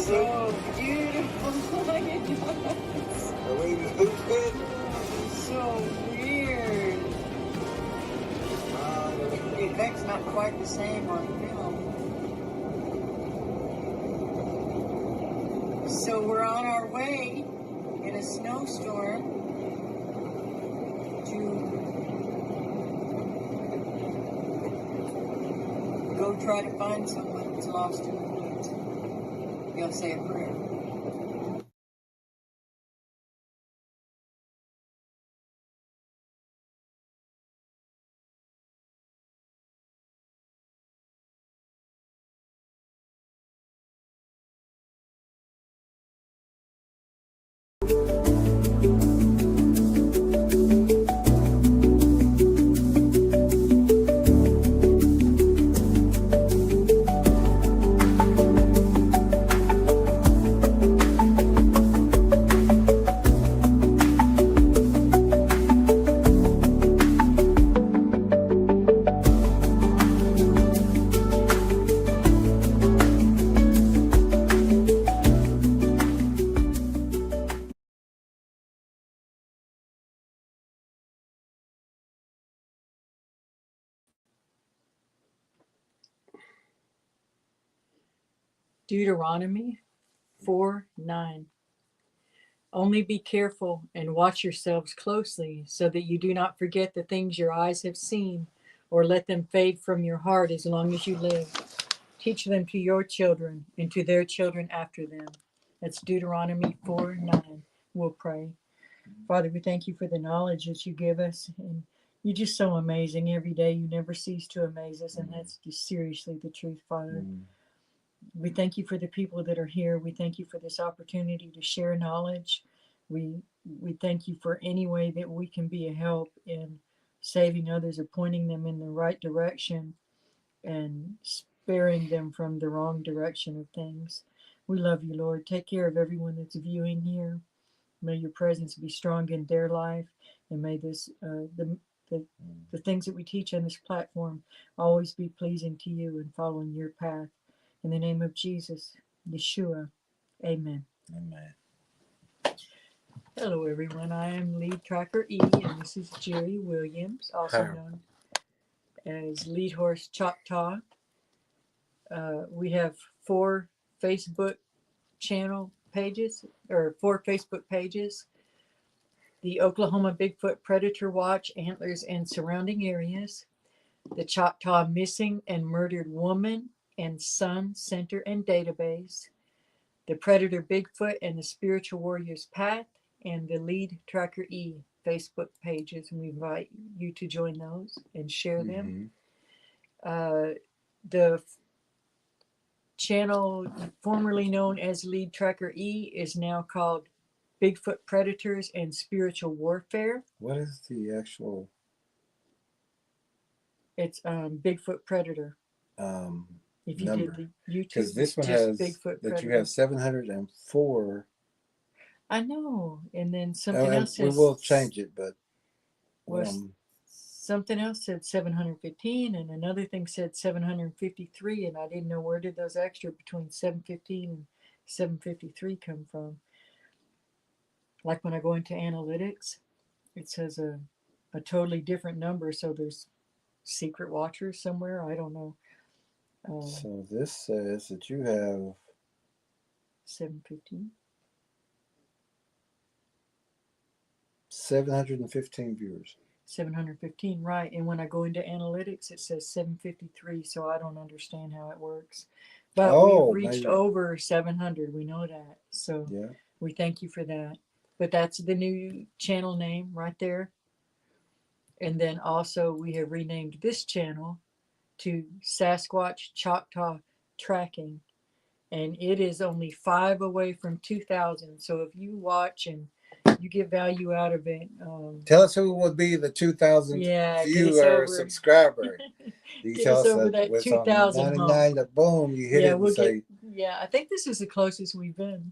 So beautiful. So weird. The effect's not quite the same on film. So we're on our way in a snowstorm to go try to find someone that's lost in the woods. You'll say a prayer. Deuteronomy 4:9. Only be careful and watch yourselves closely so that you do not forget the things your eyes have seen or let them fade from your heart as long as you live. Teach them to your children and to their children after them. That's Deuteronomy 4:9. We'll pray. Father, we thank you for the knowledge that you give us. And you're just so amazing. Every day you never cease to amaze us. And that's just seriously the truth, Father. We thank you for the people that are here. We thank you for this opportunity to share knowledge. We thank you for any way that we can be a help in saving others or pointing them in the right direction and sparing them from the wrong direction of things. We love you, Lord. Take care of everyone that's viewing here. May your presence be strong in their life, and may this the things that we teach on this platform always be pleasing to you and following your path. In the name of Jesus, Yeshua, amen. Amen. Hello, everyone. I am Lead Tracker E, and this is Jerry Williams, also known as Lead Horse Choctaw. We have 4 Facebook pages. The Oklahoma Bigfoot Predator Watch, Antlers and Surrounding Areas, the Choctaw Missing and Murdered Woman and Son Center and Database, the Predator Bigfoot and the Spiritual Warrior's Path, and the Lead Tracker E Facebook pages. And we invite you to join those and share them. The channel formerly known as Lead Tracker E is now called Bigfoot Predators and Spiritual Warfare. What is the actual? It's Bigfoot Predator. If you number. did the YouTube, because this one has Bigfoot that Predator. You have 704. I know, and then something else says, we will change it, but something else said 715, and another thing said 753, and I didn't know where did those extra between 715 and 753 come from. Like when I go into analytics, it says a totally different number, so there's secret watchers somewhere. I don't know. So this says that you have 715. 715 viewers. 715, right. And when I go into analytics, it says 753, so I don't understand how it works. But we've reached over 700. We know that. So yeah, we thank you for that. But that's the new channel name right there. And then also we have renamed this channel to Sasquatch Choctaw Tracking. And it is only 5 away from 2,000. So if you watch and you get value out of it. Tell us who would be the 2,000th viewer subscriber. You get us over that 2,000 hump. Boom, you hit it and say. I think this is the closest we've been.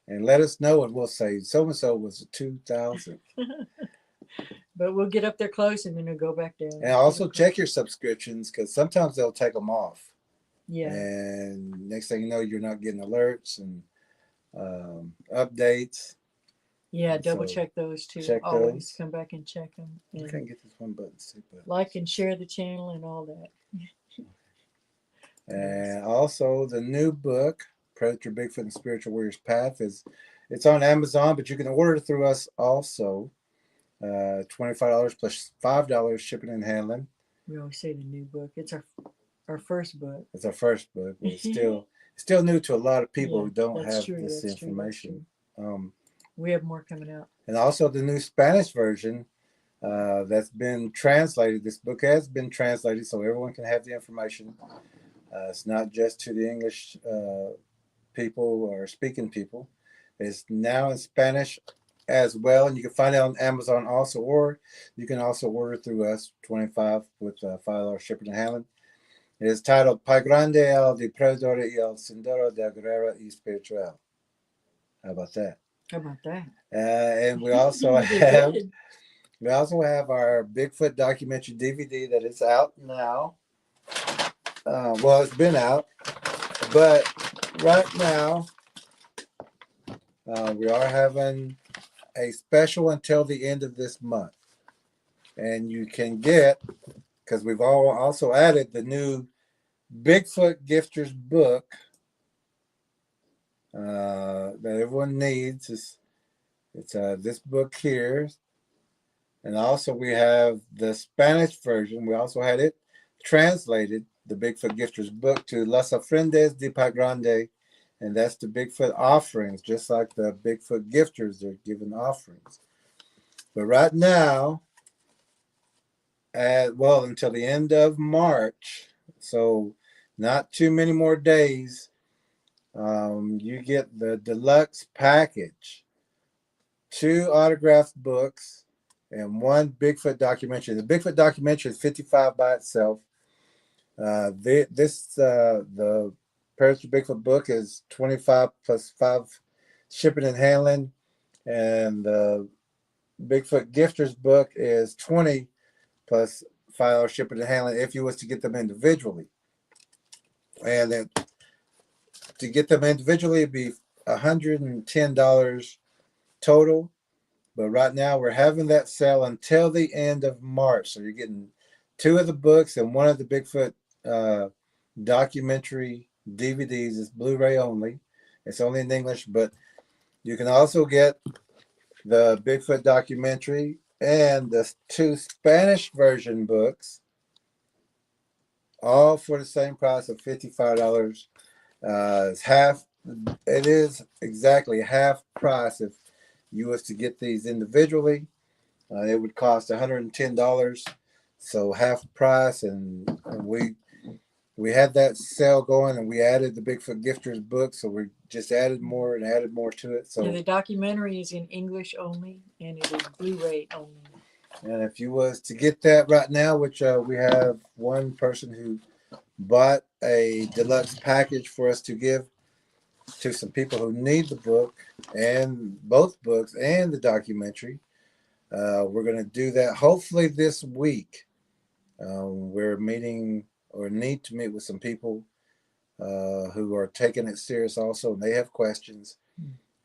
And let us know, and we'll say so-and-so was 2,000. But we'll get up there close, and then we'll go back down. And also check your subscriptions, because sometimes they'll take them off. Yeah. And next thing you know, you're not getting alerts, and updates. Yeah, double check those too. Check Always those. come back and check them. I can't get this one button. Like and share the channel and all that. And also the new book, Predator, Bigfoot, and Spiritual Warrior's Path, it's on Amazon, but you can order it through us also. $25 plus $5 shipping and handling. We always say the new book. It's our first book. It's our first book. It's still new to a lot of people who don't have this information. We have more coming out. And also the new Spanish version that's been translated. This book has been translated so everyone can have the information. It's not just to the English people or speaking people. It's now in Spanish as well, and you can find it on Amazon also, or you can also order through us, $25 with $5 shipping and handling. It is titled Pie Grande, el Depredador y el Sendero de Guerrero y Espiritual. How about that? How about that? And we also have our Bigfoot documentary DVD that is out now. Well, it's been out, but right now we are having a special until the end of this month, and you can get, because we've also added the new Bigfoot Gifters book that everyone needs. It's this book here, and also we have the Spanish version. We also had it translated, the Bigfoot Gifters book, to Las Ofrendas De Pie Grande, and that's the Bigfoot offerings, just like the Bigfoot Gifters, they're giving offerings. But right now, until the end of March, so not too many more days, you get the deluxe package, 2 autographed books, and 1 Bigfoot documentary. The Bigfoot documentary is $55 by itself. The Predator Bigfoot book is $25 plus $5 shipping and handling, and the Bigfoot Gifters book is $20 plus $5 shipping and handling if you was to get them individually. And then to get them individually, it'd be $110 total. But right now we're having that sale until the end of March. So you're getting 2 of the books and 1 of the Bigfoot documentary DVDs. Is Blu-ray only. It's only in English, but you can also get the Bigfoot documentary and the 2 Spanish version books, all for the same price of $55. It is exactly half price if you was to get these individually. It would cost $110, so half price, and we had that sale going, and we added the Bigfoot Gifters book, so we just added more to it. So the documentary is in English only, and it is Blu-ray only. And if you was to get that right now, which we have one person who bought a deluxe package for us to give to some people who need the book, and both books and the documentary. We're going to do that hopefully this week. We're meeting or need to meet with some people who are taking it serious also, and they have questions,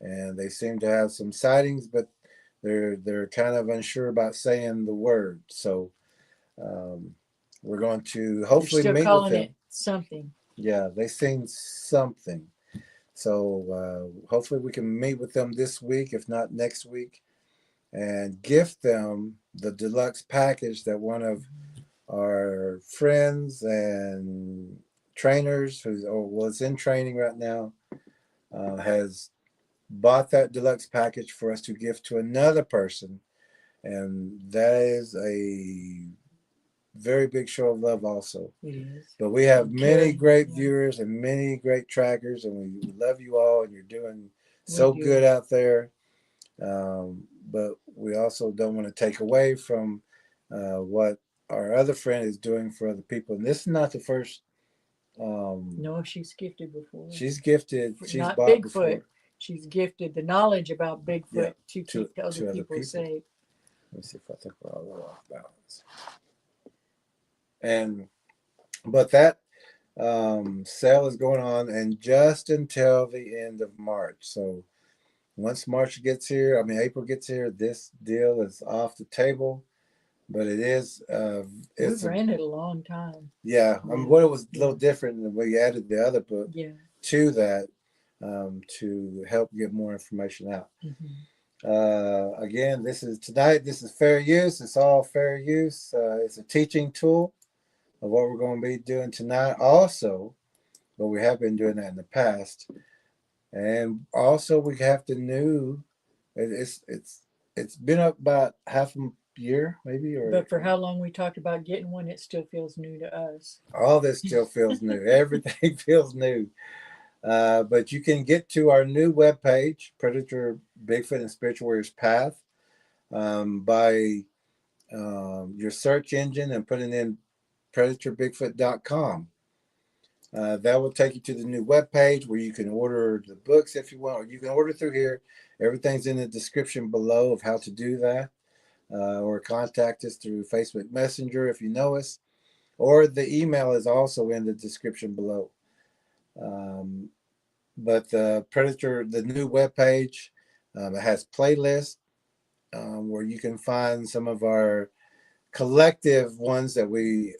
and they seem to have some sightings, but they're kind of unsure about saying the word. So we're going to hopefully meet with them. It something. Yeah, they seen something. So hopefully we can meet with them this week, if not next week, and gift them the deluxe package that one of our friends and trainers who was in training right now has bought that deluxe package for us to give to another person. And that is a very big show of love also. It is. But we have many great viewers and many great trackers, and we love you all, and you're doing so good out there. But we also don't want to take away from what our other friend is doing for other people. And this is not the first. No, she's gifted before. She's gifted. She's not bought Bigfoot. Before. She's gifted the knowledge about Bigfoot to keep other people safe. Let me see if I think we're all off balance. But that sale is going on, and just until the end of March. So once March gets here, I mean April gets here, this deal is off the table. But it is, We've it's a, ran it a long time. yeah. I mean, Yeah. what it was a Yeah. little different than we added the other book Yeah. to that, to help get more information out. Again, this is tonight. This is fair use. It's all fair use. It's a teaching tool of what we're going to be doing tonight. Also, but we have been doing that in the past, and also we have the new. It's been up about half a year, maybe, or But for how long we talked about getting one, it still feels new to us. all this still feels new. Everything feels new. But you can get to our new webpage, Predator, Bigfoot, and Spiritual Warriors Path, by your search engine and putting in predatorbigfoot.com. That will take you to the new webpage where you can order the books if you want, or you can order through here. Everything's in the description below of how to do that, or contact us through Facebook Messenger if you know us, or the email is also in the description below. But the Predator, the new webpage, it has playlists, where you can find some of our collective ones that we,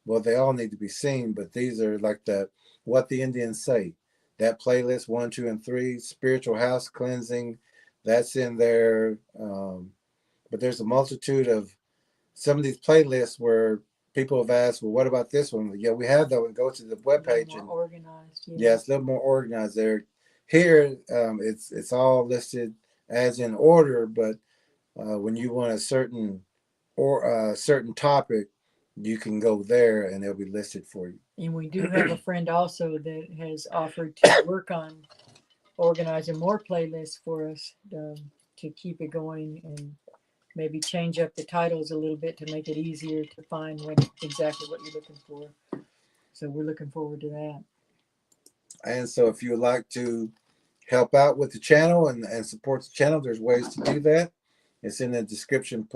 well, they all need to be seen, but these are like the What the Indians Say. That playlist, 1, 2, and 3, Spiritual House Cleansing, that's in there. But there's a multitude of some of these playlists where people have asked, well, what about this one? Yeah, we have that one. Go to the webpage and Organized. Yeah. yeah, it's a little more organized there. Here, it's all listed as in order, but when you want a certain certain topic, you can go there and it'll be listed for you. And we do have a friend also that has offered to work on organizing more playlists for us, to keep it going, and maybe change up the titles a little bit to make it easier to find exactly what you're looking for. So we're looking forward to that. And so if you would like to help out with the channel and support the channel, there's ways to do that. It's in the description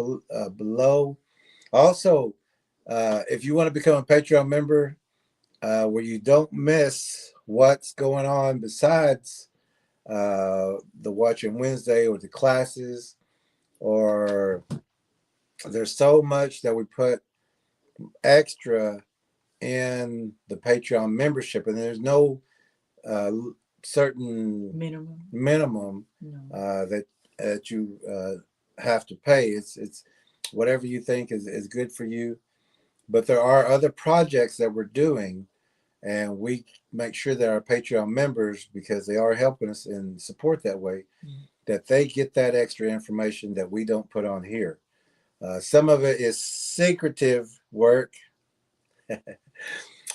below. Also, if you want to become a Patreon member, where you don't miss what's going on besides the Watching Wednesday or the classes, or there's so much that we put extra in the Patreon membership, and there's no certain minimum No. that you have to pay. It's whatever you think is good for you. But there are other projects that we're doing, and we make sure that our Patreon members, because they are helping us in support that way, that they get that extra information that we don't put on here. Some of it is secretive work.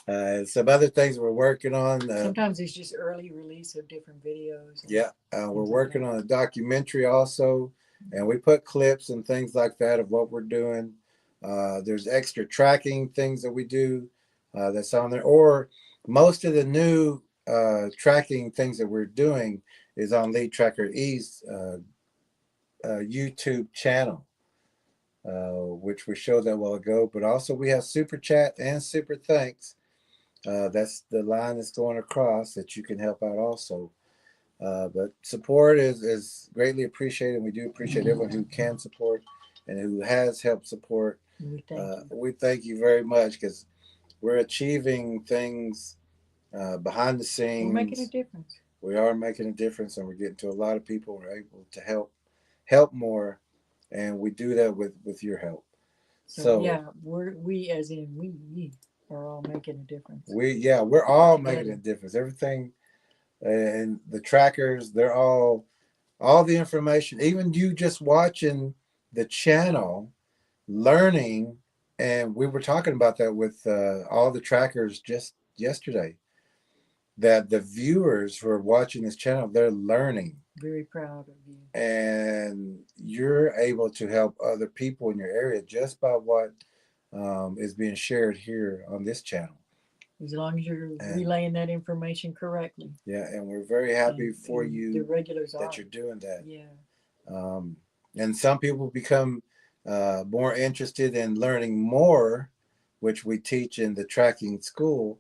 Some other things we're working on. Sometimes it's just early release of different videos. Yeah, we're working on a documentary also, and we put clips and things like that of what we're doing. There's extra tracking things that we do, that's on there, or most of the new tracking things that we're doing is on Lead Tracker E's YouTube channel, which we showed that a while ago. But also we have super chat and super thanks. That's the line that's going across that you can help out also. But support is greatly appreciated. We do appreciate everyone who can support and who has helped support. We thank you very much, because we're achieving things behind the scenes. We're making a difference. We are making a difference, and we're getting to a lot of people. We're able to help more, and we do that with your help. So yeah, we as in we are all making a difference. We're all making a difference. Everything, and the trackers, they're all the information, even you just watching the channel, learning. And we were talking about that with all the trackers just yesterday, that the viewers who are watching this channel, they're learning. Very proud of you. And you're able to help other people in your area just by what is being shared here on this channel. As long as you're relaying that information correctly. Yeah, and we're very happy for you the regulars that you're doing that. Yeah. And some people become more interested in learning more which we teach in the tracking school,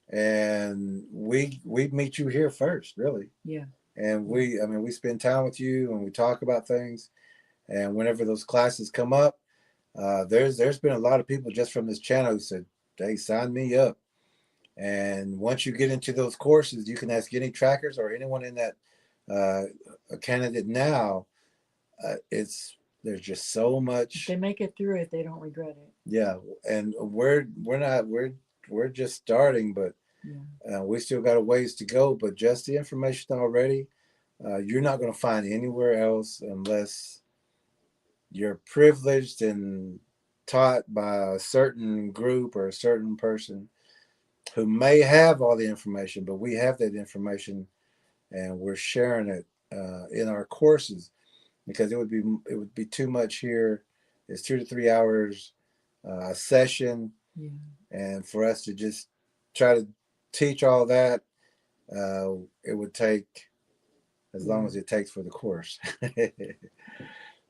and we meet you here first, really. Yeah. And we spend time with you and we talk about things. And whenever those classes come up, there's been a lot of people just from this channel who said, "Hey, sign me up." And once you get into those courses, you can ask any trackers or anyone in that a candidate now. It's there's just so If much. they make it through it, they don't regret it. Yeah, and we're just starting, but Yeah. we still got a ways to go. But just the information already, you're not going to find anywhere else unless you're privileged and taught by a certain group or a certain person who may have all the information, but we have that information and we're sharing it in our courses, because it would be too much here. It's 2 to 3 hours a session, Yeah. and for us to just try to teach all that, it would take as long as it takes for the course.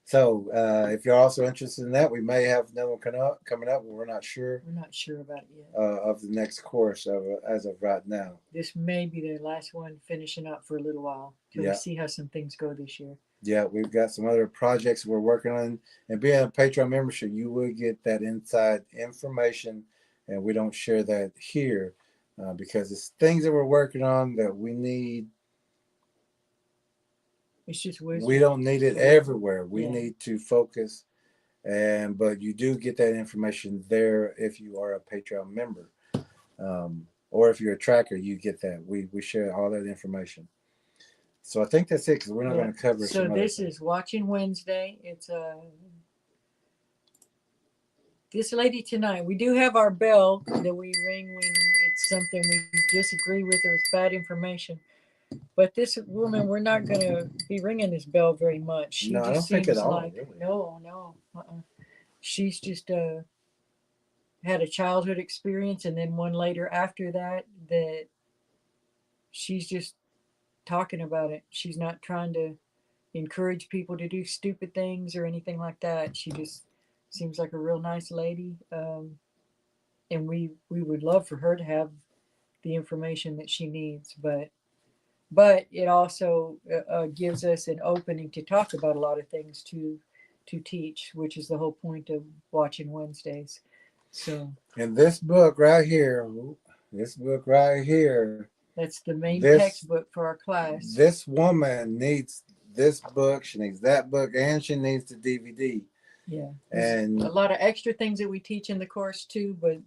So if you're also interested in that, we may have another one coming up, but we're not sure We're not sure about it yet. of the next course as of right now. This may be the last one finishing up for a little while till Yeah. we see how some things go this year. Yeah, we've got some other projects we're working on, and being a Patreon membership, you will get that inside information, and we don't share that here because it's things that we're working on that we need. It's just wisdom. We don't need it everywhere. We Yeah. need to focus, but you do get that information there if you are a Patreon member, or if you're a tracker, you get that. We share all that information. So I think that's it, because we're not going to cover. So this is Watching Wednesday. It's this lady tonight. We do have our bell that we ring when it's something we disagree with or it's bad information. But this woman, we're not going to be ringing this bell very much. She No, I just don't think seems at all, like really. no. She's just had a childhood experience, and then one later after that she's just talking about it. She's not trying to encourage people to do stupid things or anything like that. She just seems like a real nice lady, and we would love for her to have the information that she needs, but it also gives us an opening to talk about a lot of things to teach, which is the whole point of Watching Wednesdays. So, and this book right here, that's the main textbook for our class. This woman needs this book. She needs that book, and she needs the DVD. Yeah, and a lot of extra things that we teach in the course too, but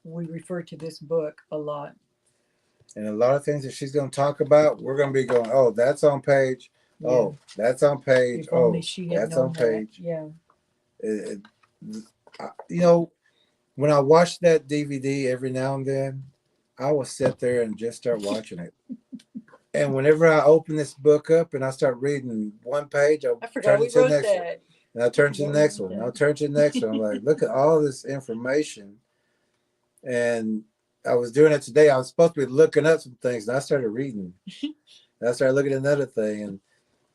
we refer to this book a lot. And a lot of things that she's going to talk about, we're going to be going, oh, that's on page. Yeah. Oh, that's on page. If only she had that's on page. That. Yeah. When I watch that DVD every now and then, I will sit there and just start watching it. And whenever I open this book up and I start reading one page, I'll turn to the next one. And I'll turn to the next one. I'll turn to the next one. I'm like, look at all this information. And I was doing it today. I was supposed to be looking up some things, and I started reading. And I started looking at another thing, and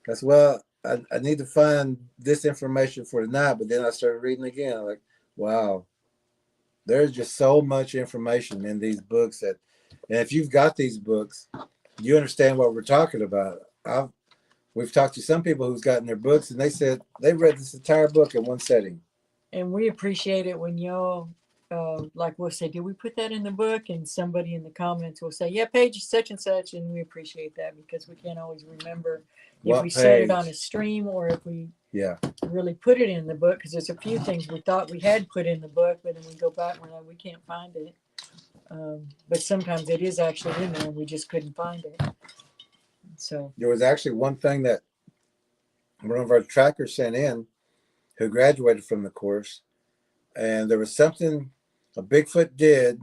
I said, well, I need to find this information for tonight. But then I started reading again. I'm like, wow, there's just so much information in these books and if you've got these books, you understand what we're talking about. We've talked to some people who's gotten their books, and they said they read this entire book in one setting. And we appreciate it when y'all, like we'll say, did we put that in the book? And somebody in the comments will say, yeah, page such and such. And we appreciate that, because we can't always remember if we said it on a stream or if we really put it in the book, because there's a few things we thought we had put in the book, but then we go back and we're like, we can't find it. But sometimes it is actually in there and we just couldn't find it. So there was actually one thing that one of our trackers sent in who graduated from the course, and there was something a Bigfoot did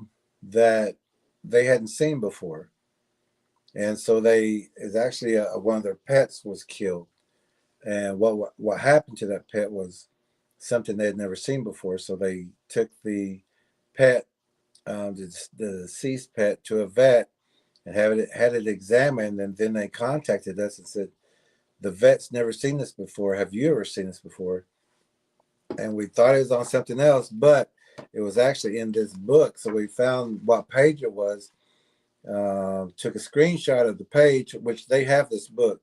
that they hadn't seen before. And so it's actually one of their pets was killed. And what happened to that pet was something they had never seen before. So they took the pet, the deceased pet, to a vet and had it examined. And then they contacted us and said, the vet's never seen this before. Have you ever seen this before? And we thought it was on something else, but it was actually in this book. So we found what page it was, took a screenshot of the page, which they have this book,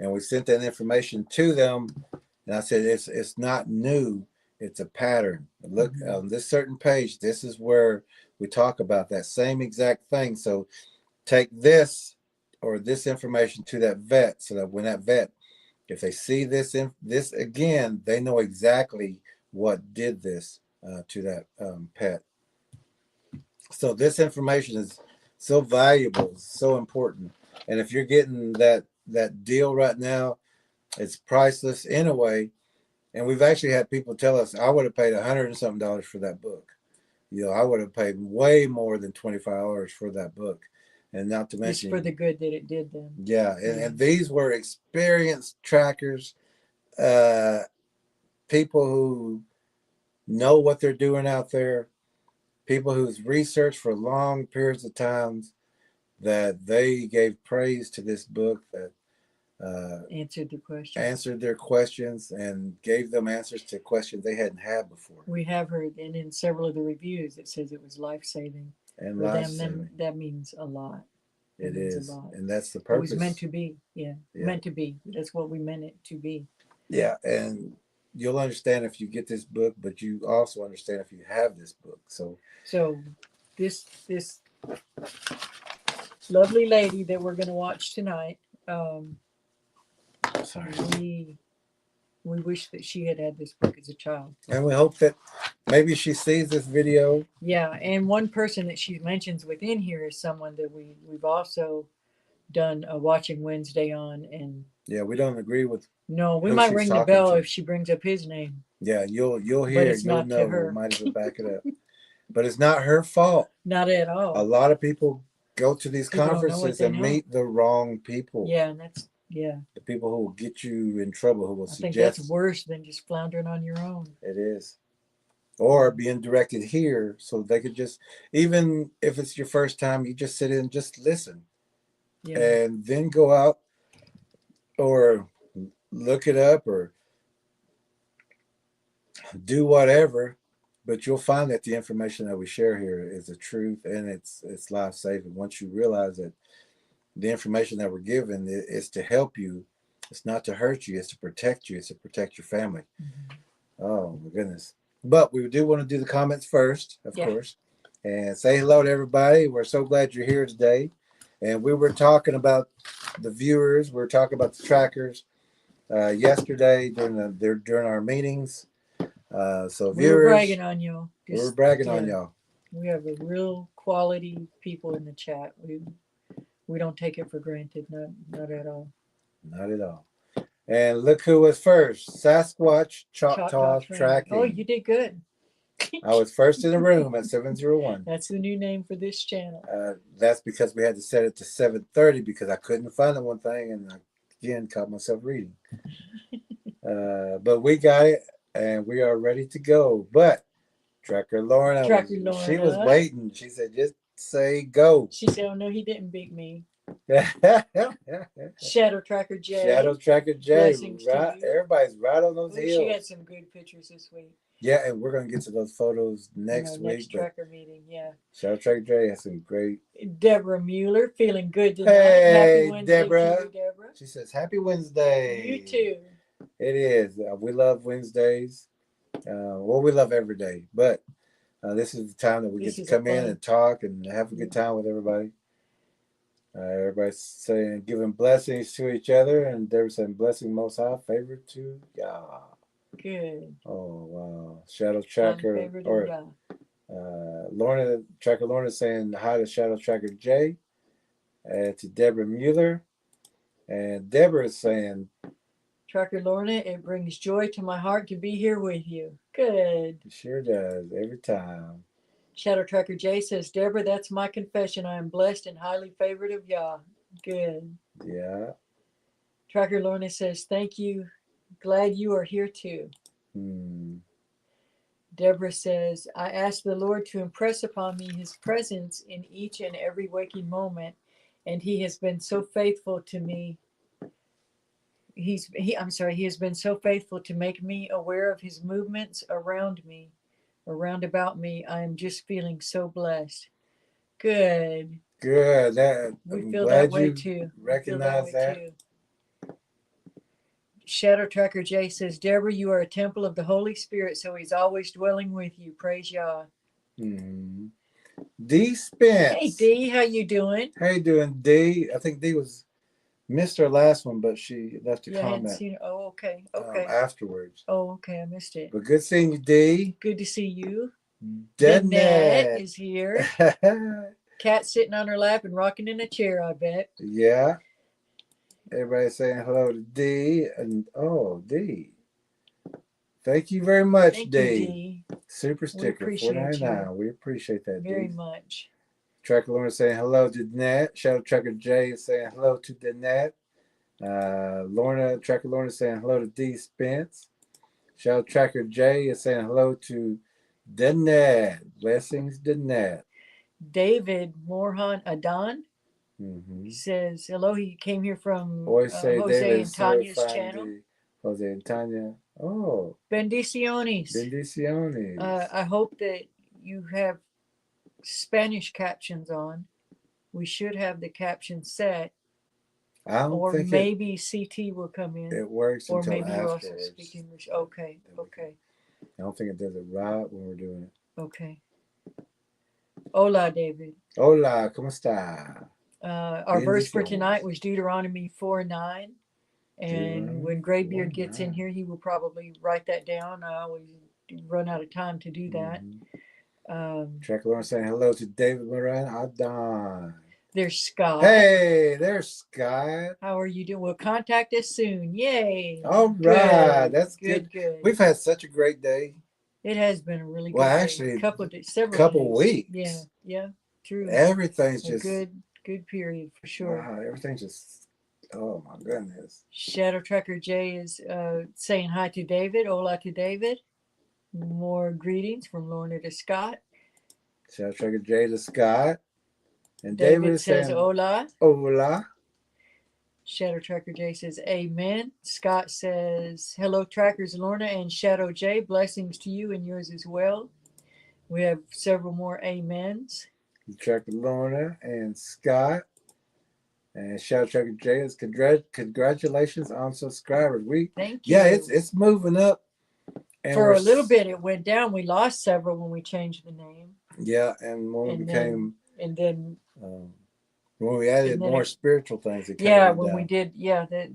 and we sent that information to them. And I said, it's not new, it's a pattern. Look on this certain page, this is where we talk about that same exact thing. So take this or this information to that vet, so that when that vet, if they see this again, they know exactly what did this to that pet. So this information is so valuable, so important. And if you're getting that deal right now, it's priceless in a way. And we've actually had people tell us, I would have paid $100 and something for that book. I would have paid way more than $25 for that book. And not to mention, just for the good that it did them. Yeah, and these were experienced trackers, people who know what they're doing out there, people who's researched for long periods of times, that they gave praise to this book, that answered their questions and gave them answers to questions they hadn't had before. We have heard, and in several of the reviews, it says it was life-saving. And for them, that means a lot. It is, and that's the purpose. It was meant to be, meant to be. That's what we meant it to be. Yeah, and you'll understand if you get this book, but you also understand if you have this book. So this lovely lady that we're going to watch tonight, we wish that she had this book as a child. And we hope that maybe she sees this video. Yeah, and one person that she mentions within here is someone that we've also done a Watching Wednesday on. And yeah, we don't agree with. No, we might ring the bell if she brings up his name. Yeah, you'll hear it. You'll know. We might as well back it up. But it's not her fault. Not at all. A lot of people go to these conferences and meet the wrong people. Yeah, and that's the people who will get you in trouble, who will suggest. I think that's worse than just floundering on your own. It is. Or being directed here, so they could just, even if it's your first time, you just sit in and just listen. Yeah. And then go out or look it up or do whatever, but you'll find that the information that we share here is the truth, and it's life-saving. Once you realize that the information that we're given is to help you, it's not to hurt you, it's to protect you, it's to protect your family. Oh my goodness. But we do want to do the comments first, of course, and say hello to everybody. We're so glad you're here today. And we were talking about the viewers, we were talking about the trackers yesterday during our meetings. So viewers, we're bragging on y'all. We're bragging on y'all. We have a real quality people in the chat. We don't take it for granted, not at all. Not at all. And look who was first. Sasquatch Choctaw Tracking. Oh, you did good. I was first in the room at 701. That's the new name for this channel. That's because we had to set it to 7:30 because I couldn't find the one thing, and I again caught myself reading. But we got it, and we are ready to go. But Tracker Lorna, she was waiting. She said, just say go. She said, oh no, he didn't beat me. Shadow Tracker J. Shadow Tracker J. Right, everybody's right on those heels. She had some good pictures this week. Yeah, and we're gonna get to those photos next week. Next tracker meeting, Shadow Tracker J has some great. Deborah Mueller, feeling good tonight. Hey, Happy Wednesday Deborah. to you, Deborah. She says, "Happy Wednesday." You too. It is. We love Wednesdays. Well, we love every day, but this is the time that we get to come in and talk and have a good time with everybody. Everybody's saying, giving blessings to each other, and they're saying, blessing most high, favor to Yah. Good. Oh, wow. Shadow Tracker, or Lorna, Tracker Lorna saying hi to Shadow Tracker J, to Deborah Mueller, and Deborah is saying, Tracker Lorna, it brings joy to my heart to be here with you. Good. It sure does, every time. Shadow Tracker J says, Deborah, that's my confession. I am blessed and highly favored of Yah. Good. Yeah. Tracker Lorna says, thank you. Glad you are here too. Deborah says, I ask the Lord to impress upon me his presence in each and every waking moment, and he has been so faithful to me. He has been so faithful to make me aware of his movements around me around about me. I am just feeling so blessed. Good. Good. That We I'm feel that glad way you too. We feel that recognize way that. too. Shadow Tracker J says, Deborah, you are a temple of the Holy Spirit, so he's always dwelling with you. Praise Yah. Mm-hmm. D Hey Spence. D, how you doing? How you doing, D? I think D was missed her last one, but she left a Yeah, I hadn't comment seen it. Oh, okay. Okay. afterwards. Oh, okay. I missed it. But good seeing you, D. Good to see you. Dead Danette net. is here. Cat sitting on her lap and rocking in a chair, I bet. Yeah. Everybody saying hello to D. And oh, D. Thank you very much, Thank you, D. D. Super We sticker, appreciate you $4.99. We appreciate that, very D. much. Tracker Lorna saying hello to Danette. Shadow Tracker J is saying hello to Danette. Tracker Lorna saying hello to D Spence. Shadow Tracker J is saying hello to Danette. Blessings, Danette. David Morhan Adan Mm-hmm. says hello. He came here from Always say Jose David and is so Tanya's channel. fine. Jose and Tanya. Oh, Bendiciones. bendiciones. I hope that you have Spanish captions on. We should have the captions set, I don't or think maybe CT will come in, it works or until maybe you also afterwards. speak English. Okay, okay, I don't think it does it right when we're doing it. okay. Hola, David. Hola, ¿cómo está? Our verse for tonight was Deuteronomy 4:9. And when Graybeard gets in here, he will probably write that down. I always run out of time to do that. Track Lauren saying hello to David Moran Adon. There's Scott. Hey, there's Scott. How are you doing? Well, contact us soon. Yay. All right. Good. That's good. We've had such a great day. It has been a really good actually, day. Several couple days. weeks. Yeah, true. Everything's a just good period for sure. Wow, everything's just oh my goodness. Shadow Tracker J is saying hi to David. Hola to David. More greetings from Lorna to Scott. Shadow Tracker J to Scott. And David says saying, hola. Hola. Shadow Tracker J says amen. Scott says hello, Trackers Lorna and Shadow J. Blessings to you and yours as well. We have several more amens. Tracker Lorna and Scott. And Shadow Tracker J is congratulations on subscribers. Thank you. Yeah, it's moving up. And for a little bit it went down. We lost several when we changed the name. Yeah, and when we became when we added more spiritual things, it we did,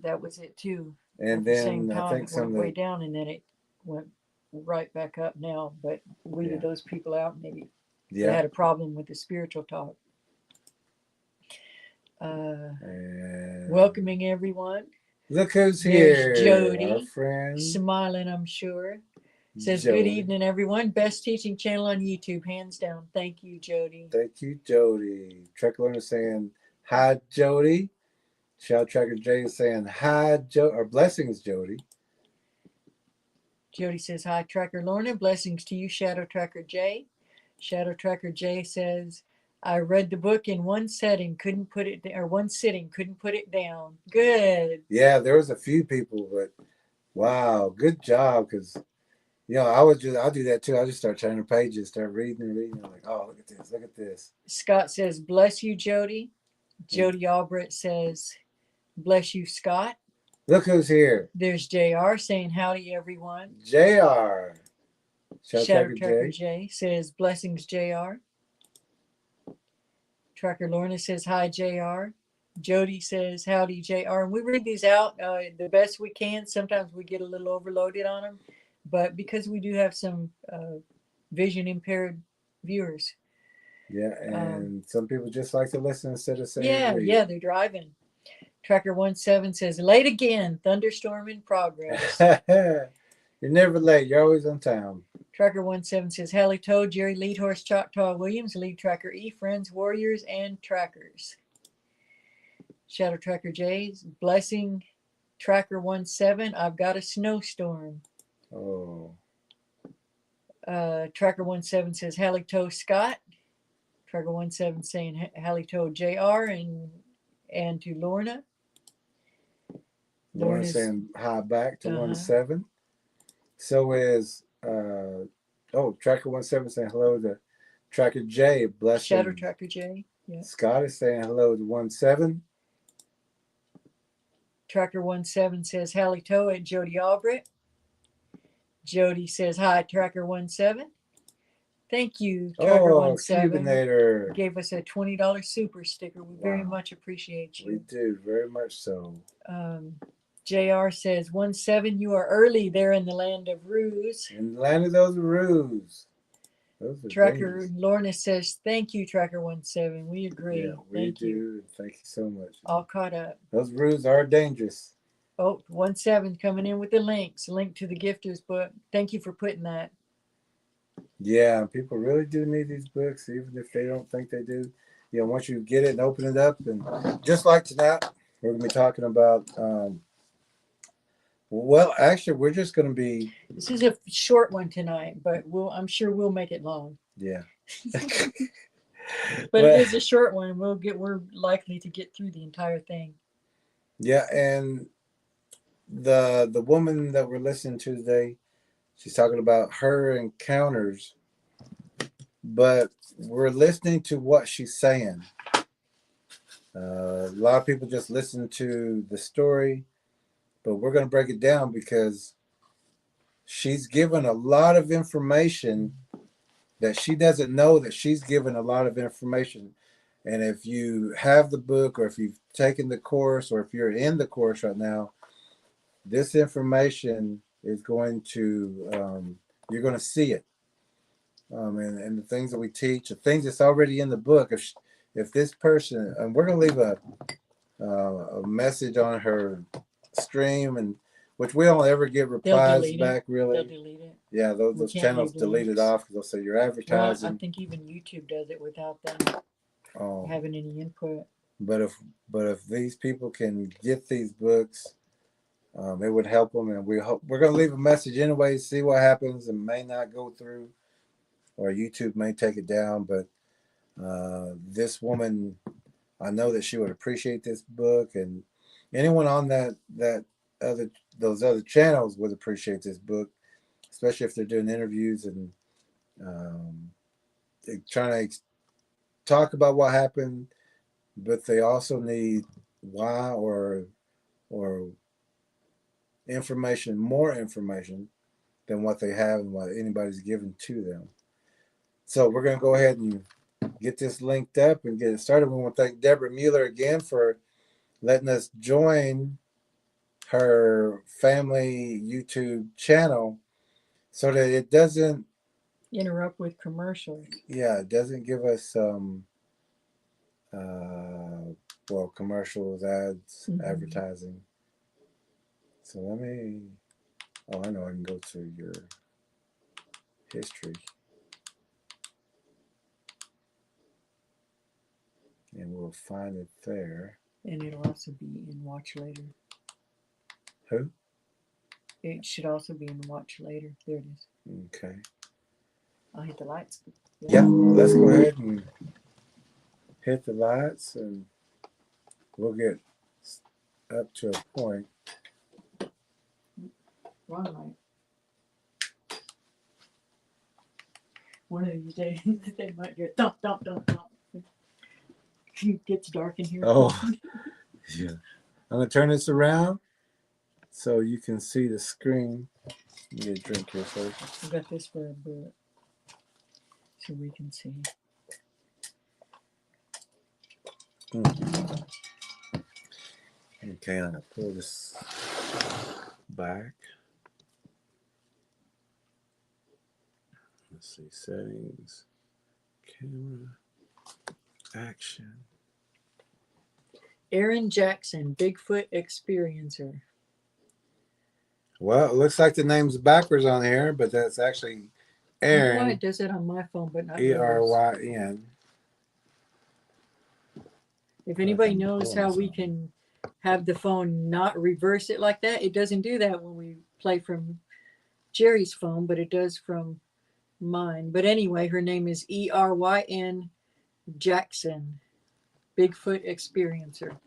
that was it too. And at then the same time, I think it went way down, and then it went right back up now. But we weeded those people out, maybe they had a problem with the spiritual talk. Welcoming everyone. Look who's There's here. Jody, our friend. Smiling, I'm sure. Says, Jody. Good evening, everyone. Best teaching channel on YouTube, hands down. Thank you, Jody. Thank you, Jody. Treckler is saying, hi, Jody. Shadow Tracker J is saying, hi, or blessings, Jody. Jody says, hi, Tracker Lorna. Blessings to you, Shadow Tracker J. Shadow Tracker J says, I read the book in one sitting, couldn't put it down. Good. Yeah, there was a few people, but wow, good job. Because, I'll do that too. I'll just start turning pages, start reading. I'm like, oh, look at this. Scott says, bless you, Jody. Jody Albrecht says, bless you, Scott. Look who's here. There's JR saying, howdy, everyone. JR. Shadow Tracker J says, blessings, JR. Tracker Lorna says, hi, JR. Jody says, howdy, JR. And we read these out the best we can. Sometimes we get a little overloaded on them. But because we do have some vision impaired viewers. Yeah, and some people just like to listen instead of saying yeah, they're driving. Tracker 17 says, late again, thunderstorm in progress. You're never late. You're always on time. Tracker 17 says, Hallie Toad, Jerry Lead Horse, Choctaw Williams, Lead Tracker E, Friends, Warriors, and Trackers. Shadow Tracker J's, blessing Tracker 17, I've got a snowstorm. Oh. Tracker 17 says, Hallie Toad Scott. Tracker 17 saying, Hallie Toad JR, and to Lorna. Lorna saying hi back to 17. So is Oh, Tracker 17 saying hello to Tracker J. Blessing. Shadow Tracker J. Yeah. Scott is saying hello to 17. Tracker 17 says halito at Jody Albrecht. Jody says hi, Tracker 17. Thank you, Tracker 17. Cubinator. Gave us a $20 super sticker. We very much appreciate you. We do, very much so. JR says 17, you are early there in the land of ruse. In the land of those ruse. Those are Tracker dangerous. Lorna says, thank you, Tracker 17. We agree. Yeah, we do. Thank you so much. All caught up. Those ruse are dangerous. Oh, 17 coming in with the links. Link to the gifters book. Thank you for putting that. Yeah, people really do need these books, even if they don't think they do. You know, once you get it and open it up, and just like tonight, we're going to be talking about. Well, actually, we're just going to be. This is a short one tonight, but I'm sure we'll make it long. Yeah. But it is a short one. We're likely to get through the entire thing. Yeah, and the woman that we're listening to today, she's talking about her encounters, but we're listening to what she's saying. A lot of people just listen to the story, but we're going to break it down because she's given a lot of information that she doesn't know that she's given a lot of information. And if you have the book, or if you've taken the course, or if you're in the course right now, this information is going to, you're going to see it. And the things that we teach, the things that's already in the book, if this person, and we're going to leave a message on her stream, and which we don't ever get replies back, really. They'll delete it. Yeah, those channels deleted off because they'll say you're advertising. Well, I think even YouTube does it without them having any input. But if these people can get these books, it would help them, and we're going to leave a message anyway. See what happens. It may not go through, or YouTube may take it down. But this woman, I know that she would appreciate this book, and anyone on those other channels would appreciate this book, especially if they're doing interviews and they're trying to talk about what happened, but they also need why or information, more information than what they have and what anybody's given to them. So we're going to go ahead and get this linked up and get it started. We want to thank Deborah Mueller again for letting us join her family YouTube channel so that it doesn't interrupt with commercials. Yeah, it doesn't give us commercials, ads, advertising. So let me, I know I can go to your history. And we'll find it there. And it'll also be in Watch Later. Who? It should also be in Watch Later. There it is. Okay. I'll hit the lights. Yeah, let's go ahead and hit the lights, and we'll get up to a point. Wrong light. One of these days, they might get thump. It gets dark in here. Oh, yeah. I'm going to turn this around so you can see the screen. Get a drink here first. I got this for a book so we can see. Okay, I'm going to pull this back. Let's see, settings, camera, action. Aaron Jackson, Bigfoot Experiencer. Well, it looks like the name's backwards on here, but that's actually Aaron. Why it does that on my phone, but not ERYN. If anybody knows how we can have the phone not reverse it like that, it doesn't do that when we play from Jerry's phone, but it does from mine. But anyway, her name is ERYN Jackson, Bigfoot Experiencer.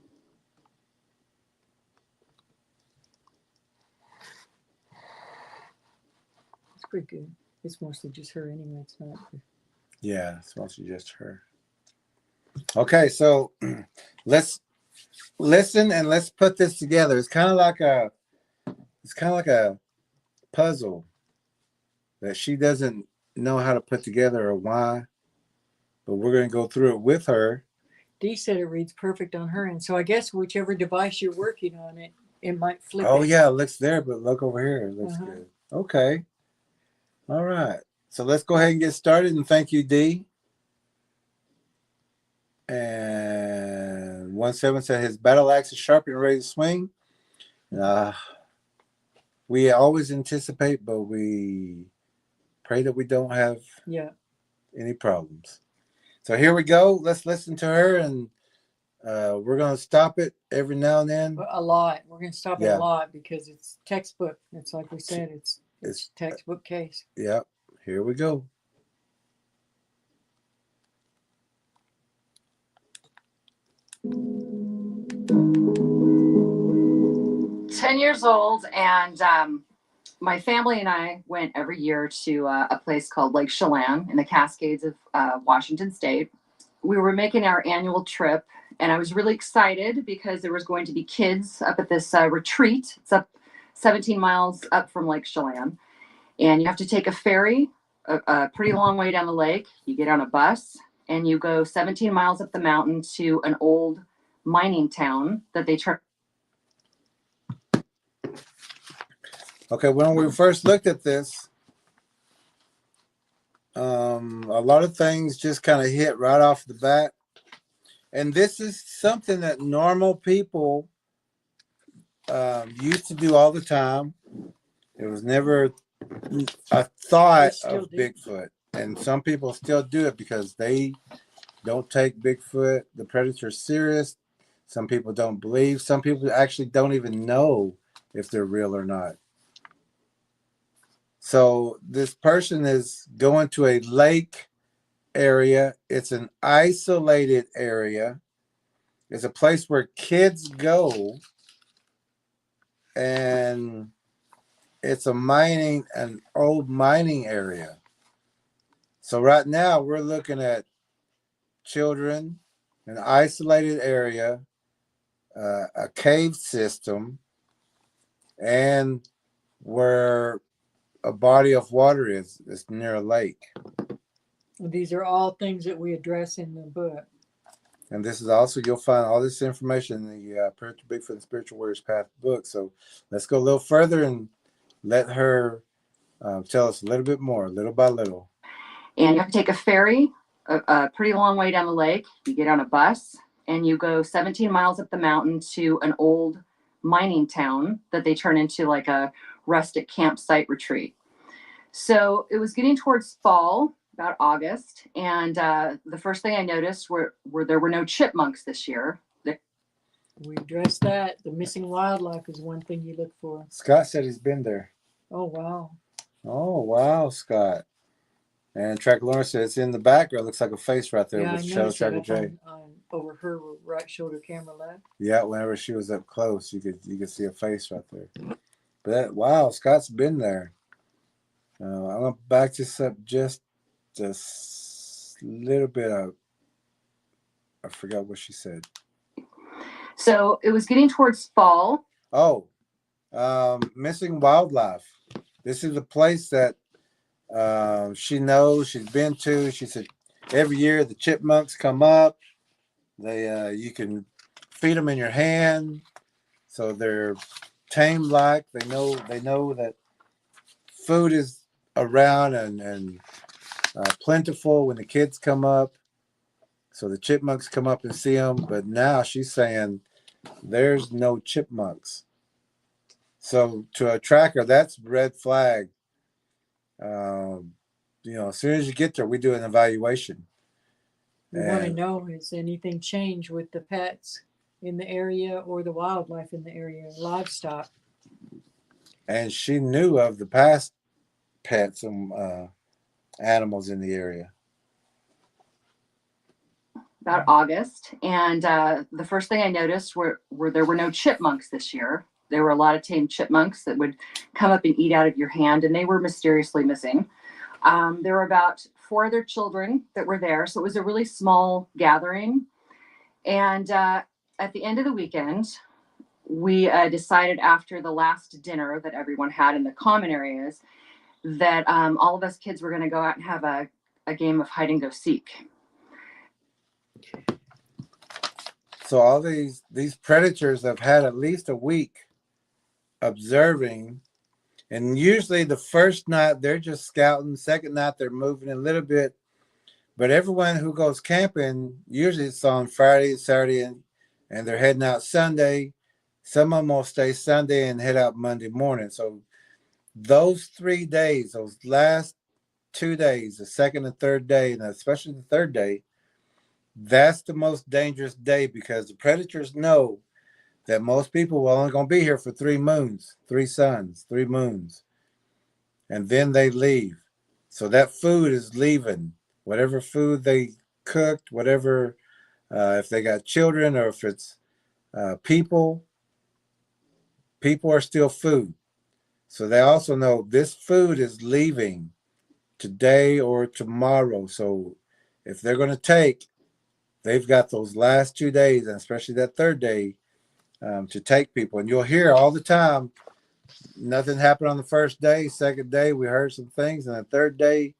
It's pretty good. It's mostly just her anyway. It's not. Yeah, it's mostly just her. Okay, so let's listen and let's put this together. It's kind of like a puzzle that she doesn't know how to put together or why, but we're going to go through it with her. Dee said it reads perfect on her end. So I guess whichever device you're working on, it might flip Oh it. yeah, it looks there, but look over here. It looks Uh-huh. good. Okay. All right. So let's go ahead and get started. And thank you, Dee. And 1-7 said his battle axe is sharp and ready to swing. We always anticipate, but we pray that we don't have any problems. So here we go. Let's listen to her, and we're going to stop it every now and then. A lot. We're going to stop it a lot because it's textbook. It's like we said, it's textbook case. Yep. Here we go. Years old, and my family and I went every year to a place called Lake Chelan in the Cascades of Washington State. We were making our annual trip, and I was really excited because there was going to be kids up at this retreat. It's up 17 miles up from Lake Chelan, and you have to take a ferry a pretty long way down the lake. You get on a bus, and you go 17 miles up the mountain to an old mining town that they turn. Okay, when we first looked at this, a lot of things just kind of hit right off the bat. And this is something that normal people used to do all the time. It was never a thought of Bigfoot. And some people still do it because they don't take Bigfoot, the predator, serious. Some people don't believe. Some people actually don't even know if they're real or not. So this person is going to a lake area. It's an isolated area. It's a place where kids go, and it's an old mining area. So right now we're looking at children, an isolated area, a cave system, and where a body of water is. It's near a lake. These are all things that we address in the book. And this is also, you'll find all this information in the Bigfoot and Spiritual Warriors Path book. So let's go a little further and let her tell us a little bit more, little by little. And you have to take a ferry a pretty long way down the lake. You get on a bus, and you go 17 miles up the mountain to an old mining town that they turn into like a rustic campsite retreat. So it was getting towards fall, about August, and the first thing I noticed were there were no chipmunks this year. We addressed that. The missing wildlife is one thing you look for. Scott said he's been there. Oh, wow. Oh, wow, Scott. And Track Lawrence said it's in the background. It looks like a face right there with Shadow Tracker J. Over her right shoulder camera left. Yeah, whenever she was up close, you could see a face right there. But wow, Scott's been there. I'm gonna back this up just a little bit. I forgot what she said. So it was getting towards fall. Oh, missing wildlife. This is a place that she knows, she's been to. She said every year the chipmunks come up. They you can feed them in your hand, so they're tame like. They know that food is around and plentiful when the kids come up. So the chipmunks come up and see them. But now she's saying there's no chipmunks. So to a tracker, that's red flag. As soon as you get there, we do an evaluation. We want to know, has anything changed with the pets in the area or the wildlife in the area, livestock? And she knew of the past pets and animals in the area. About August, and the first thing I noticed were there were no chipmunks this year. There were a lot of tame chipmunks that would come up and eat out of your hand, and they were mysteriously missing. There were about 4 other children that were there. So it was a really small gathering. And at the end of the weekend, we decided after the last dinner that everyone had in the common areas that all of us kids were going to go out and have a game of hide and go seek. So all these predators have had at least a week observing, and usually the first night they're just scouting, second night they're moving a little bit, but everyone who goes camping, usually it's on Friday, Saturday, and they're heading out Sunday. Some of them will stay Sunday and head out Monday morning. So those 3 days, those last 2 days, the second and third day, and especially the third day, that's the most dangerous day because the predators know that most people are only going to be here for 3 moons, 3 suns, 3 moons, and then they leave. So that food is leaving. Whatever food they cooked, whatever, if they got children or if it's people are still food. So they also know this food is leaving today or tomorrow. So if they're going to take, they've got those last 2 days, and especially that third day, to take people. And you'll hear all the time, nothing happened on the first day. Second day, we heard some things. And the third day,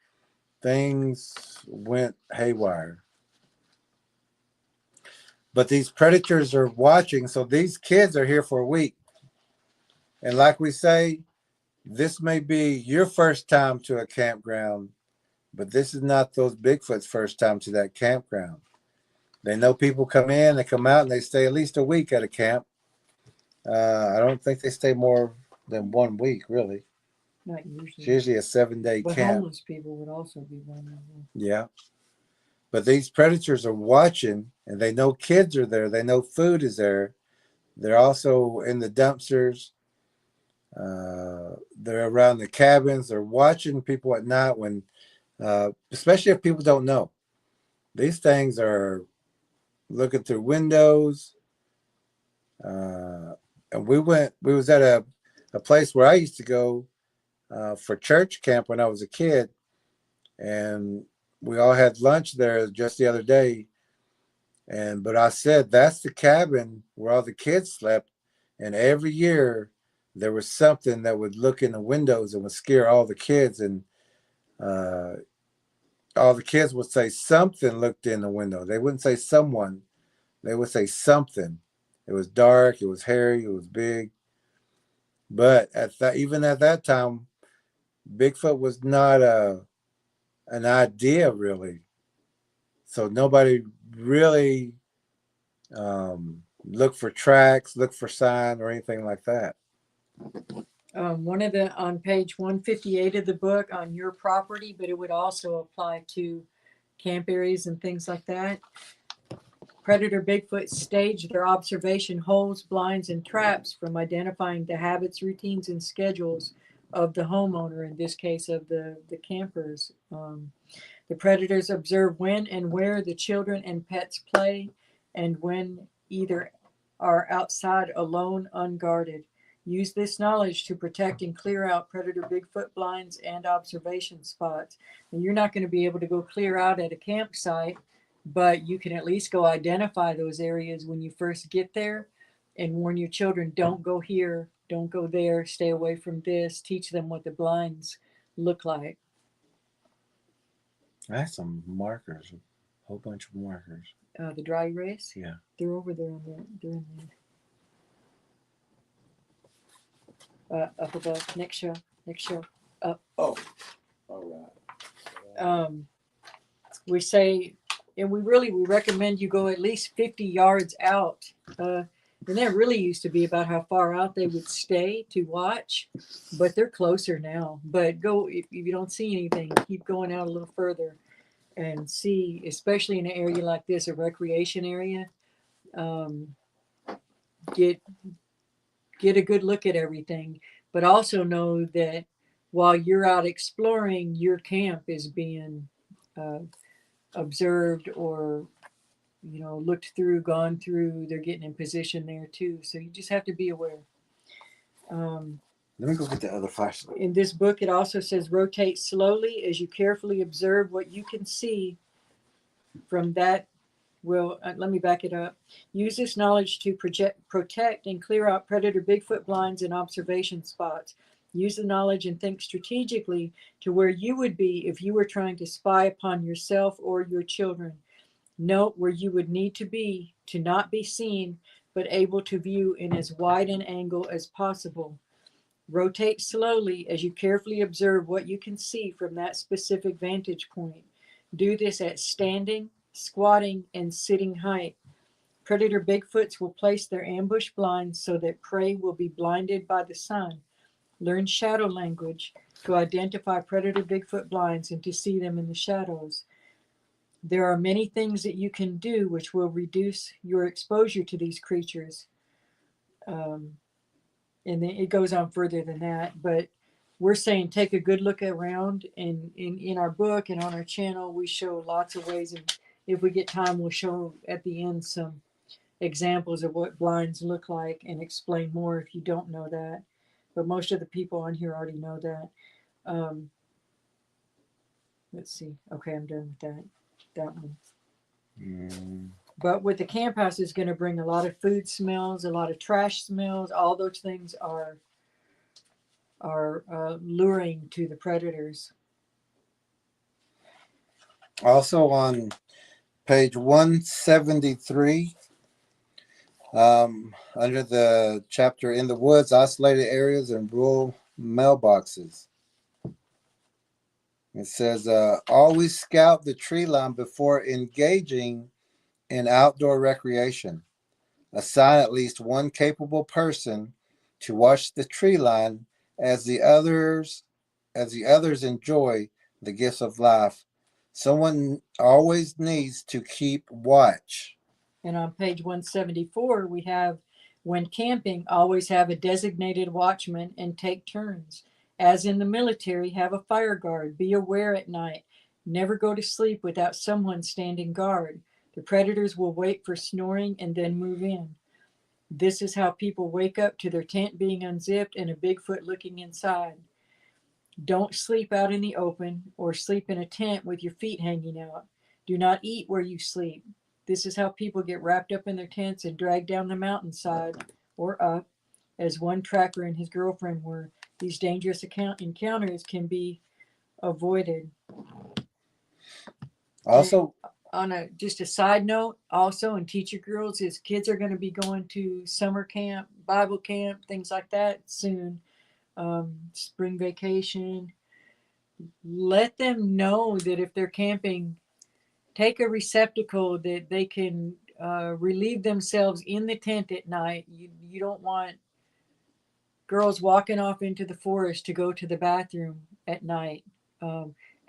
things went haywire. But these predators are watching. So these kids are here for a week. And like we say, this may be your first time to a campground, but this is not those Bigfoot's first time to that campground. They know people come in, they come out, and they stay at least a week at a camp. I don't think they stay more than 1 week, really. Not usually. It's usually a 7-day But camp. homeless people would also be one of them. Yeah. But these predators are watching, and they know kids are there. They know food is there. They're also in the dumpsters. They're around the cabins. They're watching people at night when, especially if people don't know. These things are looking through windows. And we was at a place where I used to go for church camp when I was a kid. And we all had lunch there just the other day. But I said, that's the cabin where all the kids slept. And every year there was something that would look in the windows and would scare all the kids. And all the kids would say something looked in the window. They wouldn't say someone. They would say something. It was dark. It was hairy. It was big. But even at that time, Bigfoot was not an idea, really. So nobody really looked for tracks, looked for sign, or anything like that. On page 158 of the book, on your property, but it would also apply to camp areas and things like that. Predator Bigfoot stage their observation holes, blinds, and traps from identifying the habits, routines, and schedules of the homeowner, in this case of the campers. The predators observe when and where the children and pets play, and when either are outside alone, unguarded. Use this knowledge to protect and clear out predator Bigfoot blinds and observation spots. And you're not going to be able to go clear out at a campsite, but you can at least go identify those areas when you first get there and warn your children, don't go here, don't go there, stay away from this. Teach them what the blinds look like. I have some markers, a whole bunch of markers. The dry erase? Yeah. They're over there they're in there. Up above, next show, up. Oh, all right. We say, and we recommend you go at least 50 yards out. And that really used to be about how far out they would stay to watch, but they're closer now. But go, if you don't see anything, keep going out a little further and see, especially in an area like this, a recreation area. Get a good look at everything, but also know that while you're out exploring, your camp is being observed or looked through, gone through. They're getting in position there too, so you just have to be aware. Let me go get the other flashlight. In this book, it also says rotate slowly as you carefully observe what you can see from that. Let me back it up. Use this knowledge to protect and clear out predator Bigfoot blinds and observation spots. Use the knowledge and think strategically to where you would be if you were trying to spy upon yourself or your children. Note where you would need to be to not be seen, but able to view in as wide an angle as possible. Rotate slowly as you carefully observe what you can see from that specific vantage point. Do this at standing, squatting, and sitting height. Predator Bigfoots will place their ambush blinds so that prey will be blinded by the sun. Learn shadow language to identify predator Bigfoot blinds and to see them in the shadows. There are many things that you can do which will reduce your exposure to these creatures. And then it goes on further than that, but we're saying take a good look around, and in our book and on our channel we show lots of ways, and if we get time we'll show at the end some examples of what blinds look like and explain more if you don't know that, but most of the people on here already know that. Let's see, okay, I'm done with that one. But with the camp house is going to bring a lot of food smells, a lot of trash smells. All those things are luring to the predators. Also on page 173, under the chapter In the Woods, Isolated Areas, and Rural Mailboxes, it says, always scout the tree line before engaging in outdoor recreation. Assign at least one capable person to watch the tree line as the others enjoy the gifts of life. Someone always needs to keep watch. And on page 174, we have, when camping, always have a designated watchman and take turns. As in the military, have a fire guard. Be aware at night. Never go to sleep without someone standing guard. The predators will wait for snoring and then move in. This is how people wake up to their tent being unzipped and a Bigfoot looking inside. Don't sleep out in the open or sleep in a tent with your feet hanging out. Do not eat where you sleep. This is how people get wrapped up in their tents and dragged down the mountainside or up, as one tracker and his girlfriend were. These dangerous encounters can be avoided. Also, on just a side note, also in Teacher Girls, is kids are going to be going to summer camp, Bible camp, things like that soon. Spring vacation. Let them know that if they're camping, take a receptacle that they can relieve themselves in the tent at night. You don't want girls walking off into the forest to go to the bathroom at night.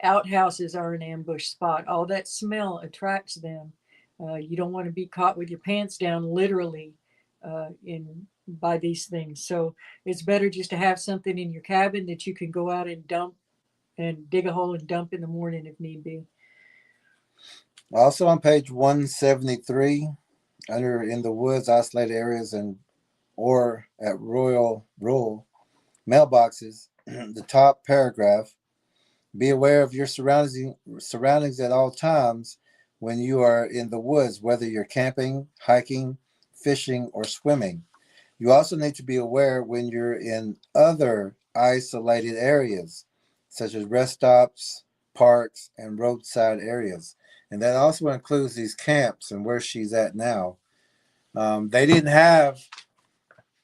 Outhouses are an ambush spot. All that smell attracts them. You don't want to be caught with your pants down, literally, by these things. So it's better just to have something in your cabin that you can go out and dump and dig a hole and dump in the morning if need be. Also on page 173, under In the Woods, Isolated Areas, and or at rural mailboxes, the top paragraph, be aware of your surroundings at all times when you are in the woods, whether you're camping, hiking, fishing, or swimming. You also need to be aware when you're in other isolated areas, such as rest stops, parks, and roadside areas. And that also includes these camps and where she's at now. They didn't have,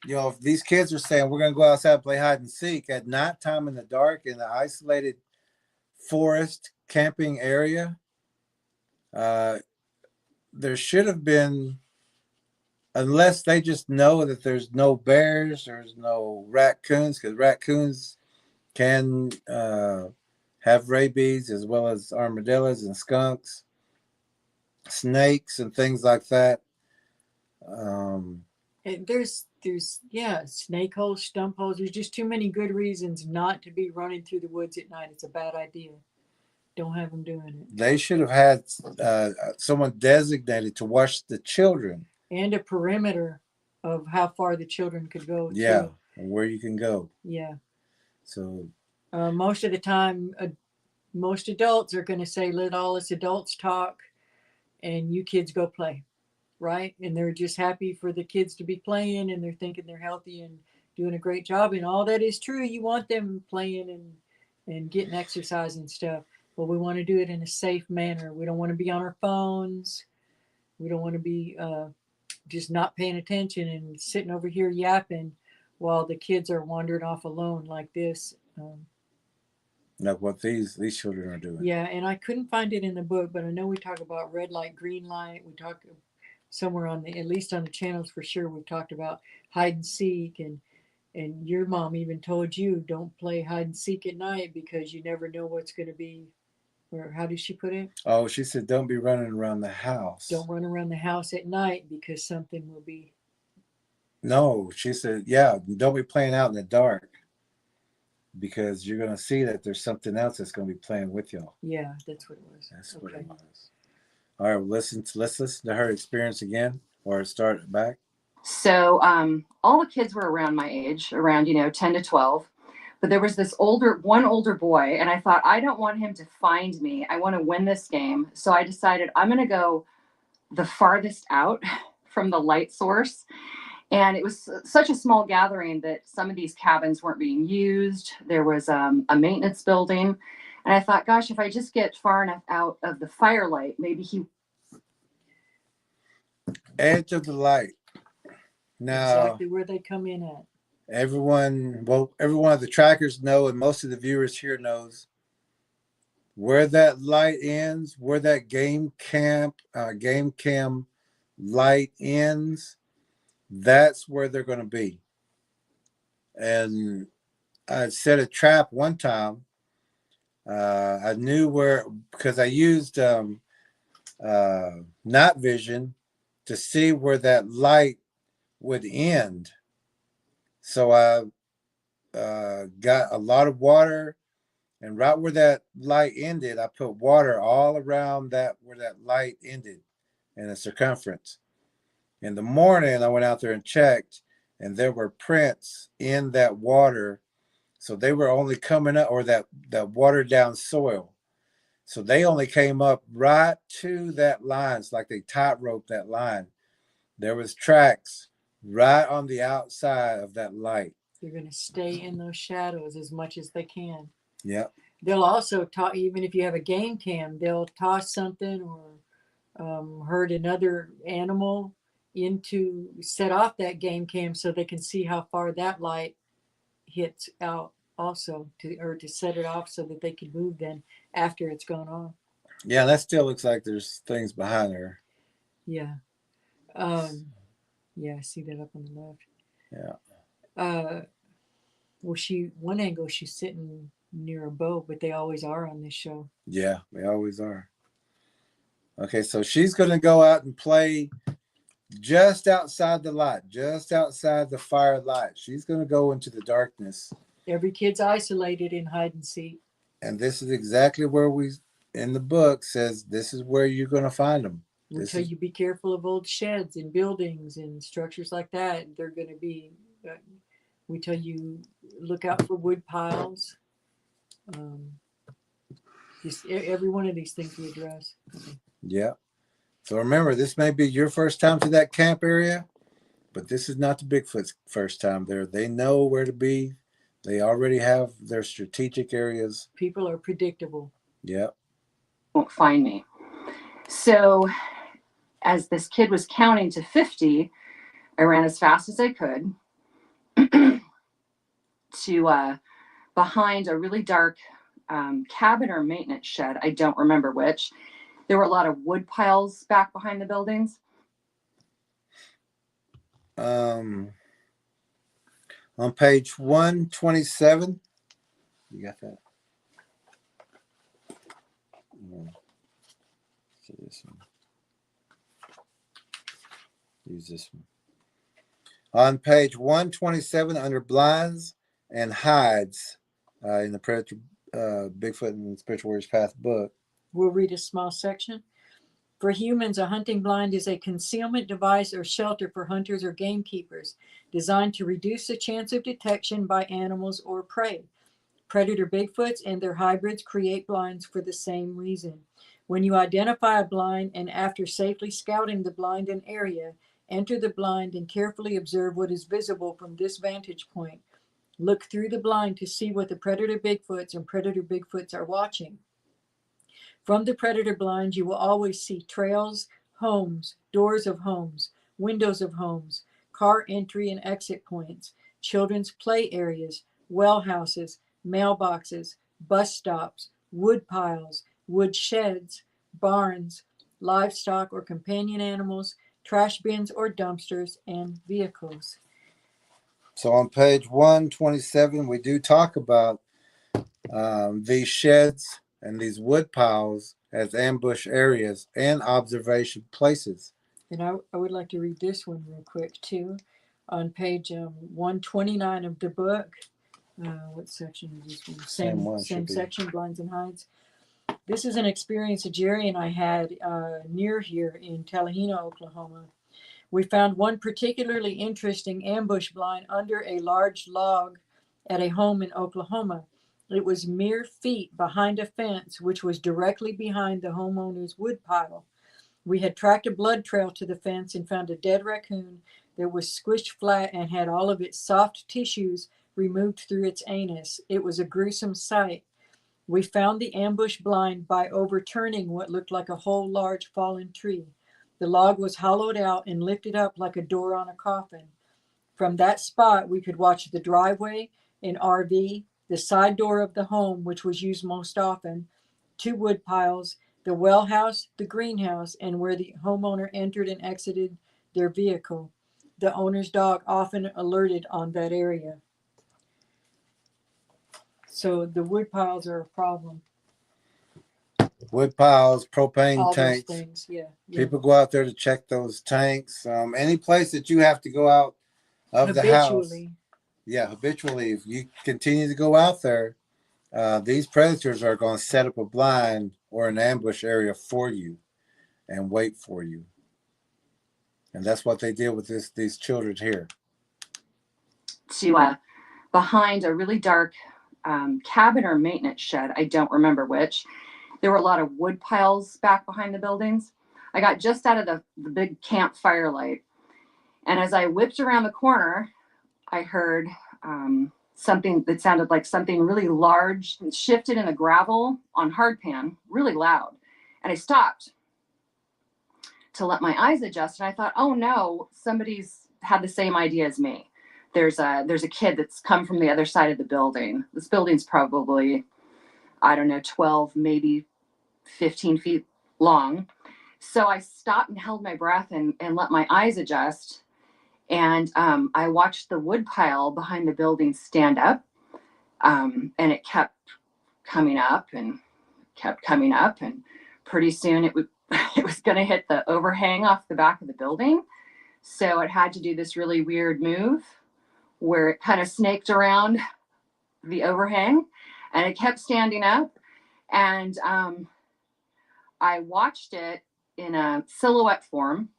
if these kids are saying we're going to go outside and play hide and seek at nighttime in the dark in the isolated forest camping area, there should have been, unless they just know that there's no bears, there's no raccoons, because raccoons can have rabies, as well as armadillos and skunks, snakes, and things like that. There's snake holes, stump holes. There's just too many good reasons not to be running through the woods at night. It's a bad idea. Don't have them doing it. They should have had someone designated to watch the children. And a perimeter of how far the children could go. Yeah. Too. and where you can go. Yeah. So Most of the time, most adults are going to say, let all us adults talk and you kids go play. Right. And they're just happy for the kids to be playing, and they're thinking they're healthy and doing a great job. And all that is true. You want them playing and getting exercise and stuff. But we want to do it in a safe manner. We don't want to be on our phones. We don't want to be just not paying attention and sitting over here yapping while the kids are wandering off alone like this. like what these children are doing. Yeah, and I couldn't find it in the book, but I know we talk about red light, green light. We talk somewhere on the, at least on the channels for sure, we've talked about hide and seek, and your mom even told you don't play hide and seek at night because you never know what's going to be. Or how did she put it? Oh, she said, don't be running around the house. Don't run around the house at night because something will be. No, she said, yeah, don't be playing out in the dark because you're going to see that there's something else that's going to be playing with y'all. Yeah, that's what it was. That's what it was. All right, let's listen to her experience again, or start it back. So all the kids were around my age, around 10 to 12. But there was this older boy, and I thought, I don't want him to find me. I want to win this game. So I decided I'm going to go the farthest out from the light source. And it was such a small gathering that some of these cabins weren't being used. There was a maintenance building. And I thought, gosh, if I just get far enough out of the firelight, maybe he... Edge of the light. Now, exactly where they come in at. every one of the trackers know, and most of the viewers here knows where that light ends, where that game cam light ends. That's where they're going to be. And I set a trap one time. I knew where, because I used night vision to see where that light would end. So I got a lot of water, and right where that light ended, I put water all around that where that light ended in a circumference. In the morning, I went out there and checked, and there were prints in that water. So they were only coming up, or that watered down soil. So they only came up right to that line. It's like they tightrope that line. There was tracks right on the outside of that light. They're going to stay in those shadows as much as they can. Yep. They'll also talk, even if you have a game cam, they'll toss something or herd another animal into set off that game cam so they can see how far that light hits out also to set it off so that they can move then after it's gone off. Yeah, that still looks like there's things behind her. Yeah. Yeah, I see that up on the left. Yeah. Well, one angle she's sitting near a boat, but they always are on this show. Yeah, they always are. Okay, so she's going to go out and play just outside the light, just outside the firelight. She's going to go into the darkness. Every kid's isolated in hide and seek. And this is exactly where in the book says this is where you're going to find them. We tell you be careful of old sheds and buildings and structures like that. They're going to be, we tell you look out for wood piles. Just every one of these things we address. Yeah. So remember, this may be your first time to that camp area, but this is not the Bigfoot's first time there. They know where to be. They already have their strategic areas. People are predictable. Yep. Won't find me. So as this kid was counting to 50, I ran as fast as I could to behind a really dark cabin or maintenance shed. I don't remember which. There were a lot of wood piles back behind the buildings. On page 127, you got that? So this one. Use this one. On page 127, under blinds and hides, in the Predator, Bigfoot and Spiritual Warriors Path book. We'll read a small section. For humans, a hunting blind is a concealment device or shelter for hunters or gamekeepers, designed to reduce the chance of detection by animals or prey. Predator Bigfoots and their hybrids create blinds for the same reason. When you identify a blind and after safely scouting the blind and area, enter the blind and carefully observe what is visible from this vantage point. Look through the blind to see what the Predator Bigfoots and Predator Bigfoots are watching. From the predator blind, you will always see trails, homes, doors of homes, windows of homes, car entry and exit points, children's play areas, well houses, mailboxes, bus stops, wood piles, wood sheds, barns, livestock or companion animals, trash bins or dumpsters, and vehicles. So on page 127, we do talk about these sheds and these wood piles as ambush areas and observation places. And I would like to read this one real quick too. On page 129 of the book. What section is this one? Same section, blinds and hides. This is an experience that Jerry and I had near here in Tallahena, Oklahoma. We found one particularly interesting ambush blind under a large log at a home in Oklahoma. It was mere feet behind a fence, which was directly behind the homeowner's woodpile. We had tracked a blood trail to the fence and found a dead raccoon that was squished flat and had all of its soft tissues removed through its anus. It was a gruesome sight. We found the ambush blind by overturning what looked like a whole large fallen tree. The log was hollowed out and lifted up like a door on a coffin. From that spot, we could watch the driveway, an RV, the side door of the home, which was used most often, 2 wood piles, the well house, the greenhouse, and where the homeowner entered and exited their vehicle. The owner's dog often alerted on that area. So the wood piles are a problem. Wood piles, propane All tanks. those things, yeah. People go out there to check those tanks. Any place that you have to go out of the house. Habitually. If you continue to go out there, these predators are going to set up a blind or an ambush area for you and wait for you. And that's what they did with these children here. To behind a really dark cabin or maintenance shed, I don't remember which. There were a lot of wood piles back behind the buildings. I got just out of the big campfire light. And as I whipped around the corner, I heard something that sounded like something really large and shifted in the gravel on hardpan, really loud. And I stopped to let my eyes adjust. And I thought, oh no, somebody's had the same idea as me. There's a kid that's come from the other side of the building. This building's probably, I don't know, 12, maybe 15 feet long. So I stopped and held my breath and let my eyes adjust. And I watched the wood pile behind the building stand up. And it kept coming up and kept coming up. And pretty soon it was going to hit the overhang off the back of the building. So it had to do this really weird move where it kind of snaked around the overhang and it kept standing up. And I watched it in a silhouette form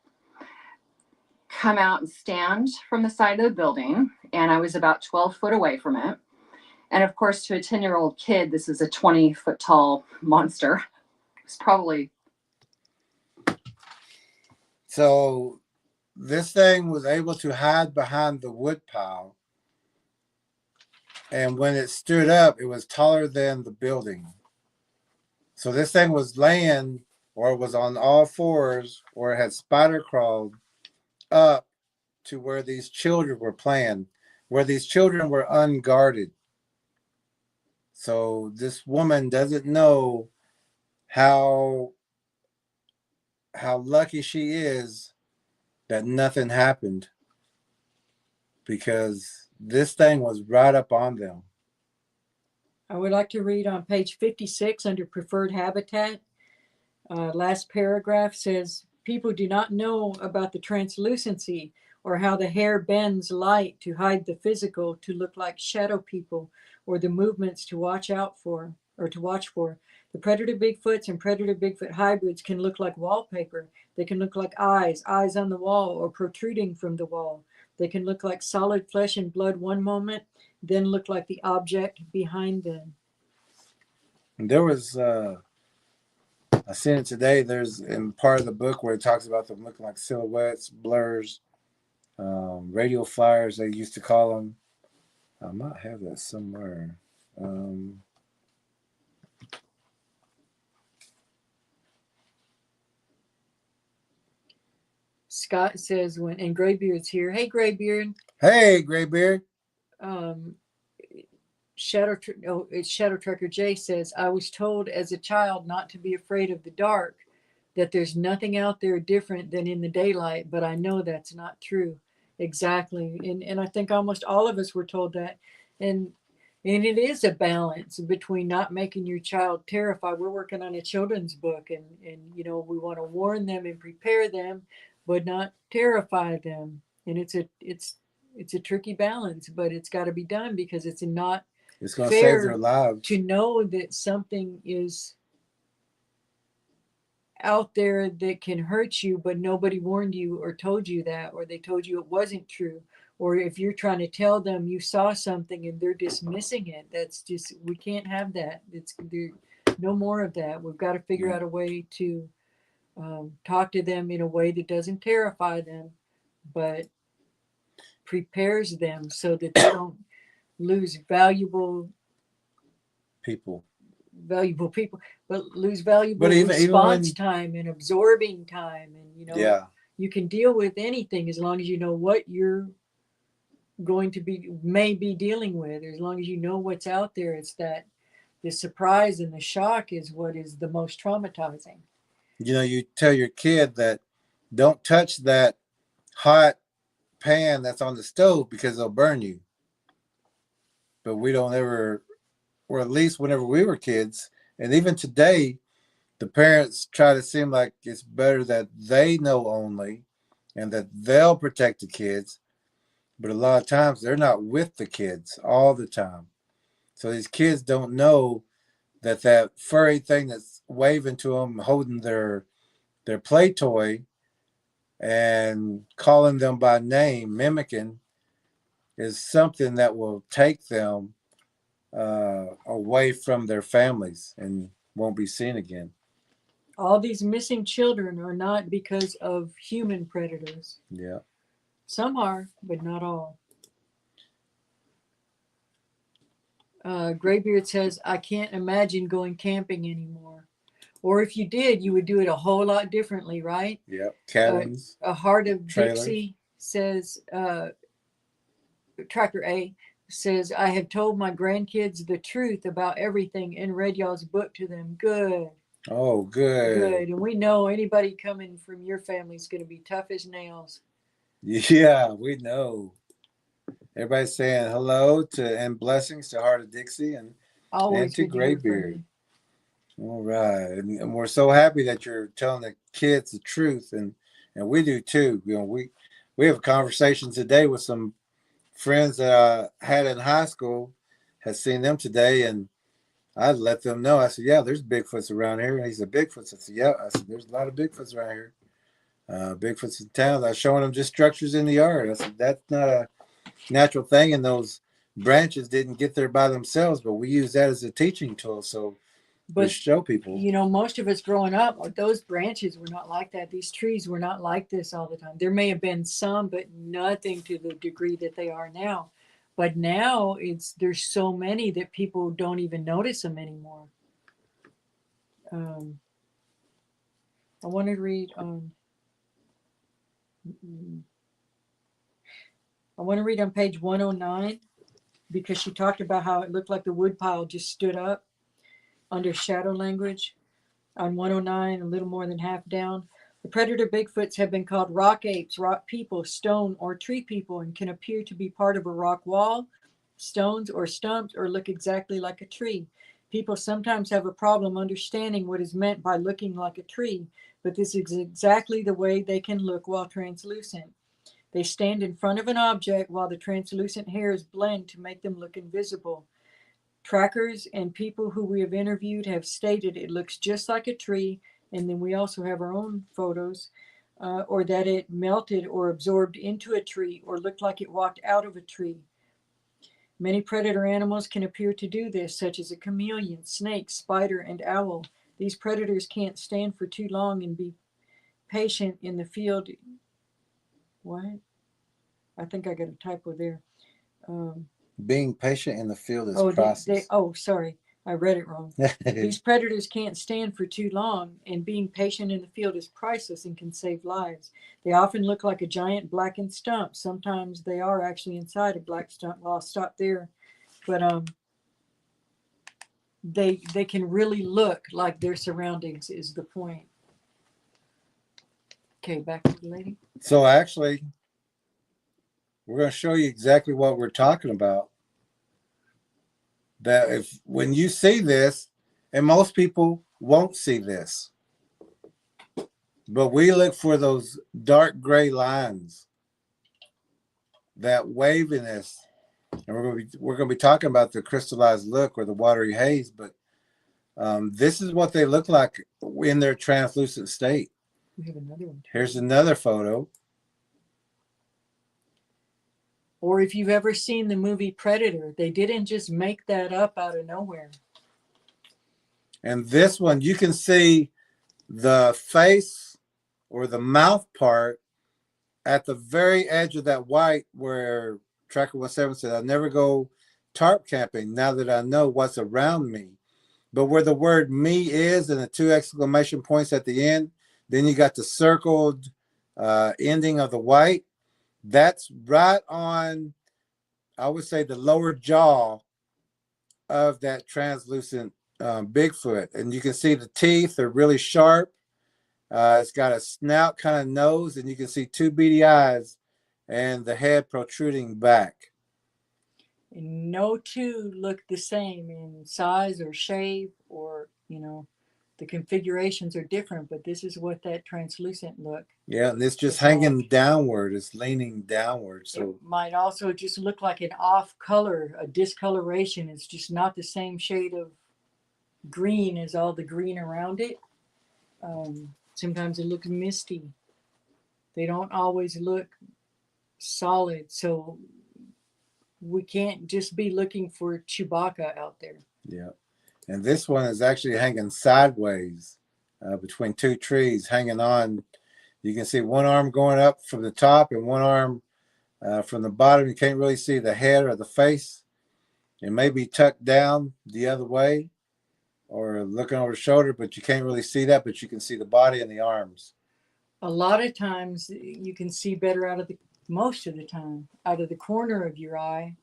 come out and stand from the side of the building. And I was about 12 foot away from it. And of course, to a 10-year-old kid, this is a 20-foot tall monster. It's probably. So this thing was able to hide behind the wood pile. And when it stood up, it was taller than the building. So this thing was laying or was on all fours or had spider crawled up to where these children were playing, where these children were unguarded. So this woman doesn't know how lucky she is that nothing happened, because this thing was right up on them. I would like to read on page 56 under preferred habitat. Last paragraph says, people do not know about the translucency or how the hair bends light to hide the physical to look like shadow people, or the movements to watch out for or to watch for. The predator Bigfoots and predator Bigfoot hybrids can look like wallpaper. They can look like eyes on the wall or protruding from the wall. They can look like solid flesh and blood one moment, then look like the object behind them. And there was, I seen it today. There's in part of the book where it talks about them looking like silhouettes, blurs, radio flyers, they used to call them. I might have that somewhere. Scott says and Graybeard's here. Hey, Graybeard. Hey, Graybeard. It's Shadow Trucker Jay says, I was told as a child not to be afraid of the dark, that there's nothing out there different than in the daylight, but I know that's not true. Exactly. And I think almost all of us were told that. And it is a balance between not making your child terrified. We're working on a children's book, and we want to warn them and prepare them, but not terrify them. And it's a tricky balance, but it's got to be done because it's going to save their lives to know that something is out there that can hurt you, but nobody warned you or told you that, or they told you it wasn't true. Or if you're trying to tell them you saw something and they're dismissing it, that's just, we can't have that. It's no more of that. We've got to figure out a way to talk to them in a way that doesn't terrify them, but prepares them so that they don't lose valuable people, but lose valuable response time and absorbing time. And you can deal with anything as long as you know what you're going to may be dealing with. As long as you know what's out there, it's that the surprise and the shock is what is the most traumatizing. You tell your kid that don't touch that hot pan that's on the stove because they'll burn you. But we don't ever, or at least whenever we were kids, and even today, the parents try to seem like it's better that they know only and that they'll protect the kids. But a lot of times they're not with the kids all the time. So these kids don't know that furry thing that's waving to them, holding their play toy and calling them by name, mimicking, is something that will take them away from their families and won't be seen again. All these missing children are not because of human predators. Yeah. Some are, but not all. Graybeard says, I can't imagine going camping anymore. Or if you did, you would do it a whole lot differently, right? Yep. Cabins. A Heart of trailers. Dixie says, Tracker A says, I have told my grandkids the truth about everything and read y'all's book to them. Good. Oh, good. And we know anybody coming from your family is going to be tough as nails. Yeah, we know. Everybody's saying hello and blessings to Heart of Dixie and to Graybeard. All right. And we're so happy that you're telling the kids the truth. And we do too. We have a conversation today with some friends that I had in high school, had seen them today, and I let them know. I said, yeah, there's Bigfoots around here. And he said, Bigfoots? I said, yeah. I said, there's a lot of Bigfoots around here. Bigfoots in town. I was showing them just structures in the yard. I said, that's not a natural thing, and those branches didn't get there by themselves, but we use that as a teaching tool. So we show people. Most of us growing up, those branches were not like that. These trees were not like this all the time. There may have been some, but nothing to the degree that they are now. But now there's so many that people don't even notice them anymore. I want to read on. I want to read on page 109 because she talked about how it looked like the woodpile just stood up under shadow language. On 109, a little more than half down, the predator Bigfoots have been called rock apes, rock people, stone or tree people, and can appear to be part of a rock wall, stones or stumps, or look exactly like a tree. People sometimes have a problem understanding what is meant by looking like a tree, but this is exactly the way they can look while translucent. They stand in front of an object while the translucent hairs blend to make them look invisible. Trackers and people who we have interviewed have stated it looks just like a tree, and then we also have our own photos, or that it melted or absorbed into a tree or looked like it walked out of a tree. Many predator animals can appear to do this, such as a chameleon, snake, spider, and owl. These predators can't stand for too long and be patient in the field. What? I think I got a typo there. Being patient in the field is Oh, process. sorry, I read it wrong. These predators can't stand for too long, and being patient in the field is priceless and can save lives. They often look like a giant blackened stump. Sometimes they are actually inside a black stump. Well, I'll stop there. But they can really look like their surroundings is the point. Okay, back to the lady. So actually, we're going to show you exactly what we're talking about. That if when you see this, and most people won't see this, but we look for those dark gray lines, that waviness, and we're going to be talking about the crystallized look or the watery haze. But this is what they look like in their translucent state. We have another one. Here's another photo. Or if you've ever seen the movie Predator, they didn't just make that up out of nowhere. And this one, you can see the face or the mouth part at the very edge of that white where Tracker 17 said, I'll never go tarp camping now that I know what's around me. But where the word me is and the 2 exclamation points at the end, then you got the circled ending of the white. That's right on, I would say, the lower jaw of that translucent Bigfoot. And you can see the teeth are really sharp. It's got a snout kind of nose, and you can see 2 beady eyes and the head protruding back. And no two look the same in size or shape, or, the configurations are different, but this is what that translucent look. Yeah, and it's just hanging downward. It's leaning downward. So it might also just look like an off color, a discoloration. It's just not the same shade of green as all the green around it. Sometimes it looks misty. They don't always look solid. So we can't just be looking for Chewbacca out there. Yeah. And this one is actually hanging sideways between 2 trees, hanging on. You can see one arm going up from the top and one arm from the bottom. You can't really see the head or the face. It may be tucked down the other way or looking over the shoulder, but you can't really see that, but you can see the body and the arms. A lot of times you can see better most of the time, out of the corner of your eye,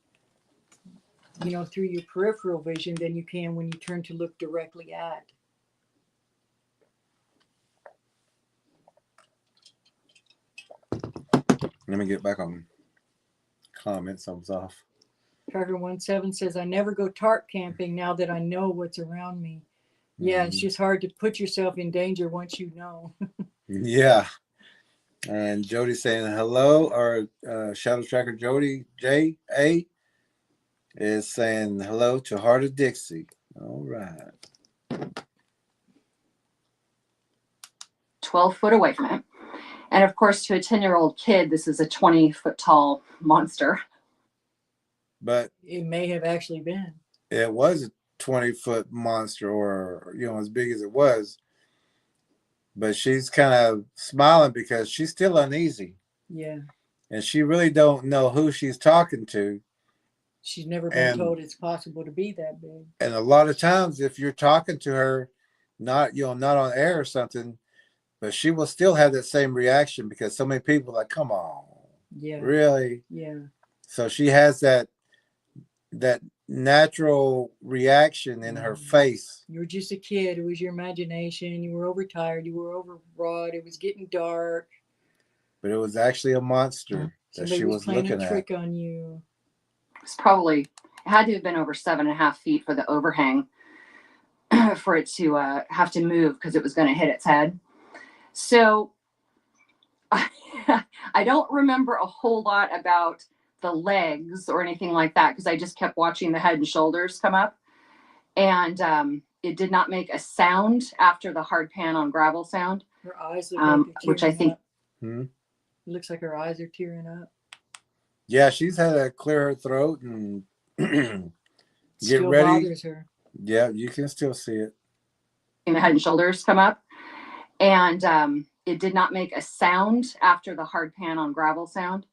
through your peripheral vision than you can when you turn to look directly at. Let me get back on comments. I was off. Tracker 17 says, I never go tarp camping now that I know what's around me. Yeah, It's just hard to put yourself in danger once you know. Yeah. And Jody saying hello, or Shadow Tracker Jody J.A. is saying hello to Heart of Dixie. All right. 12 foot away from it. And of course, to a 10-year-old kid, this is a 20-foot tall monster. But it may have actually been. It was a 20-foot monster, or, as big as it was. But she's kind of smiling because she's still uneasy. Yeah. And she really don't know who she's talking to. She's never been told it's possible to be that big. And a lot of times, if you're talking to her, not on air or something, but she will still have that same reaction because so many people are like, come on. Yeah. Really? Yeah. So she has that natural reaction in her face. You were just a kid. It was your imagination. You were overtired. You were overwrought. It was getting dark. But it was actually a monster that she was looking at. Somebody was playing a trick on you. It had to have been over 7.5 feet for the overhang for it to have to move because it was going to hit its head. So I don't remember a whole lot about the legs or anything like that because I just kept watching the head and shoulders come up. And it did not make a sound after the hard pan on gravel sound, Her eyes look like they're which I tearing think up. Hmm? It looks like her eyes are tearing up. Yeah, she's had to clear her throat and get Still ready. bothers her. Yeah, you can still see it. the Head and Shoulders come up. And it did not make a sound after the hard pan on gravel sound,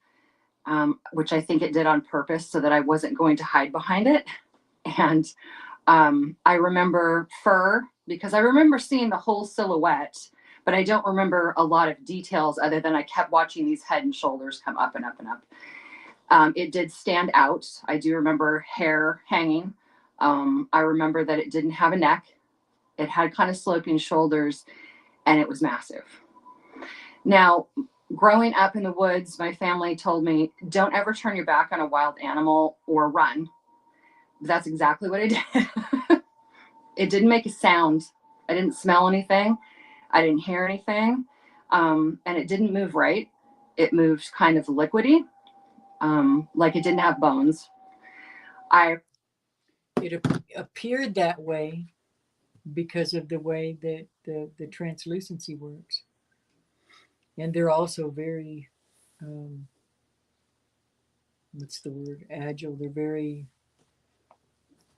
which I think it did on purpose so that I wasn't going to hide behind it. And I remember fur, because I remember seeing the whole silhouette, but I don't remember a lot of details other than I kept watching these head and shoulders come up and up and up. It did stand out. I do remember hair hanging. I remember that it didn't have a neck. It had kind of sloping shoulders, and it was massive. Now, growing up in the woods, my family told me, don't ever turn your back on a wild animal or run. That's exactly what I did. It didn't make a sound. I didn't smell anything. I didn't hear anything. And it didn't move right. It moved kind of liquidy, like it didn't have bones. It appeared that way because of the way that the translucency works. And they're also very, what's the word, agile.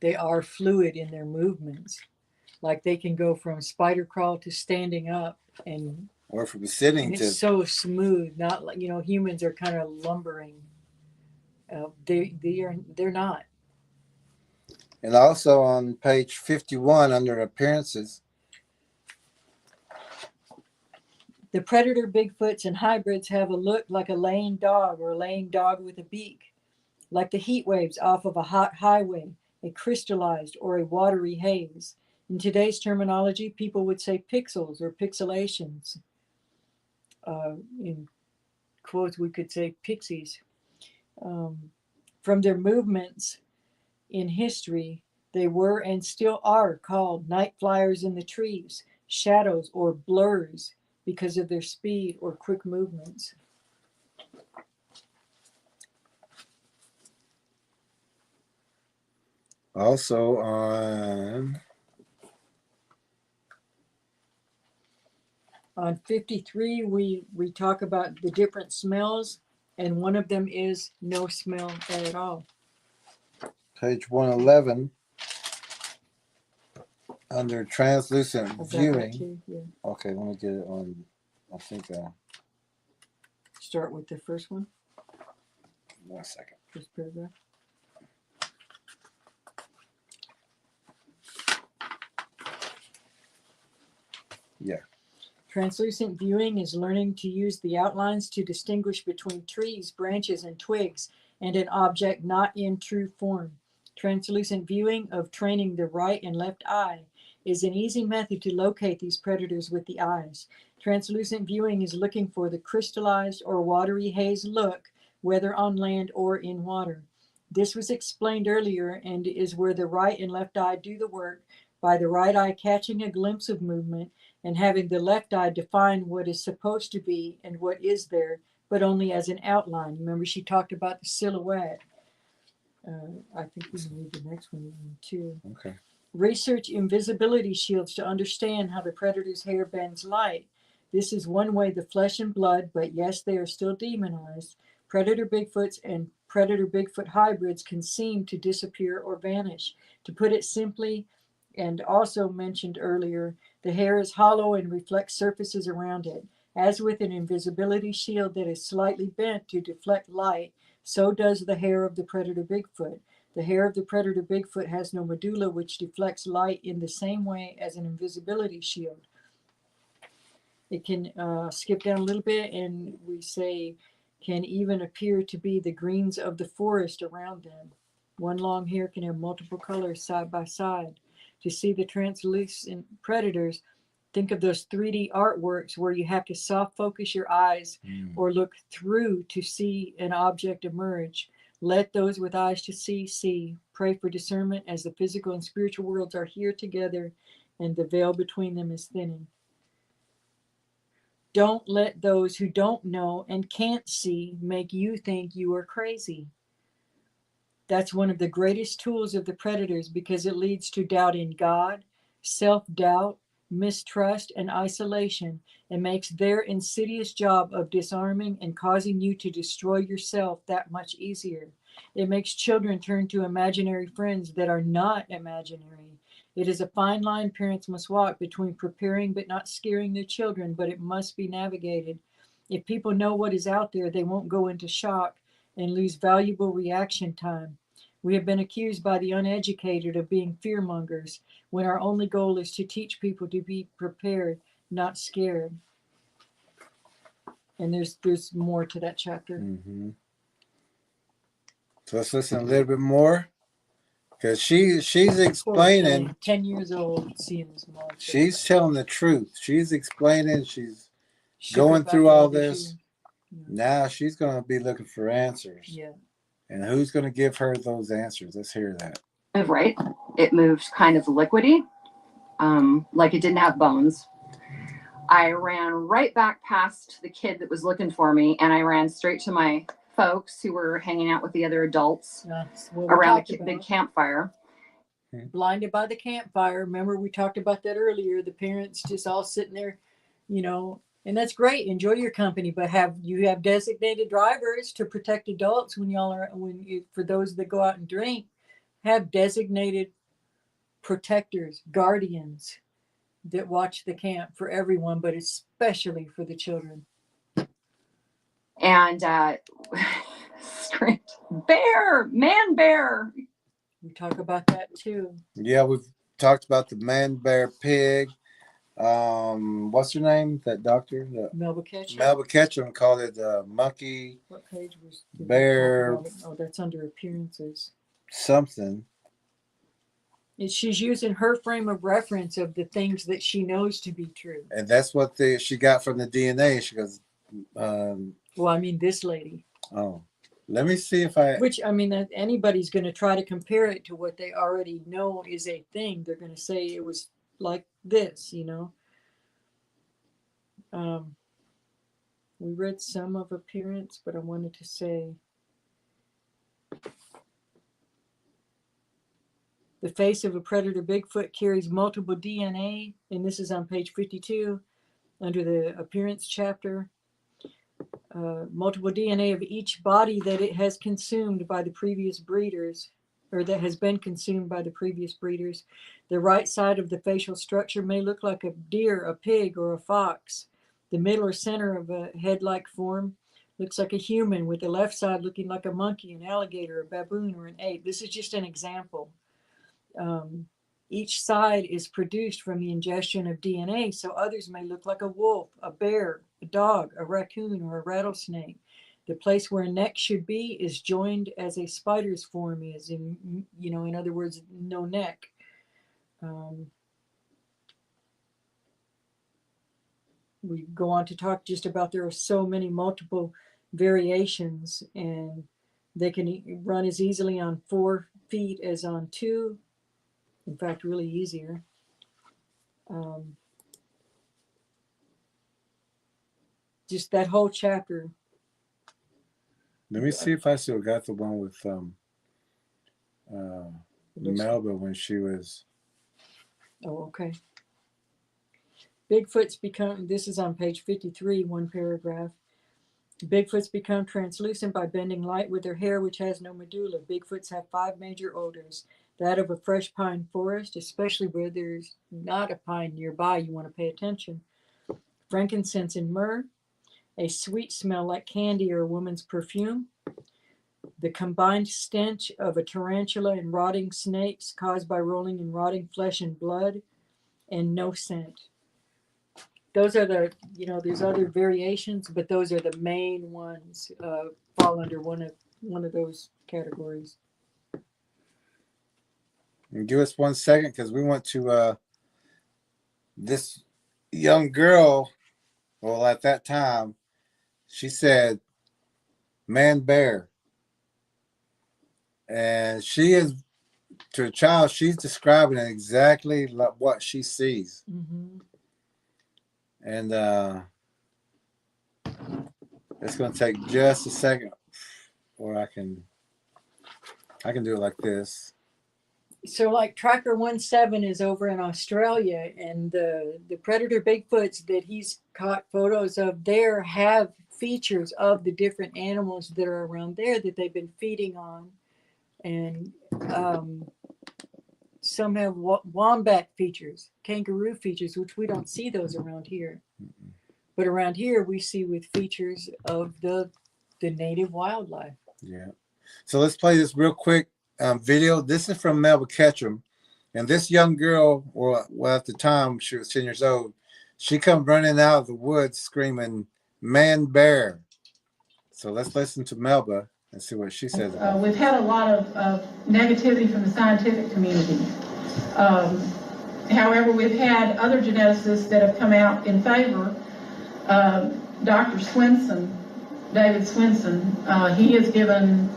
They are fluid in their movements. Like they can go from spider crawl to standing up, and Or from sitting it's to. so smooth. Not like, humans are kind of lumbering. They're not. And also on page 51 under appearances. The predator Bigfoots and hybrids have a look like a laying dog or a laying dog with a beak, like the heat waves off of a hot highway, a crystallized or a watery haze. In today's terminology, people would say pixels or pixelations. In quotes, we could say pixies. From their movements in history, they were and still are called night flyers in the trees, shadows or blurs because of their speed or quick movements. Also on 53, we talk about the different smells, and one of them is no smell at all. page 111 under translucent viewing. Yeah. Okay, let me get it on. I think Start with the first one. 1 second. First paragraph. Yeah. Translucent viewing is learning to use the outlines to distinguish between trees, branches, and twigs, and an object not in true form. Translucent viewing of training the right and left eye is an easy method to locate these predators with the eyes. Translucent viewing is looking for the crystallized or watery haze look, whether on land or in water. This was explained earlier and is where the right and left eye do the work by the right eye catching a glimpse of movement and having the left eye define what is supposed to be and what is there, but only as an outline. Remember, she talked about the silhouette. I think we can read the next one too. Okay. Research invisibility shields to understand how the predator's hair bends light. This is one way the flesh and blood, but yes, they are still demonized. Predator Bigfoots and Predator Bigfoot hybrids can seem to disappear or vanish. To put it simply, and also mentioned earlier, the hair is hollow and reflects surfaces around it. As with an invisibility shield that is slightly bent to deflect light, so does the hair of the Predator Bigfoot. The hair of the Predator Bigfoot has no medulla, which deflects light in the same way as an invisibility shield. It can skip down a little bit, and we say can even appear to be the greens of the forest around them. One long hair can have multiple colors side by side. To see the translucent predators, think of those 3D artworks where you have to soft focus your eyes or look through to see an object emerge. Let those with eyes to see. Pray for discernment as the physical and spiritual worlds are here together and the veil between them is thinning. Don't let those who don't know and can't see make you think you are crazy. That's one of the greatest tools of the predators because it leads to doubt in God, self-doubt, mistrust, and isolation, and makes their insidious job of disarming and causing you to destroy yourself that much easier. It makes children turn to imaginary friends that are not imaginary. It is a fine line parents must walk between preparing but not scaring their children, but it must be navigated. If people know what is out there, they won't go into shock and lose valuable reaction time. We have been accused by the uneducated of being fearmongers when our only goal is to teach people to be prepared, not scared. And there's more to that chapter. Mm-hmm. So let's listen a little bit more, because she's explaining. 10 years old, seeing this monster. She's telling the truth. She's explaining. She's Shook going about through the all other this. shoe. Yeah. Now she's going to be looking for answers. Yeah. And who's going to give her those answers? Let's hear that. Right. It moved kind of liquidy, like it didn't have bones. I ran right back past the kid that was looking for me, and I ran straight to my folks who were hanging out with the other adults That's what we around talked the about. big campfire. Blinded by the campfire. Remember, we talked about that earlier. The parents just all sitting there, you know, and that's great. Enjoy your company, but have designated drivers to protect adults when y'all are for those that go out and drink. Have designated protectors, guardians that watch the camp for everyone, but especially for the children. And screamed, "Bear, man, bear!" We talk about that too. Yeah, we've talked about the man bear pig. What's her name? That doctor? Melba Ketchum. Melba Ketchum called it monkey. What page was bear? Oh, that's under appearances. Something. She's using her frame of reference of the things that she knows to be true. And that's what she got from the DNA. She goes, well, I mean, this lady. Oh, let me see if I. Which, I mean, anybody's going to try to compare it to what they already know is a thing. They're going to say it was like this, you know. We read some of appearance, but I wanted to say the face of a predator Bigfoot carries multiple DNA, and this is on page 52 under the appearance chapter. Multiple DNA of each body that it has consumed by the previous breeders, or that has been consumed by the previous breeders. The right side of the facial structure may look like a deer, a pig, or a fox. The middle or center of a head-like form looks like a human, with the left side looking like a monkey, an alligator, a baboon, or an ape. This is just an example. Each side is produced from the ingestion of DNA, so others may look like a wolf, a bear, a dog, a raccoon, or a rattlesnake. The place where a neck should be is joined as a spider's form is, in other words, no neck. We go on to talk just about there are so many multiple variations, and they can run as easily on 4 feet as on 2. In fact, really easier. Just that whole chapter. Let me see if I still got the one with Melba when she was. Oh, okay. Bigfoot's become, this is on page 53, one paragraph. Bigfoots become translucent by bending light with their hair, which has no medulla. Bigfoots have 5 major odors. That of a fresh pine forest, especially where there's not a pine nearby, you want to pay attention. Frankincense and myrrh, a sweet smell like candy or a woman's perfume. The combined stench of a tarantula and rotting snakes caused by rolling in rotting flesh and blood, and no scent. Those are the, there's other variations, but those are the main ones, fall under one of those categories. Give us 1 second, because we went to this young girl. Well, at that time, she said, "Man, bear," and she is, to a child, she's describing it exactly like what she sees. Mm-hmm. And it's going to take just a second, or I can. I can do it like this. So like Tracker 17 is over in Australia, and the predator Bigfoots that he's caught photos of there have features of the different animals that are around there that they've been feeding on. And some have wombat features, kangaroo features, which we don't see those around here. But around here we see with features of the native wildlife. Yeah. So let's play this real quick video. This is from Melba Ketchum. And this young girl, well, at the time she was 10 years old, she come running out of the woods screaming, "Man, bear." So let's listen to Melba and see what she says about We've had a lot of negativity from the scientific community. However, we've had other geneticists that have come out in favor. Dr. Swinson, David Swinson, he has given,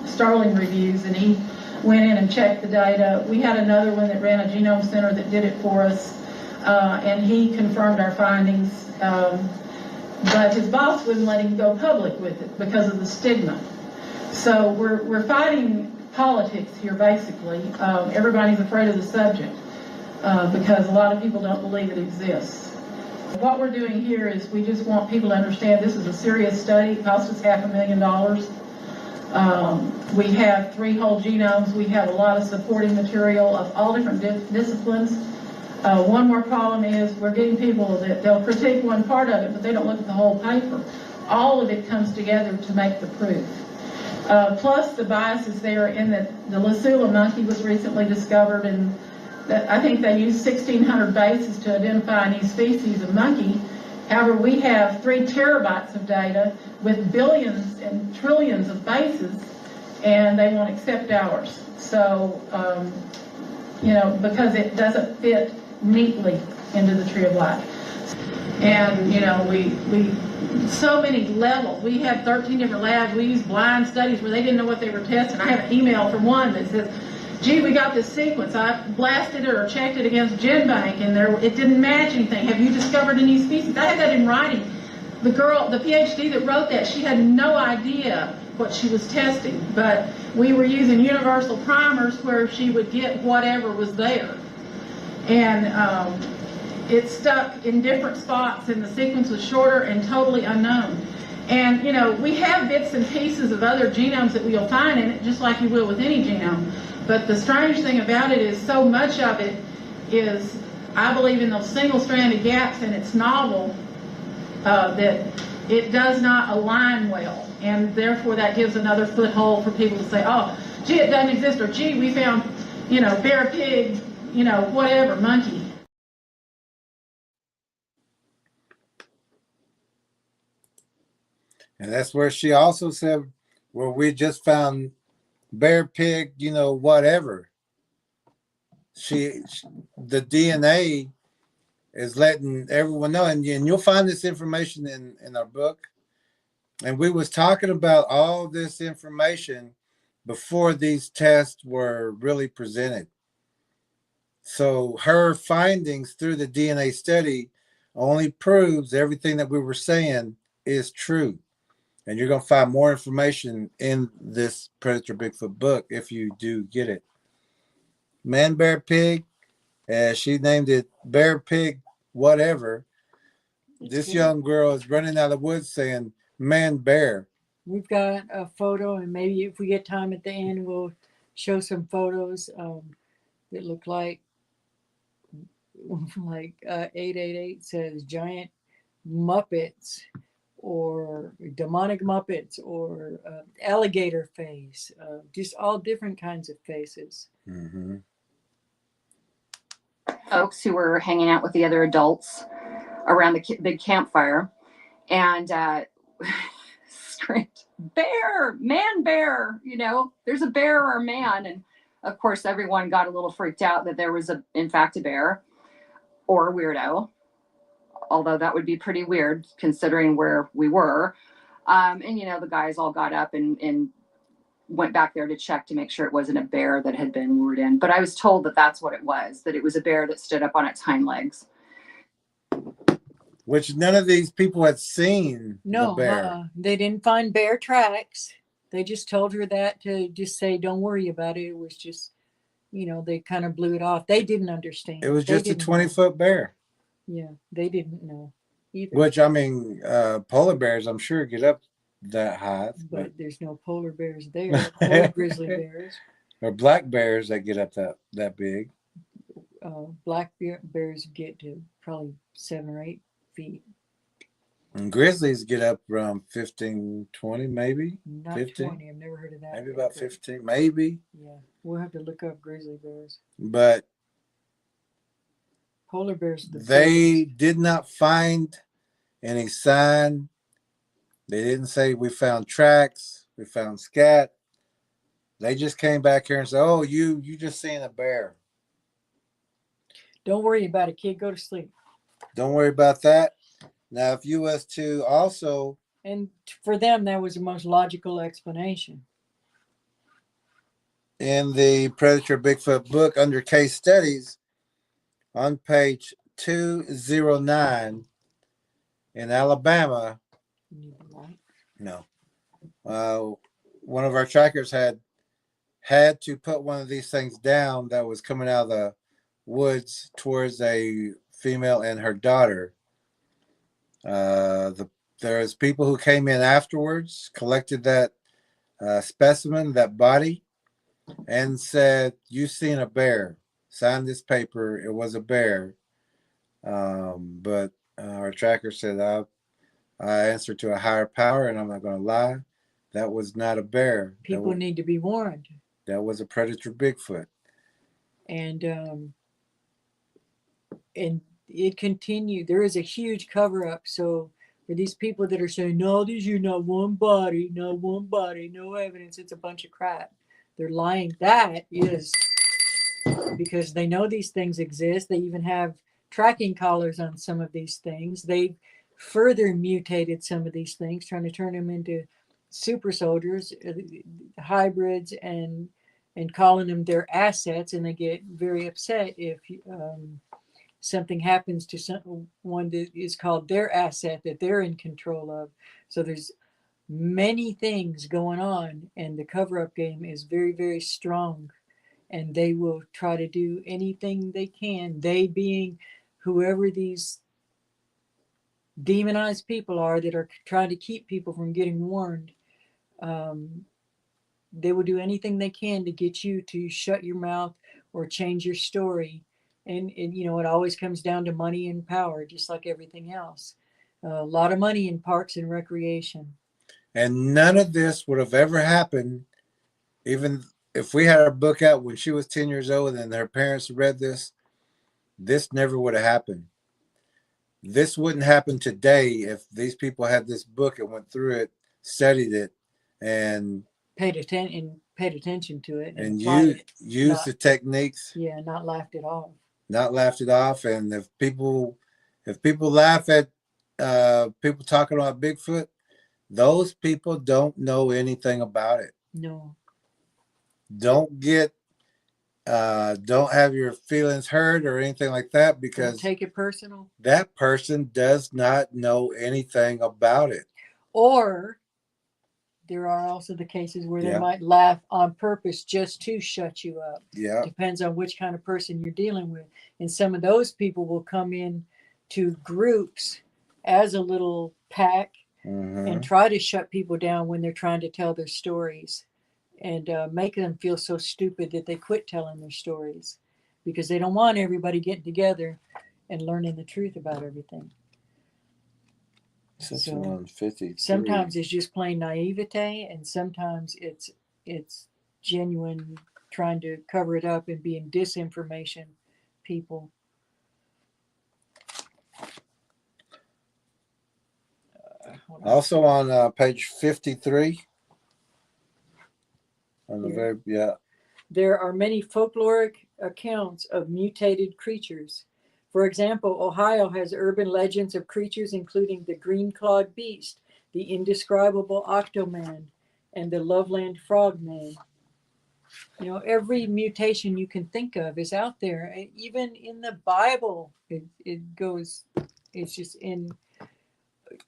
sterling reviews, and he went in and checked the data. We had another one that ran a genome center that did it for us, and he confirmed our findings. But his boss wouldn't let him go public with it because of the stigma. So we're fighting politics here, basically. Everybody's afraid of the subject because a lot of people don't believe it exists. What we're doing here is we just want people to understand this is a serious study. It cost us $500,000. We have 3 whole genomes. We have a lot of supporting material of all different disciplines. One more problem is we're getting people that they'll critique one part of it, but they don't look at the whole paper. All of it comes together to make the proof. Plus the bias is there in that the Lasula monkey was recently discovered, and I think they used 1,600 bases to identify a new species of monkey. However, we have 3 terabytes of data with billions and trillions of bases, and they won't accept ours. So, because it doesn't fit neatly into the tree of life. And, we so many levels. We had 13 different labs. We used blind studies where they didn't know what they were testing. I have an email from one that says, "Gee, we got this sequence. I blasted it or checked it against GenBank, and it didn't match anything. Have you discovered a new species?" I had that in writing. The girl, the PhD that wrote that, she had no idea what she was testing, but we were using universal primers where she would get whatever was there. And it stuck in different spots, and the sequence was shorter and totally unknown. And, we have bits and pieces of other genomes that we'll find in it, just like you will with any genome. But the strange thing about it is so much of it is, I believe, in those single-stranded gaps, and it's novel, that it does not align well. And therefore that gives another foothold for people to say, "Oh, gee, it doesn't exist," or "Gee, we found, bear, pig, whatever, monkey." And that's where she also said, "Well, we just found bear, pig, whatever." The DNA is letting everyone know, and you'll find this information in our book. And we was talking about all this information before these tests were really presented. So her findings through the DNA study only proves everything that we were saying is true. And you're going to find more information in this Predator Bigfoot book if you do get it. Man, bear, pig. She named it bear, pig, whatever. This young girl is running out of the woods saying, "Man, bear." We've got a photo, and maybe if we get time at the end, we'll show some photos that look like 888 says giant Muppets, or demonic Muppets, or alligator face, just all different kinds of faces. Mm-hmm. Folks who were hanging out with the other adults around the big campfire, and screamed, "Bear, man, bear, there's a bear or a man." And of course everyone got a little freaked out that there was in fact a bear or a weirdo, although that would be pretty weird considering where we were. And the guys all got up and went back there to check to make sure it wasn't a bear that had been lured in. But I was told that that's what it was, that it was a bear that stood up on its hind legs. Which none of these people had seen the bear. They didn't find bear tracks. They just told her that to just say, don't worry about it. It was just, they kind of blew it off. They didn't understand. It was They just a didn't know. 20-foot bear. Yeah, they didn't know either. Which, I mean, polar bears, I'm sure, get up that high. But there's no polar bears there, or grizzly bears. Or black bears that get up that big. Black bears get to probably 7 or 8 feet. And grizzlies get up around 15, 20, maybe. Not 15? 20. I've never heard of that. Maybe about 15, maybe. Yeah, we'll have to look up grizzly bears. But Polar bears. They did not find any sign. They didn't say we found tracks, we found scat. They just came back here and said, "Oh, you just seen a bear. Don't worry about it, kid. Go to sleep." Don't worry about that. Now, if you was to also, and for them, that was the most logical explanation. In the Predator Bigfoot book under case studies, on page 209 in Alabama, no, one of our trackers had to put one of these things down that was coming out of the woods towards a female and her daughter. There's people who came in afterwards, collected that specimen, that body, and said, "You seen a bear. Signed this paper. It was a bear." But our tracker said, I answer to a higher power, and I'm not going to lie. That was not a bear. People need to be warned. That was a Predator Bigfoot. And it continued. There is a huge cover up. So for these people that are saying, "No, these are not one body, no evidence," it's a bunch of crap. They're lying. That is because they know these things exist. They even have tracking collars on some of these things. They further mutated some of these things, trying to turn them into super soldiers, hybrids, and calling them their assets. And they get very upset if something happens to someone that is called their asset that they're in control of. So there's many things going on, and the cover-up game is very, very strong, and they will try to do anything they can, they being whoever these demonized people are that are trying to keep people from getting warned. They will do anything they can to get you to shut your mouth or change your story. And it always comes down to money and power, just like everything else. A lot of money in parks and recreation. And none of this would have ever happened, even if we had our book out when she was 10 years old and her parents read this. This never would have happened. This wouldn't happen today if these people had this book and went through it, studied it, and paid attention to it, and used the techniques. Yeah, not laughed it off. Not laughed it off. And if people laugh at people talking about Bigfoot, those people don't know anything about it. No. Don't have your feelings hurt or anything like that, because don't take it personal. That person does not know anything about it. Or there are also the cases where they might laugh on purpose just to shut you up. Yeah. Depends on which kind of person you're dealing with. And some of those people will come in to groups as a little pack and try to shut people down when they're trying to tell their stories, and make them feel so stupid that they quit telling their stories, because they don't want everybody getting together and learning the truth about everything. So, 53. Sometimes it's just plain naivete, and sometimes it's genuine trying to cover it up and being disinformation people. Also on page 53. On the There are many folkloric accounts of mutated creatures. For example, Ohio has urban legends of creatures including the green-clawed beast, the indescribable octoman, and the Loveland frogman. Every mutation you can think of is out there. Even in the Bible, it's just in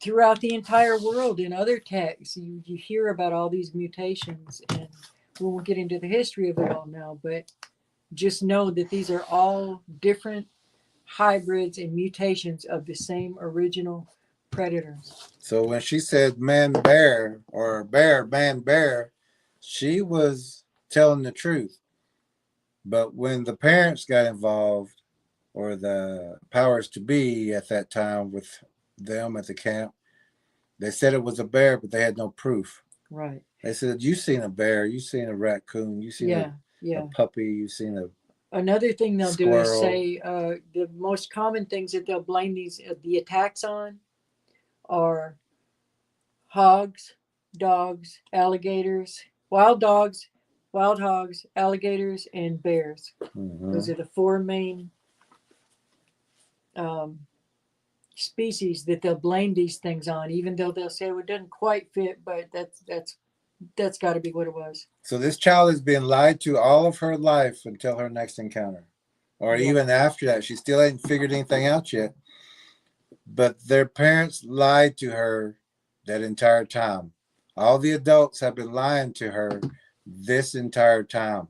throughout the entire world in other texts, you hear about all these mutations, and we won't get into the history of it all now, but just know that these are all different hybrids and mutations of the same original predators. So when she said man bear or bear man bear, she was telling the truth. But when the parents got involved, or the powers to be at that time with them at the camp, they said it was a bear, but they had no proof. Right. They said, "You seen a bear? You seen a raccoon? You seen a puppy? You seen a Another thing they'll do is squirrel." say the most common things that they'll blame these the attacks on are hogs, dogs, alligators, wild dogs, wild hogs, alligators, and bears. Mhm. Those are the four main species that they'll blame these things on, even though they'll say, well, it doesn't quite fit, but that's got to be what it was. So this child has been lied to all of her life until her next encounter, or Yeah. even after that. She still ain't figured anything out yet. But their parents lied to her that entire time. All the adults have been lying to her this entire time.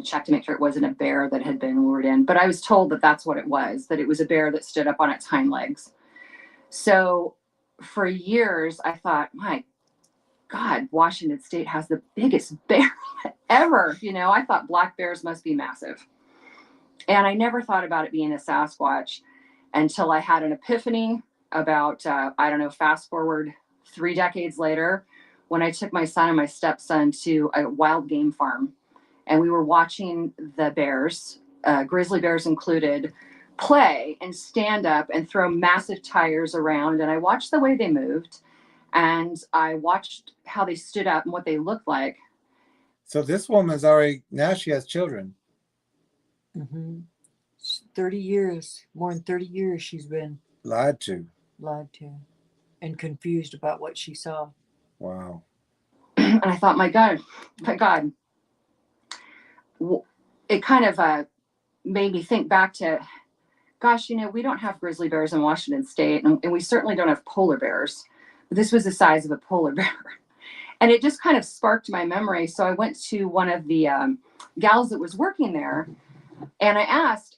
Check to make sure it wasn't a bear that had been lured in, but I was told that that's what it was, that it was a bear that stood up on its hind legs. So for years I thought, my God, Washington State has the biggest bear ever. You know, I thought black bears must be massive. And I never thought about it being a Sasquatch until I had an epiphany about, I don't know, fast forward 3 decades later, when I took my son and my stepson to a wild game farm. And we were watching the bears, grizzly bears included, play and stand up and throw massive tires around. And I watched the way they moved, and I watched how they stood up and what they looked like. So this woman's already, now she has children. Mm-hmm. 30 years, more than 30 years she's been Lied to. and confused about what she saw. Wow. And I thought, my God, it kind of made me think back to, gosh, you know, we don't have grizzly bears in Washington State, and we certainly don't have polar bears. But this was the size of a polar bear. And it just kind of sparked my memory. So I went to one of the gals that was working there, and I asked,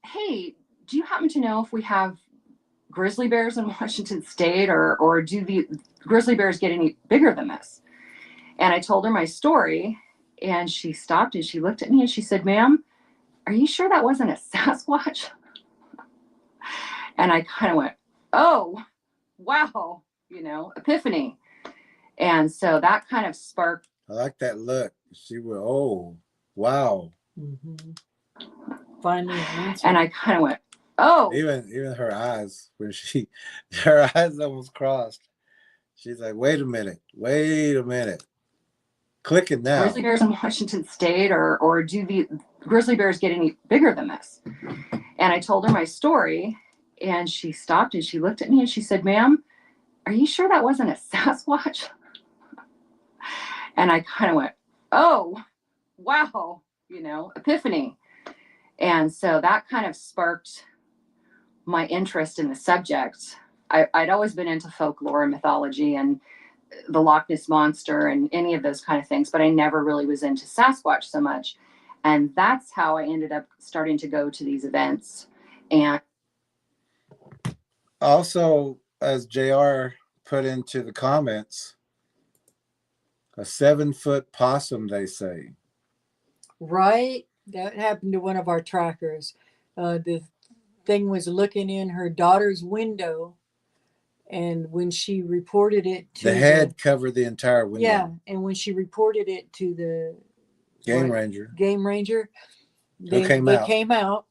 hey, do you happen to know if we have grizzly bears in Washington State, or do the grizzly bears get any bigger than this? And I told her my story, and she stopped and she looked at me and she said, ma'am, are you sure that wasn't a Sasquatch? And I kind of went, oh, wow, you know, epiphany. And so that kind of sparked. I like that look. She went, oh, wow. Mm-hmm. Finally an answer. And I kind of went, oh. Even her eyes, when her eyes almost crossed. She's like, wait a minute. Clicking now. Grizzly bears in Washington State, or do the grizzly bears get any bigger than this? And I told her my story, and she stopped and she looked at me and she said, ma'am, are you sure that wasn't a Sasquatch? And I kind of went, oh, wow, you know, epiphany. And so that kind of sparked my interest in the subject. I'd always been into folklore and mythology and the Loch Ness Monster and any of those kind of things, but I never really was into Sasquatch so much. And that's how I ended up starting to go to these events. And also, as JR put into the comments, a 7-foot possum, they say. Right? That happened to one of our trackers. The thing was looking in her daughter's window, and when she reported it to the head covered the entire window. Yeah, and when she reported it to the game ranger, they came out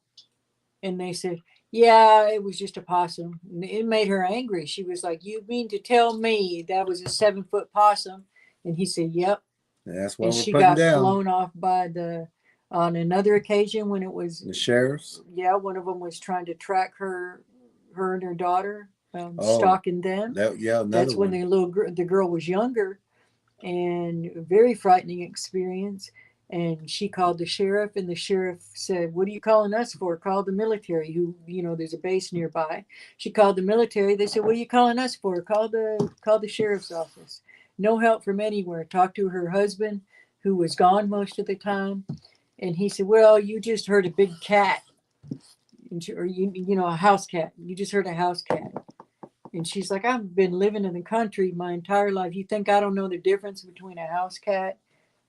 and they said, yeah, it was just a possum. And it made her angry. She was like, you mean to tell me that was a 7-foot possum? And he said, yep. And that's what and we're she putting got down. Flown off by on another occasion when it was the sheriffs. Yeah, one of them was trying to track her and her daughter, stalking them. That's when the girl was younger, and a very frightening experience. And she called the sheriff, and the sheriff said, "What are you calling us for?" Call the military, who, there's a base nearby. She called the military. They said, "What are you calling us for?" Call the sheriff's office. No help from anywhere. Talked to her husband, who was gone most of the time, and he said, "Well, you just heard a big cat, or a house cat. You just heard a house cat." And she's like, "I've been living in the country my entire life. You think I don't know the difference between a house cat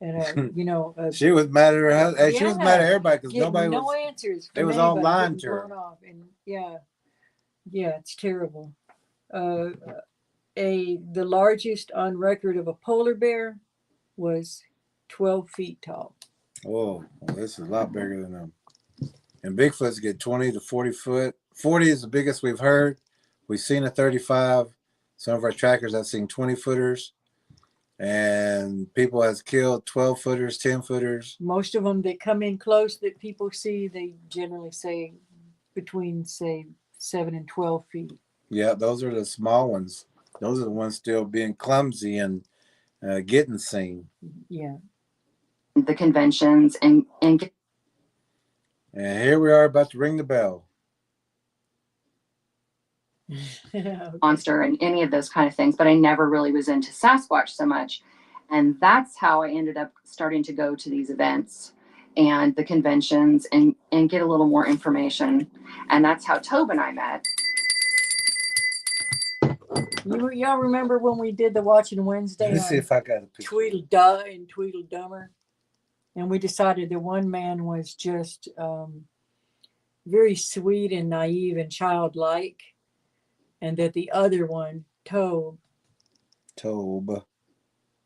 and She was mad at her husband. Hey, she was mad at everybody because getting nobody no was. answers They from was all anybody, lying getting to her. blown off. And yeah, it's terrible. Uh, the largest on record of a polar bear was 12 feet tall. Oh, well, this is a lot bigger than them. And Bigfoots get 20 to 40 foot. 40 is the biggest we've heard. We've seen a 35. Some of our trackers have seen 20 footers. And people has killed 12 footers, 10 footers. Most of them that come in close that people see, they generally say between, say, 7 and 12 feet. Yeah, those are the small ones. Those are the ones still being clumsy and getting seen. Yeah. The conventions and And here we are about to ring the bell. Okay. monster and any of those kind of things, but I never really was into Sasquatch so much. And that's how I ended up starting to go to these events and the conventions and get a little more information. And that's how Tobe and I met. Y'all remember when we did the Watching Wednesday Let's see on if I got a picture. Tweedledum and Tweedledummer? And we decided that one man was just very sweet and naive and childlike, and that the other one, Tobe, Tobe.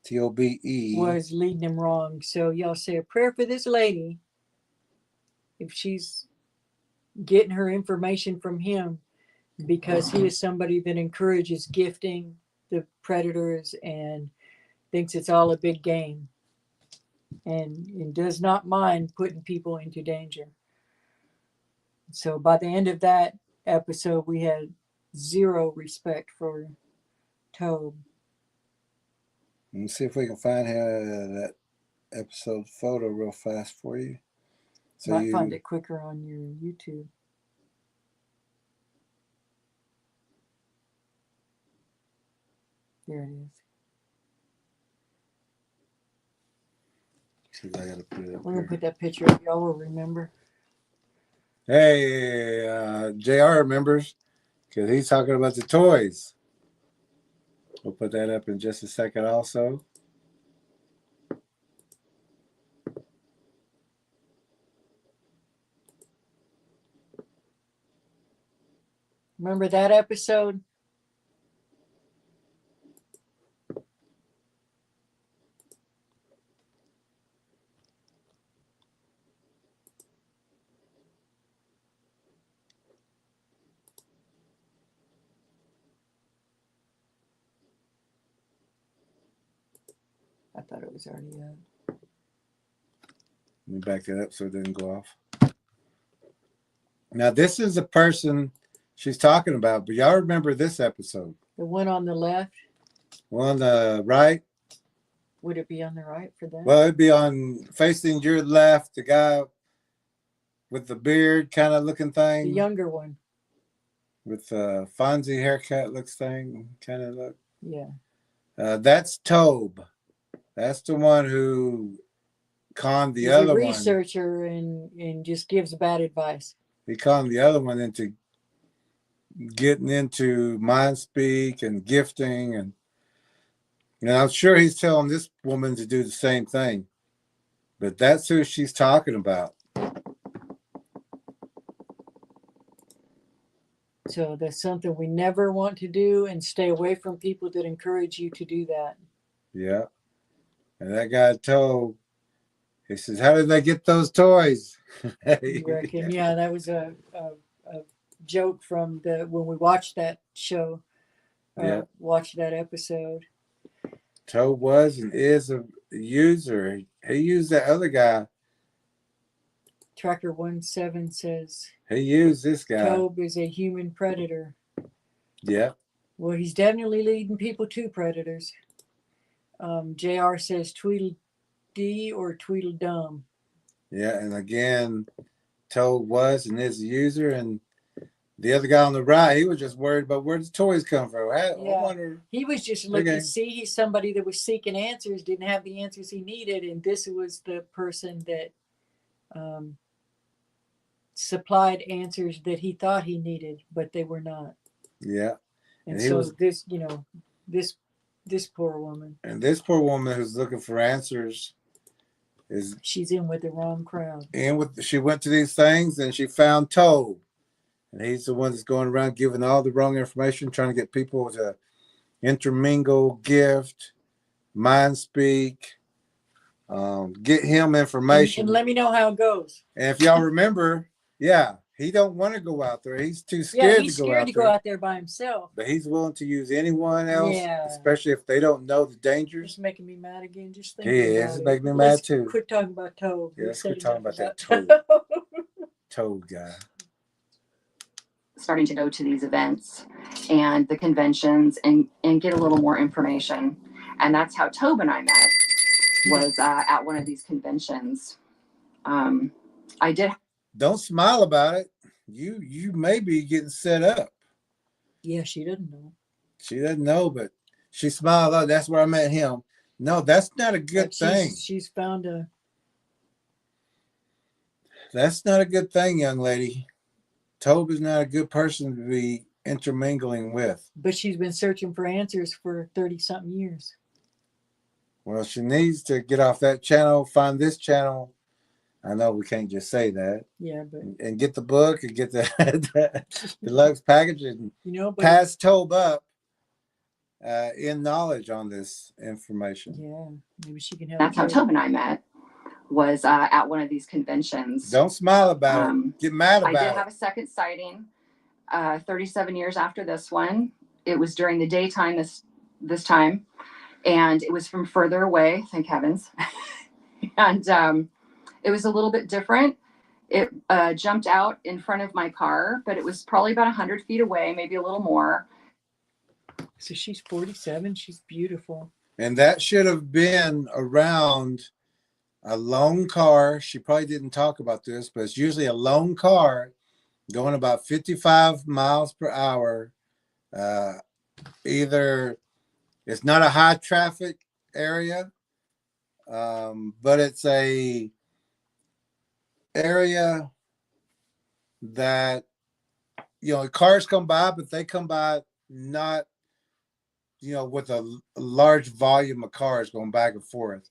T-O-B-E. was leading him wrong. So y'all say a prayer for this lady. If she's getting her information from him, because he is somebody that encourages gifting the predators and thinks it's all a big game, and does not mind putting people into danger. So by the end of that episode, we had zero respect for Tobe. Let's see if we can find that episode photo real fast for you. So Might find it quicker on your YouTube. There it is. See if I gotta put it up We're gonna here. put that picture up. Y'all will remember. Hey, JR remembers because he's talking about the toys. We'll put that up in just a second also. Remember that episode? I thought it was already up. Let me back that up so it doesn't go off. Now, this is the person she's talking about, but y'all remember this episode. The one on the left, One on the right. would it be on the right for that? Well, it'd be on facing your left, the guy with the beard kind of looking The thing. younger one. With the Fonzie haircut looks thing kind of look. Yeah. That's Tobe. That's the one who conned the He's other a one. researcher and just gives bad advice. He conned the other one into getting into mind speak and gifting, and I'm sure he's telling this woman to do the same thing. But that's who she's talking about. So that's something we never want to do, and stay away from people that encourage you to do that. Yeah. And that guy told, he says, how did they get those toys? You reckon? Yeah, that was a joke from when we watched that show. Yeah. Watched that episode. Tobe was and is a user. He used that other guy. Tracker 17 says He used this guy. Tobe is a human predator. Yeah. Well, he's definitely leading people to predators. JR says Tweedledee or Tweedledum. Yeah, and again, Toad was and is the user, and the other guy on the right, he was just worried about where the toys come from. I wonder. He was just looking. See, he's somebody that was seeking answers, didn't have the answers he needed, and this was the person that supplied answers that he thought he needed, but they were not. Yeah. And so this, this poor woman. And this poor woman who's looking for answers she's in with the wrong crowd. She went to these things and she found Toad. And he's the one that's going around giving all the wrong information, trying to get people to intermingle, gift, mind speak, get him information. And let me know how it goes. And if y'all remember, he don't want to go out there. He's too scared he's scared to go out there by himself. But he's willing to use anyone else, especially if they don't know the dangers. It's making me mad again. Just thinking it's making me mad too. Quit talking about Toad. Yeah, let's quit talking about that Toad. Toad guy. Starting to go to these events and the conventions and get a little more information. And that's how Tobe and I met, was at one of these conventions. I did. Don't smile about it. You may be getting set up. Yeah, she doesn't know. She doesn't know, but she smiled. Oh, that's where I met him. No, that's not a good thing. She's found a. That's not a good thing, young lady. Tobe is not a good person to be intermingling with. But she's been searching for answers for 30-something years. Well, she needs to get off that channel, find this channel. I know we can't just say that. Yeah, but and get the book and get the deluxe package and pass Tobe up in knowledge on this information. Yeah, maybe she can help. That's how Tobe and I met, was at one of these conventions. Don't smile about it. Get mad about it. I did have a second sighting 37 years after this one. It was during the daytime this time, and it was from further away, thank heavens. And it was a little bit different. It jumped out in front of my car, but it was probably about 100 feet away, maybe a little more. So she's 47. She's beautiful. And that should have been around a lone car. She probably didn't talk about this, but it's usually a lone car going about 55 miles per hour. Either it's not a high traffic area, but it's a area that cars come by, but they come by not with a large volume of cars going back and forth.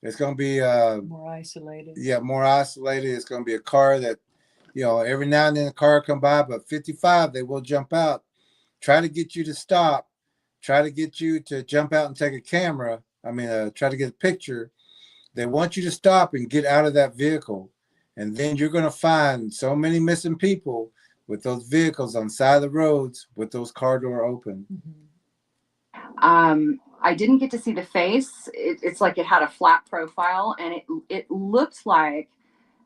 It's going to be more isolated. Yeah, more isolated. It's going to be a car that every now and then a car come by, but 55 they will jump out, try to get you to stop, try to get you to jump out and take a camera. Try to get a picture. They want you to stop and get out of that vehicle. And then you're going to find so many missing people with those vehicles on the side of the roads with those car door open. Mm-hmm. I didn't get to see the face. It's like it had a flat profile, and it looked like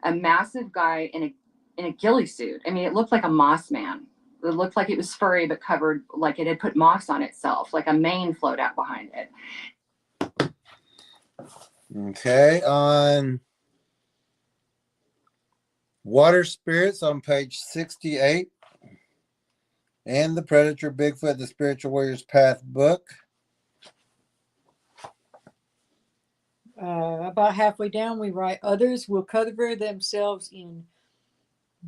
a massive guy in a ghillie suit. It looked like a moss man. It looked like it was furry, but covered, like it had put moss on itself, like a mane flowed out behind it. Okay, on Water Spirits on page 68, and the Predator, Bigfoot, the Spiritual Warrior's Path book. About halfway down, we write, others will cover themselves in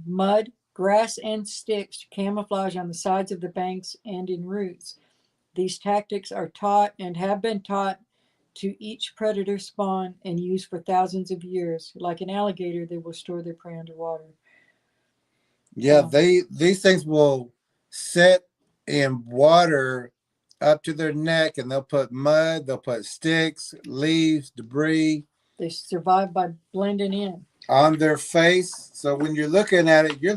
mud, grass, and sticks to camouflage on the sides of the banks and in roots. These tactics are taught and have been taught to each predator spawn and used for thousands of years. Like an alligator, they will store their prey underwater. Yeah, these things will sit in water up to their neck, and they'll put mud, they'll put sticks, leaves, debris. They survive by blending in on their face. So when you're looking at it, you're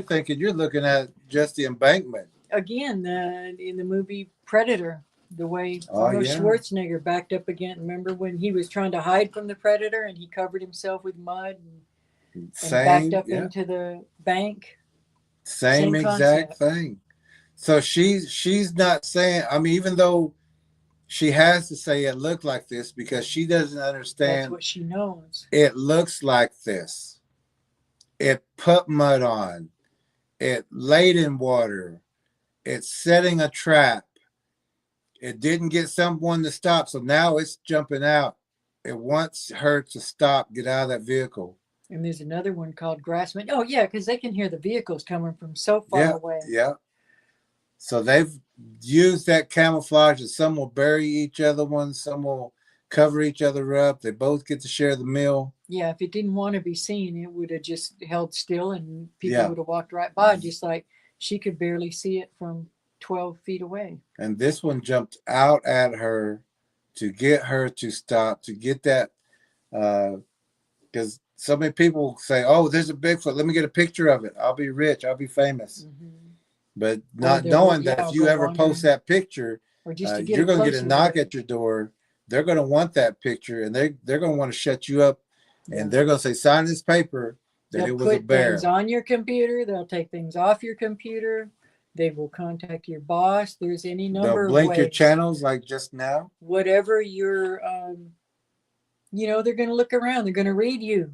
thinking you're looking at just the embankment. Again, in the movie Predator, the way Arnold Schwarzenegger backed up again. Remember when he was trying to hide from the predator and he covered himself with mud and backed up into the bank? Same exact thing. So she's not saying, even though she has to say it looked like this because she doesn't That's understand what she knows. it looks like this. It put mud on. It laid in water. It's setting a trap. It didn't get someone to stop, so now it's jumping out. It wants her to stop, get out of that vehicle. And there's another one called Grassman. Oh, yeah, because they can hear the vehicles coming from so far Yeah, away. yeah. So they've used that camouflage, and some will bury each other one, some will cover each other up. They both get to share the meal. Yeah, if it didn't want to be seen, it would have just held still and people Yeah. would have walked right by, just like she could barely see it from 12 feet away. And this one jumped out at her to get her to stop, to get that, because so many people say, oh, there's a Bigfoot. Let me get a picture of it. I'll be rich. I'll be famous. But not knowing that if you ever post that picture, or just to get you're a going to get a closer knock look. at your door. They're going to want that picture, and they're going to want to shut you up, Yeah. and they're going to say, sign this paper that They'll it was a put bear. things on your computer. They'll take things off your computer. They will contact your boss. There's any number They'll of blink ways. your channels like just now. Whatever your, they're going to look around. They're going to read you.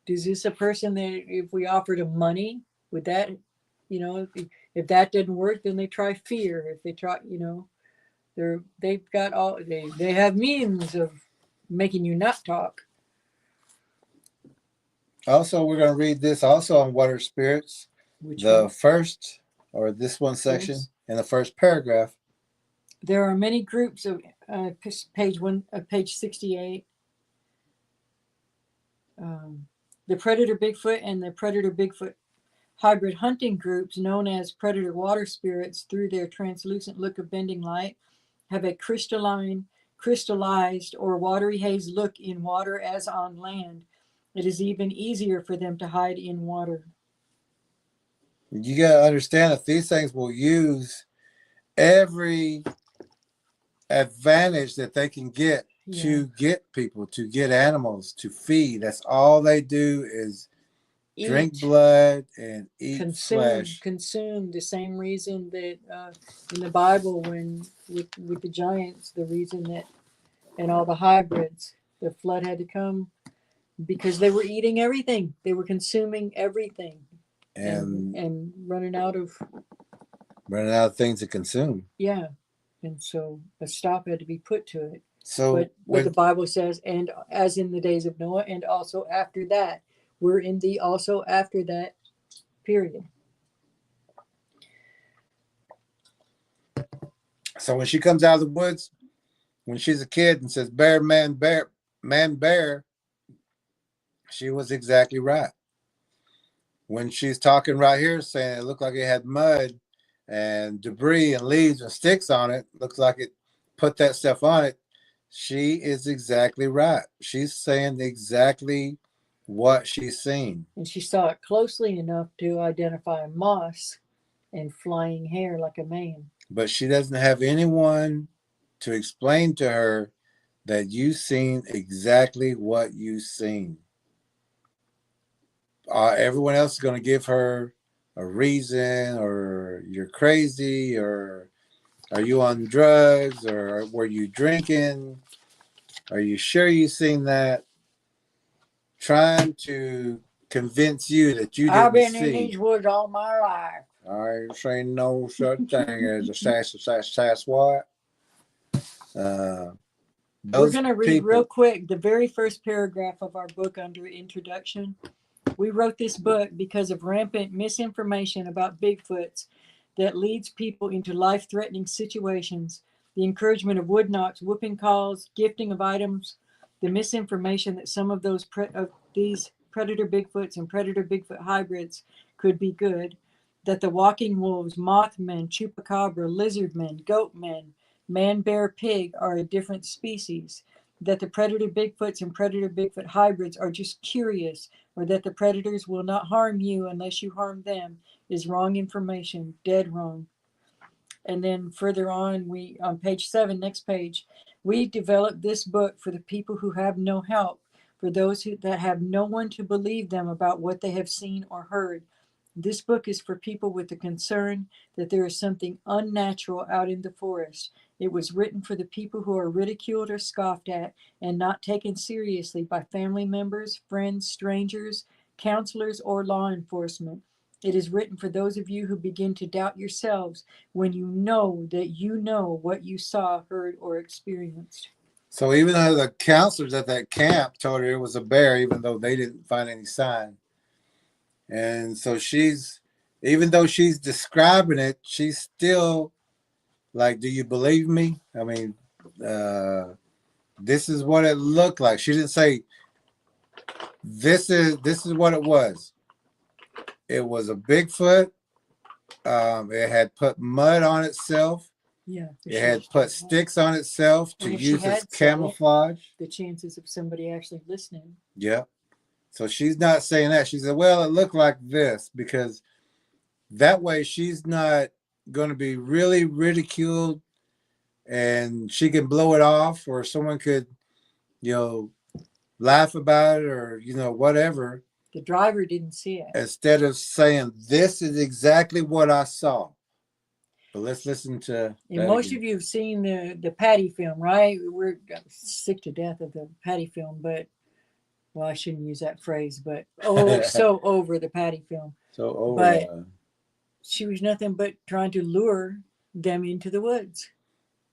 Is this a person that if we offered them money, would that, if that didn't work, then they try fear. If they try, they've got all, they have means of making you not talk. Also, we're going to read this also on water spirits. Which The one? first, or this one section, Yes. in the first paragraph. There are many groups of page 68. The predator Bigfoot and the predator Bigfoot hybrid hunting groups, known as predator water spirits, through their translucent look of bending light, have a crystallized or watery haze look in water as on land. It is even easier for them to hide in water. You got to understand that these things will use every advantage that they can get to get people, to get animals, to feed. That's all they do is drink blood and eat flesh. Consume. The same reason that in the Bible, when with the giants, the reason that, and all the hybrids, the flood had to come because they were eating everything. They were consuming everything and running out of things to consume. Yeah. And so a stop had to be put to it. So but the Bible says, and as in the days of Noah, and also after that, we're in the also after that period. So when she comes out of the woods, when she's a kid and says, bear, man, bear, man, bear, she was exactly right. When she's talking right here, saying it looked like it had mud and debris and leaves and sticks on it, looks like it put that stuff on it, she is exactly right. She's saying exactly what she's seen. And she saw it closely enough to identify moss and flying hair like a mane. But she doesn't have anyone to explain to her that you've seen exactly what you've seen. Everyone else is going to give her a reason, or you're crazy, or are you on drugs, or were you drinking? Are you sure you've seen that? Trying to convince you that you didn't see. I've been in these woods all my life. I ain't seen no such thing as a Sasquatch. We're going to read real quick the very first paragraph of our book under introduction. We wrote this book because of rampant misinformation about Bigfoots that leads people into life-threatening situations, the encouragement of wood knocks, whooping calls, gifting of items, the misinformation that some of these predator Bigfoots and predator Bigfoot hybrids could be good, that the walking wolves, mothmen, chupacabra, lizardmen, goatmen, man, bear, pig are a different species, that the predator Bigfoots and predator Bigfoot hybrids are just curious, or that the predators will not harm you unless you harm them, is wrong information, dead wrong. And then further on, on page 7, next page, we developed this book for the people who have no help, for those that have no one to believe them about what they have seen or heard. This book is for people with the concern that there is something unnatural out in the forest, It was written for the people who are ridiculed or scoffed at and not taken seriously by family members, friends, strangers, counselors, or law enforcement. It is written for those of you who begin to doubt yourselves when you know that you know what you saw, heard, or experienced. So even though the counselors at that camp told her it was a bear, even though they didn't find any sign. And so even though she's describing it, she's still like, do you believe me? I mean, this is what it looked like. She didn't say, this is what it was. It was a Bigfoot. It had put mud on itself. Yeah. It had put sticks on itself to And if she use had as said it, camouflage. the chances of somebody actually listening. Yep. So she's not saying that. She said, well, it looked like this, because that way she's not going to be really ridiculed and she can blow it off, or someone could, laugh about it, or, whatever. The driver didn't see it. Instead of saying, this is exactly what I saw. But let's listen to. And most of you have seen the Patty film, right? We're sick to death of the Patty film, but, well, I shouldn't use that phrase, but so over the Patty film. So over. But she was nothing but trying to lure them into the woods.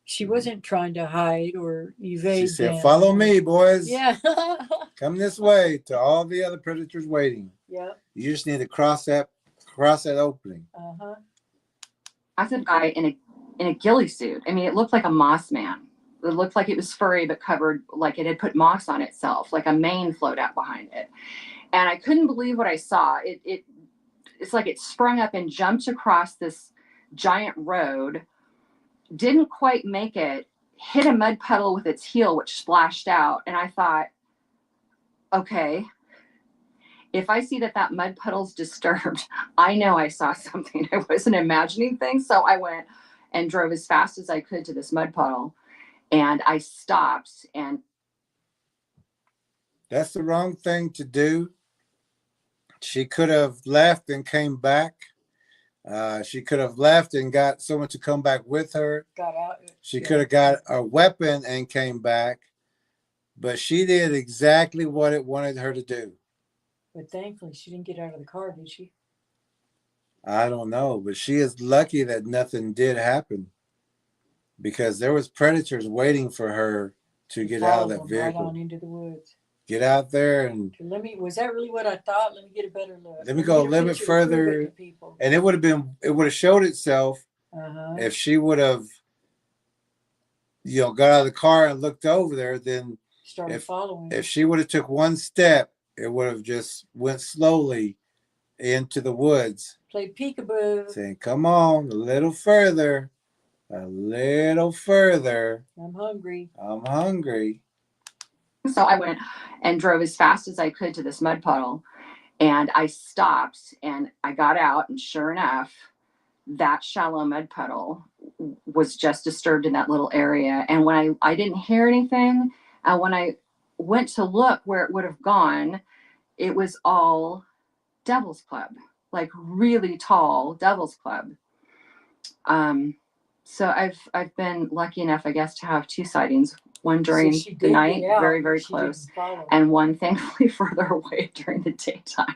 She wasn't trying to hide or evade. She said, them. follow me, boys. Yeah. Come this way to all the other predators waiting. Yeah. You just need to cross that opening. Uh-huh. I said guy in a ghillie suit. I mean, it looked like a moss man. It looked like it was furry, but covered, like it had put moss on itself, like a mane flowed out behind it. And I couldn't believe what I saw. It's like it sprung up and jumped across this giant road, didn't quite make it, hit a mud puddle with its heel, which splashed out. And I thought, okay, if I see that mud puddle's disturbed, I know I saw something. I wasn't imagining things. So I went and drove as fast as I could to this mud puddle. And I stopped. And that's the wrong thing to do. She could have left and came back. She could have left and got someone to come back with her. Got out. She could have got a weapon and came back. But she did exactly what it wanted her to do. But thankfully, she didn't get out of the car, did she? I don't know, but she is lucky that nothing did happen, because there was predators waiting for her to get out of that vehicle. Right on into the woods. Get out there and Was that really what I thought? Let me get a better look. let me go a little bit further. And it would have showed itself if she would have, got out of the car and looked over there. Then started following. If she would have took one step, it would have just went slowly into the woods. Played peekaboo. Saying, come on, a little further. A little further. I'm hungry. I'm hungry. so I went and drove as fast as I could to this mud puddle. And I stopped and I got out, and sure enough, that shallow mud puddle was just disturbed in that little area. And when I didn't hear anything, and when I went to look where it would have gone, it was all Devil's Club, like really tall Devil's Club. So I've been lucky enough, I guess, to have two sightings. One during the night, very, very close, and one thankfully further away during the daytime.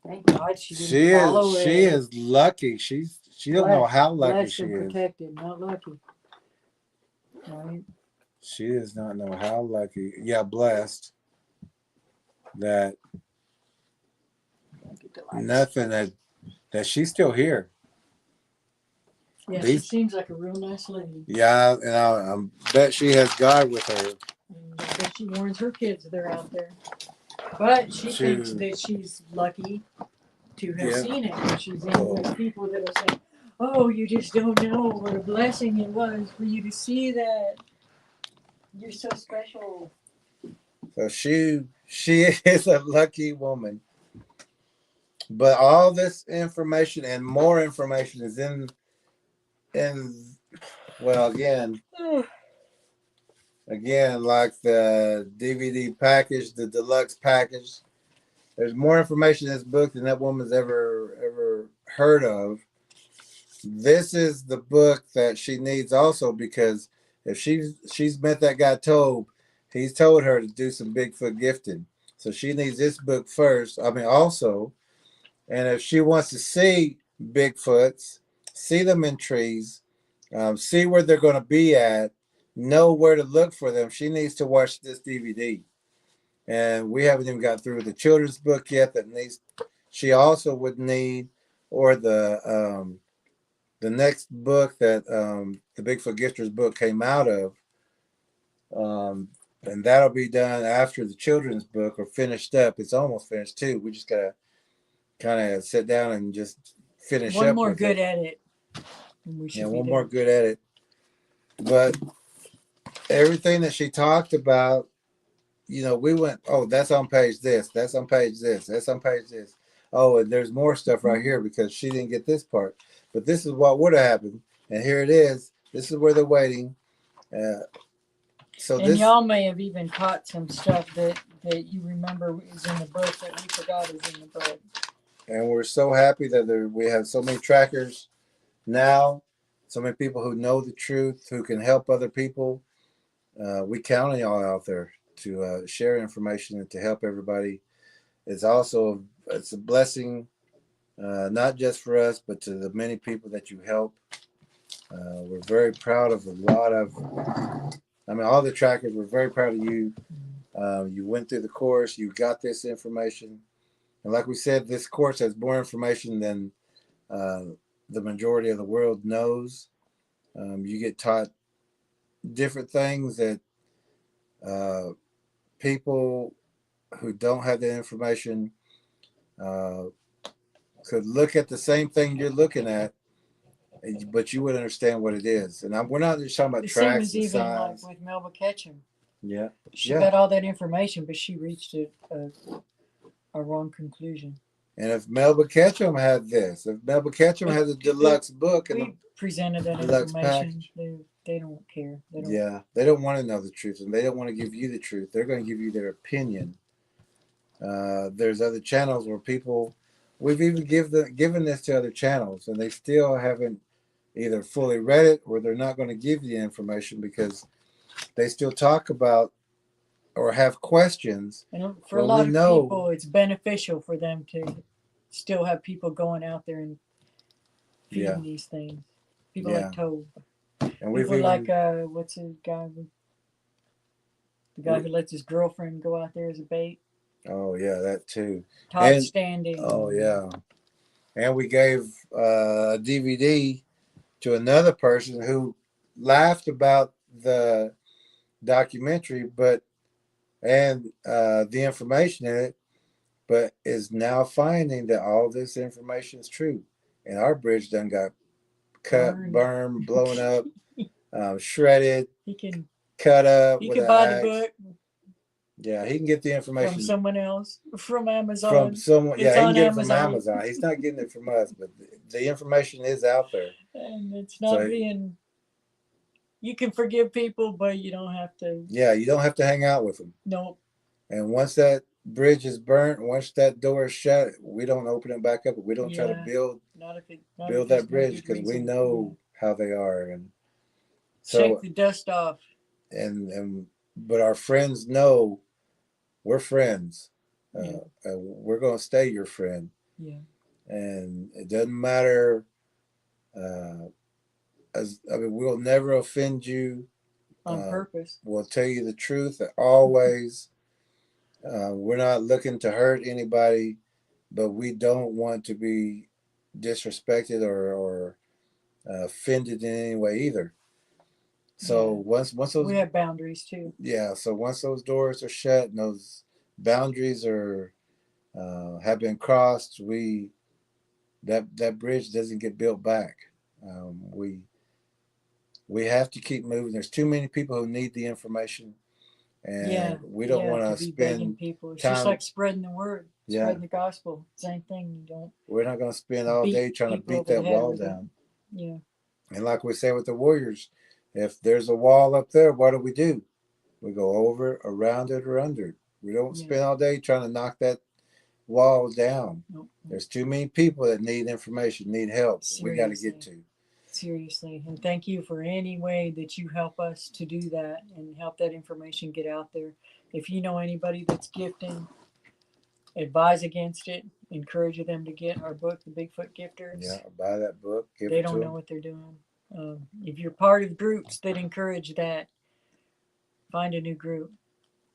Thank God she didn't follow it. She is lucky. She don't know how lucky she is. Protected, not lucky. Right? She does not know how lucky. Yeah, blessed that nothing that she's still here. Yeah, she seems like a real nice lady. Yeah, and I bet she has God with her. And I bet she warns her kids that they're out there. But she thinks that she's lucky to have seen it. She's in with people that are saying, oh, you just don't know what a blessing it was for you to see that. You're so special. So she is a lucky woman. But all this information and more information is in well, again, like the DVD package, the deluxe package. There's more information in this book than that woman's ever heard of. this is the book that she needs also, because if she's met that guy Tobe, he's told her to do some Bigfoot gifting. So she needs this book first. I mean, also, and if she wants to see Bigfoots, see them in trees, see where they're going to be at, know where to look for them, she needs to watch this DVD. And we haven't even got through the children's book yet that needs. She also would need, or the next book that the Bigfoot Gifters book came out of, and that'll be done after the children's book or finished up. It's almost finished too. We just gotta kind of sit down and just finish One up more with good it. edit. And we should Yeah, be one there. more good edit. But everything that she talked about, you know, we went, oh, that's on page this, that's on page this, that's on page this. Oh, and there's more stuff right here because she didn't get this part. But this is what would have happened. And here it is. This is where they're waiting. So And this, y'all may have even caught some stuff that you remember is in the book that we forgot is in the book. and we're so happy that we have so many trackers now, so many people who know the truth, who can help other people. We count on y'all out there to share information and to help everybody. It's a blessing, not just for us, but to the many people that you help. We're very proud of all the trackers. We're very proud of you. You went through the course. You got this information. And like we said, this course has more information than the majority of the world knows. You get taught different things that people who don't have the information could look at the same thing you're looking at, but you would understand what it is. And we're not just talking about The same tracks as and even like signs. with Melba Ketchum. Yeah. She Yeah. got all that information, but she reached a wrong conclusion. And if Melba Ketchum had this, if Melba Ketchum has a deluxe book and We presented that deluxe information. They don't care. They don't. yeah, they don't want to know the truth, and they don't want to give you the truth. They're going to give you their opinion. There's other channels where we've even given this to other channels, and they still haven't either fully read it, or they're not going to give you the information because they still talk about or have questions. And for a Well, lot we of know- people, it's beneficial for them to still have people going out there and feeding Yeah. these things. People Yeah. like Tobe. And we've People even, like what's the guy? The guy who lets his girlfriend go out there as a bait. oh yeah, that too. Todd And- Standing. Oh yeah, and we gave a DVD to another person who laughed about the documentary, and the information in it, but is now finding that all this information is true, and our bridge done got cut, burned, blown up, shredded, He can cut up. he with can an buy axe. the book Yeah, he can get the information from someone else, from Amazon. from someone. It's Yeah, he can on get it from Amazon. Amazon. He's not getting it from us, but the information is out there. And it's not So- being. You can forgive people, but you don't have to. Yeah, you don't have to hang out with them. No. And once that bridge is burnt, once that door is shut, we don't open it back up. We don't try to Yeah. build Not if it. that bridge because we know how they are. And so, Shake the dust off. but our friends know we're friends. Yeah. We're going to stay your friend. Yeah. And it doesn't matter. We'll never offend you. On purpose. We'll tell you the truth always. We're not looking to hurt anybody, but we don't want to be disrespected or offended in any way either. So once those, We have boundaries too. yeah. So once those doors are shut and those boundaries are have been crossed, that bridge doesn't get built back. We have to keep moving. There's too many people who need the information, and we don't want to be begging spend people. It's time. just like spreading the word, Yeah. spreading the gospel. Same thing. You don't. We're not going to spend all beat day trying to people beat over that the head wall with it. down. Yeah. And like we say with the Warriors, if there's a wall up there, what do? We go over it, around it, or under it. We don't spend all day trying to knock that wall down. Nope. There's too many people that need information, need help. We got to get to. seriously. And thank you for any way that you help us to do that and help that information get out there. If you know anybody that's gifting, advise against it. Encourage them to get our book, The Bigfoot Gifters. Yeah, buy that book. Give They it to don't know them. what they're doing. If you're part of groups that encourage that, find a new group.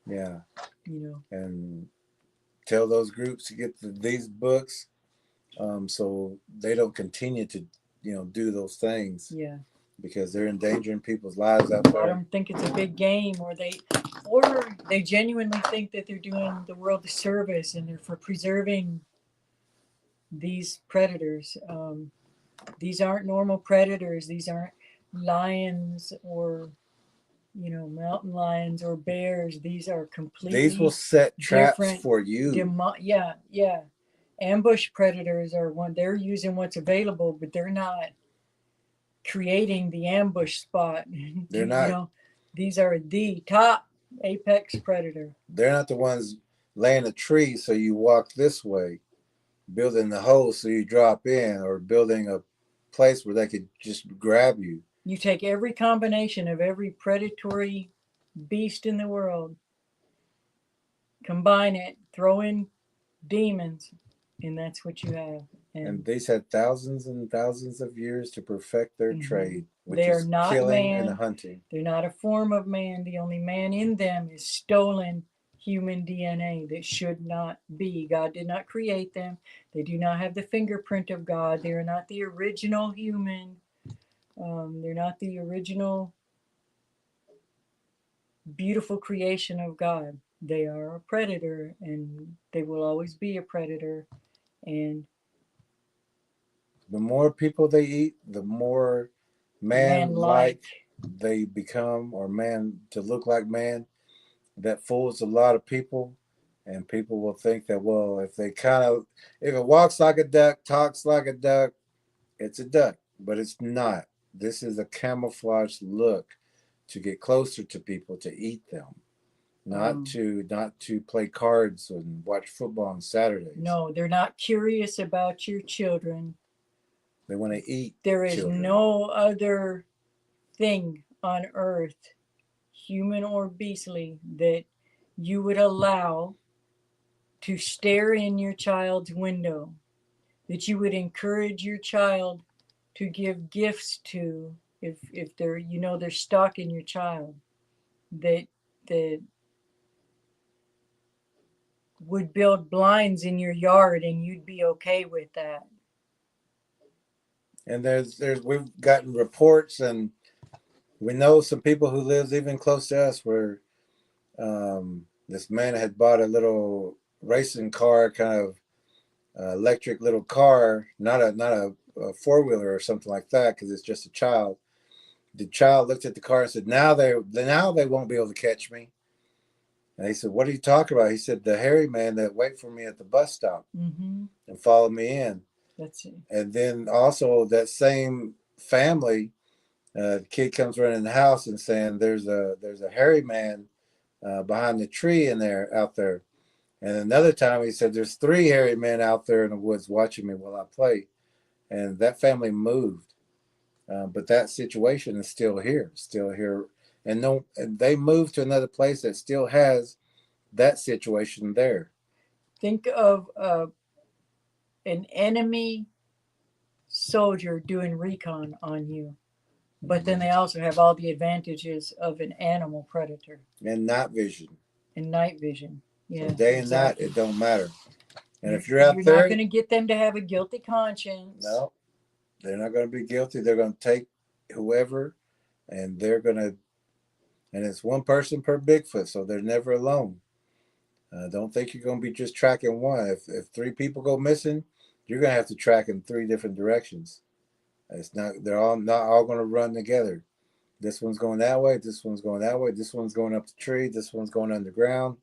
Yeah, You know, and tell those groups to get these books, so they don't continue to, do those things yeah. because they're endangering people's lives out I there. don't think it's a big game, or they genuinely think that they're doing the world a service and they're for preserving these predators. These aren't normal predators. These aren't lions or mountain lions or bears. These are completely These will set traps different for you. yeah. Ambush predators are one. They're using what's available, but they're not creating the ambush spot. They're not. These are the top apex predator. They're not the ones laying a tree so you walk this way, building the hole so you drop in, or building a place where they could just grab you. You take every combination of every predatory beast in the world, combine it, throw in demons, and that's what you have. And these had thousands and thousands of years to perfect their trade, which they are is not killing man. and hunting. They're not a form of man. The only man in them is stolen human DNA that should not be. God did not create them. They do not have the fingerprint of God. They are not the original human. They're not the original beautiful creation of God. They are a predator, and they will always be a predator. And the more people they eat, the more man-like they become, or man to look like man. That fools a lot of people, and people will think that, well, if it walks like a duck, talks like a duck, it's a duck, but it's not. This is a camouflage look to get closer to people, to eat them, not to play cards and watch football on Saturdays. No, they're not curious about your children. They want to eat. There is children. no other thing on earth, human or beastly, that you would allow to stare in your child's window, that you would encourage your child to give gifts to, if they're stalking your child, that would build blinds in your yard and you'd be okay with that. And we've gotten reports, and we know some people who lives even close to us, where this man had bought a little racing car, kind of electric little car, not a four-wheeler or something like that, because it's just a child. The child looked at the car and said, now they won't be able to catch me. And he said, what are you talking about? He said, the hairy man that wait for me at the bus stop and follow me in. That's it. And then also that same family, the kid comes running in the house and saying, there's a hairy man behind the tree out there. And another time he said, there's 3 hairy men out there in the woods watching me while I play. And that family moved. But that situation is still here. And they moved to another place that still has that situation there. Think of an enemy soldier doing recon on you, but then they also have all the advantages of an animal predator and night vision Yeah, so day and night, it don't matter. And if you're out there, you're not going to get them to have a guilty conscience. No, they're not going to be guilty. They're going to take whoever, and and it's one person per Bigfoot, so they're never alone. Don't think you're going to be just tracking one. If 3 people go missing, you're going to have to track in 3 different directions. They're not all going to run together. This one's going that way. This one's going that way. This one's going up the tree. This one's going underground.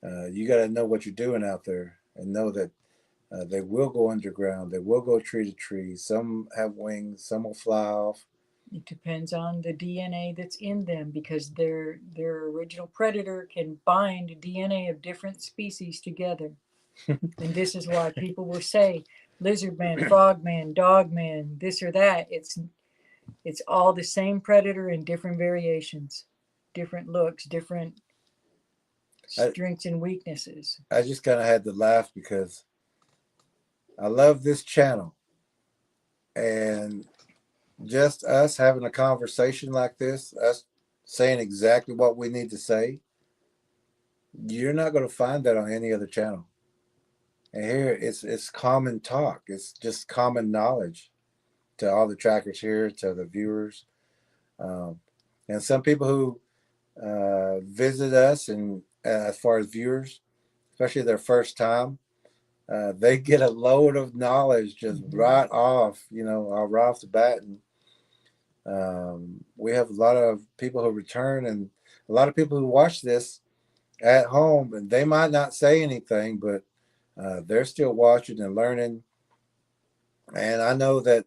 You got to know what you're doing out there, and know that they will go underground. They will go tree to tree. Some have wings. Some will fly off. It depends on the DNA that's in them, because their original predator can bind DNA of different species together. And this is why people will say, lizard man, frog man, dog man, this or that. It's all the same predator in different variations, different looks, different strengths and weaknesses. I just kind of had to laugh because I love this channel, and just us having a conversation like this, us saying exactly what we need to say, you're not going to find that on any other channel. And here it's common talk. It's just common knowledge to all the trackers here, to the viewers, and some people who visit us, and as far as viewers, especially their first time, they get a load of knowledge just right off, right off the bat. And we have a lot of people who return, and a lot of people who watch this at home, and they might not say anything, but they're still watching and learning. And I know that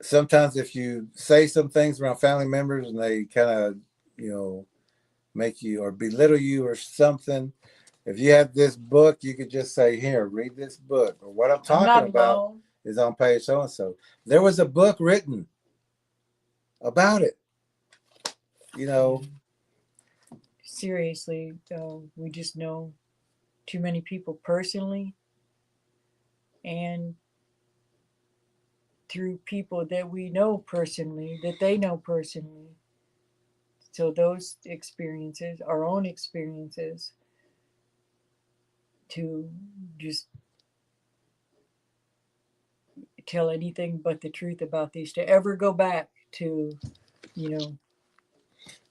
sometimes if you say some things around family members and they kind of, make you or belittle you or something, if you have this book, you could just say, here, read this book. Or what I'm talking about is on page so-and-so. There was a book written about it, Seriously, we just know too many people personally, and through people that we know personally, that they know personally. So those experiences, our own experiences, to just tell anything but the truth about these, to ever go back to,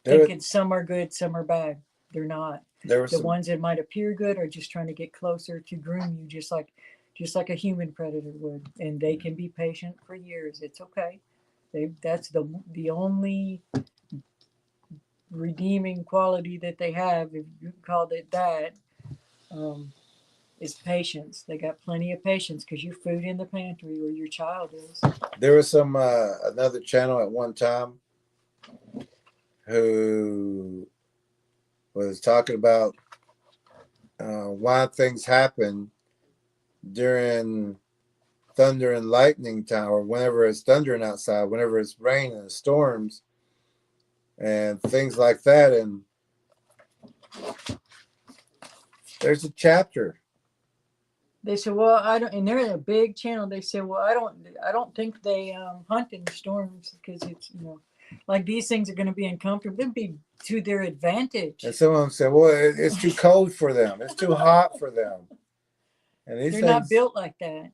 thinking some are good, some are bad. They're not. The ones that might appear good are just trying to get closer to groom you, just like a human predator would. And they can be patient for years. It's okay. That's the only redeeming quality that they have, if you called it that, is patience. They got plenty of patience because you're food in the pantry, or your child is. There was another channel at one time who was talking about why things happen during thunder and lightning time, or whenever it's thundering outside, whenever it's raining and storms and things like that. And there's a chapter. They said, well, I don't, and they're a big channel. They said, well, I don't think they hunt in storms because it's, like these things are going to be uncomfortable. It'd be to their advantage. And some of them said, well, it's too cold for them. It's too hot for them. And they're not built like that.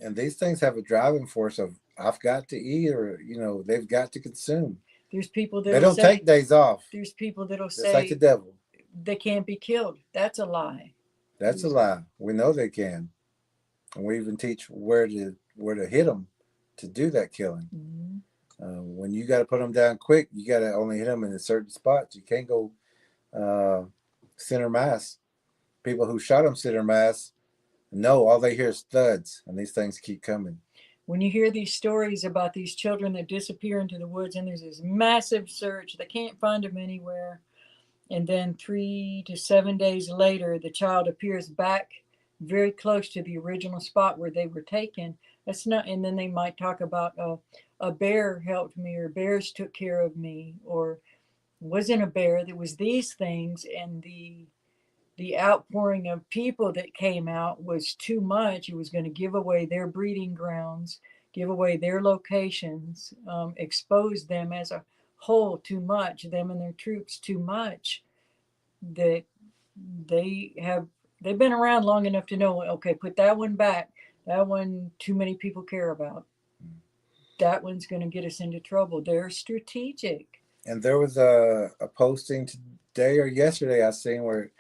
And these things have a driving force of, I've got to eat, or, they've got to consume. There's people that they don't take days off. There's people that'll say, it's like the devil, they can't be killed. That's a lie. That's a lie. We know they can. And we even teach where to hit them to do that killing. Mm-hmm. When you got to put them down quick, you got to only hit them in a certain spot. You can't go center mass. People who shot them center mass, no, all they hear is thuds, and these things keep coming. When you hear these stories about these children that disappear into the woods, and there's this massive search, they can't find them anywhere, and then 3 to 7 days later, the child appears back very close to the original spot where they were taken. That's not, and then they might talk about a bear helped me, or bears took care of me, or wasn't a bear. There was these things, and the outpouring of people that came out was too much. It was going to give away their breeding grounds, give away their locations, expose them as a whole too much, them and their troops too much, that they've been around long enough to know, okay, put that one back. That one too many people care about. That one's going to get us into trouble. They're strategic. And there was a posting today or yesterday I seen where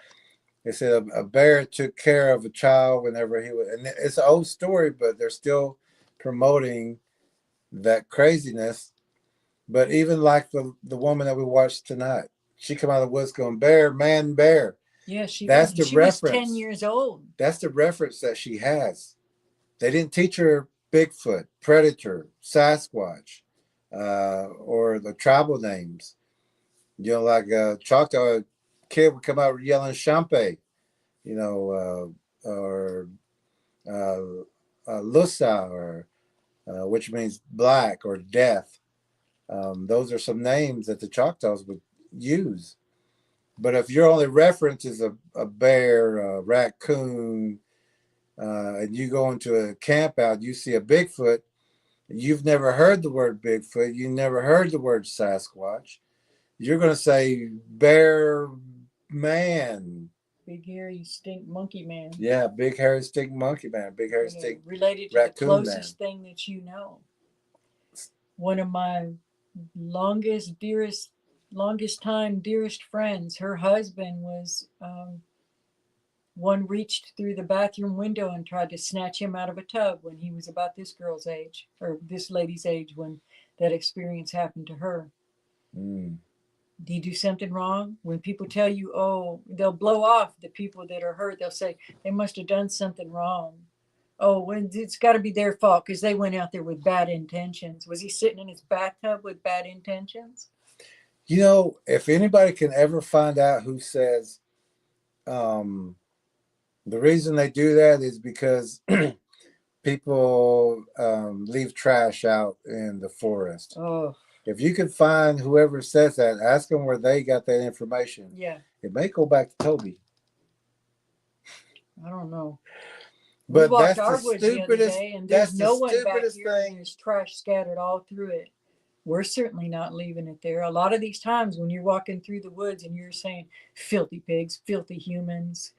they said a bear took care of a child whenever he was, and it's an old story, but they're still promoting that craziness. But even like the woman that we watched tonight, she come out of the woods going, bear, man, bear. Yeah, she was 10 years old. That's the reference that she has. They didn't teach her Bigfoot, Predator, Sasquatch, or the tribal names. Like a Choctaw kid would come out yelling Champe, or Lusa, or which means black or death. Those are some names that the Choctaws would use. But if your only reference is a bear, a raccoon, and you go into a camp out, you see a Bigfoot, you've never heard the word Bigfoot, you never heard the word Sasquatch, you're going to say bear man. Big hairy stink monkey man. Yeah, big hairy stink monkey man, big hairy stink related to the closest thing that you know. One of my longest time dearest friends, her husband was one reached through the bathroom window and tried to snatch him out of a tub when he was about this girl's age, or this lady's age, when that experience happened to her. Mm. Do you do something wrong? When people tell you, oh, they'll blow off the people that are hurt. They'll say they must have done something wrong. Oh, when it's got to be their fault because they went out there with bad intentions. Was he sitting in his bathtub with bad intentions? You know, if anybody can ever find out who says the reason they do that is because people leave trash out in the forest. Oh, if you could find whoever says that, ask them where they got that information. yeah. It may go back to Toby. I don't know. But we walked that's our the woods the other stupidest. day, and That's there's the no one back stupidest here, and thing. there's trash scattered all through it. We're certainly not leaving it there. A lot of these times when you're walking through the woods and you're saying filthy pigs, filthy humans,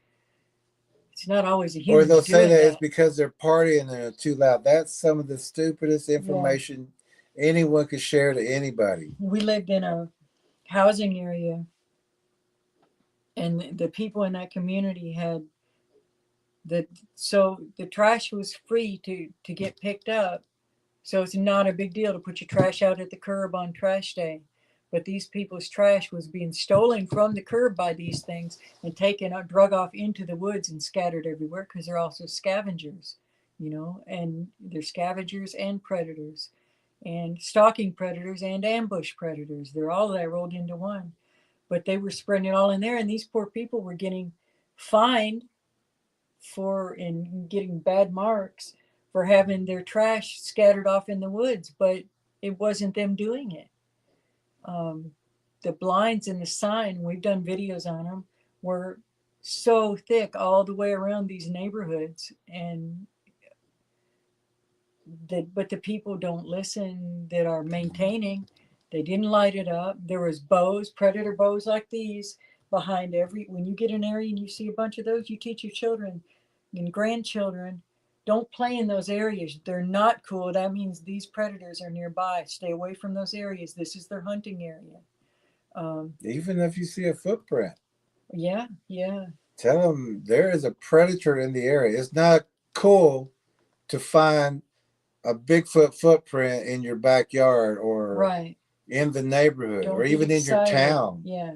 it's not always a human. Or they'll say doing that it's because they're partying and they're too loud. That's some of the stupidest information anyone could share to anybody. We lived in a housing area, and the people in that community had so the trash was free to get picked up. So it's not a big deal to put your trash out at the curb on trash day. But these people's trash was being stolen from the curb by these things and taken out, drug off into the woods and scattered everywhere because they're also scavengers, and they're scavengers and predators and stalking predators and ambush predators. They're all that rolled into one. But they were spreading it all in there, and these poor people were getting fined and getting bad marks for having their trash scattered off in the woods, but it wasn't them doing it. The blinds and the sign, we've done videos on them, were so thick all the way around these neighborhoods, but the people don't listen that are maintaining. They didn't light it up. There was predator bows like these behind when you get an area and you see a bunch of those, you teach your children and grandchildren, don't play in those areas. They're not cool. That means these predators are nearby. Stay away from those areas. This is their hunting area. Even if you see a footprint. Yeah. Tell them there is a predator in the area. It's not cool to find a Bigfoot footprint in your backyard or in the neighborhood or even in your town. Yeah.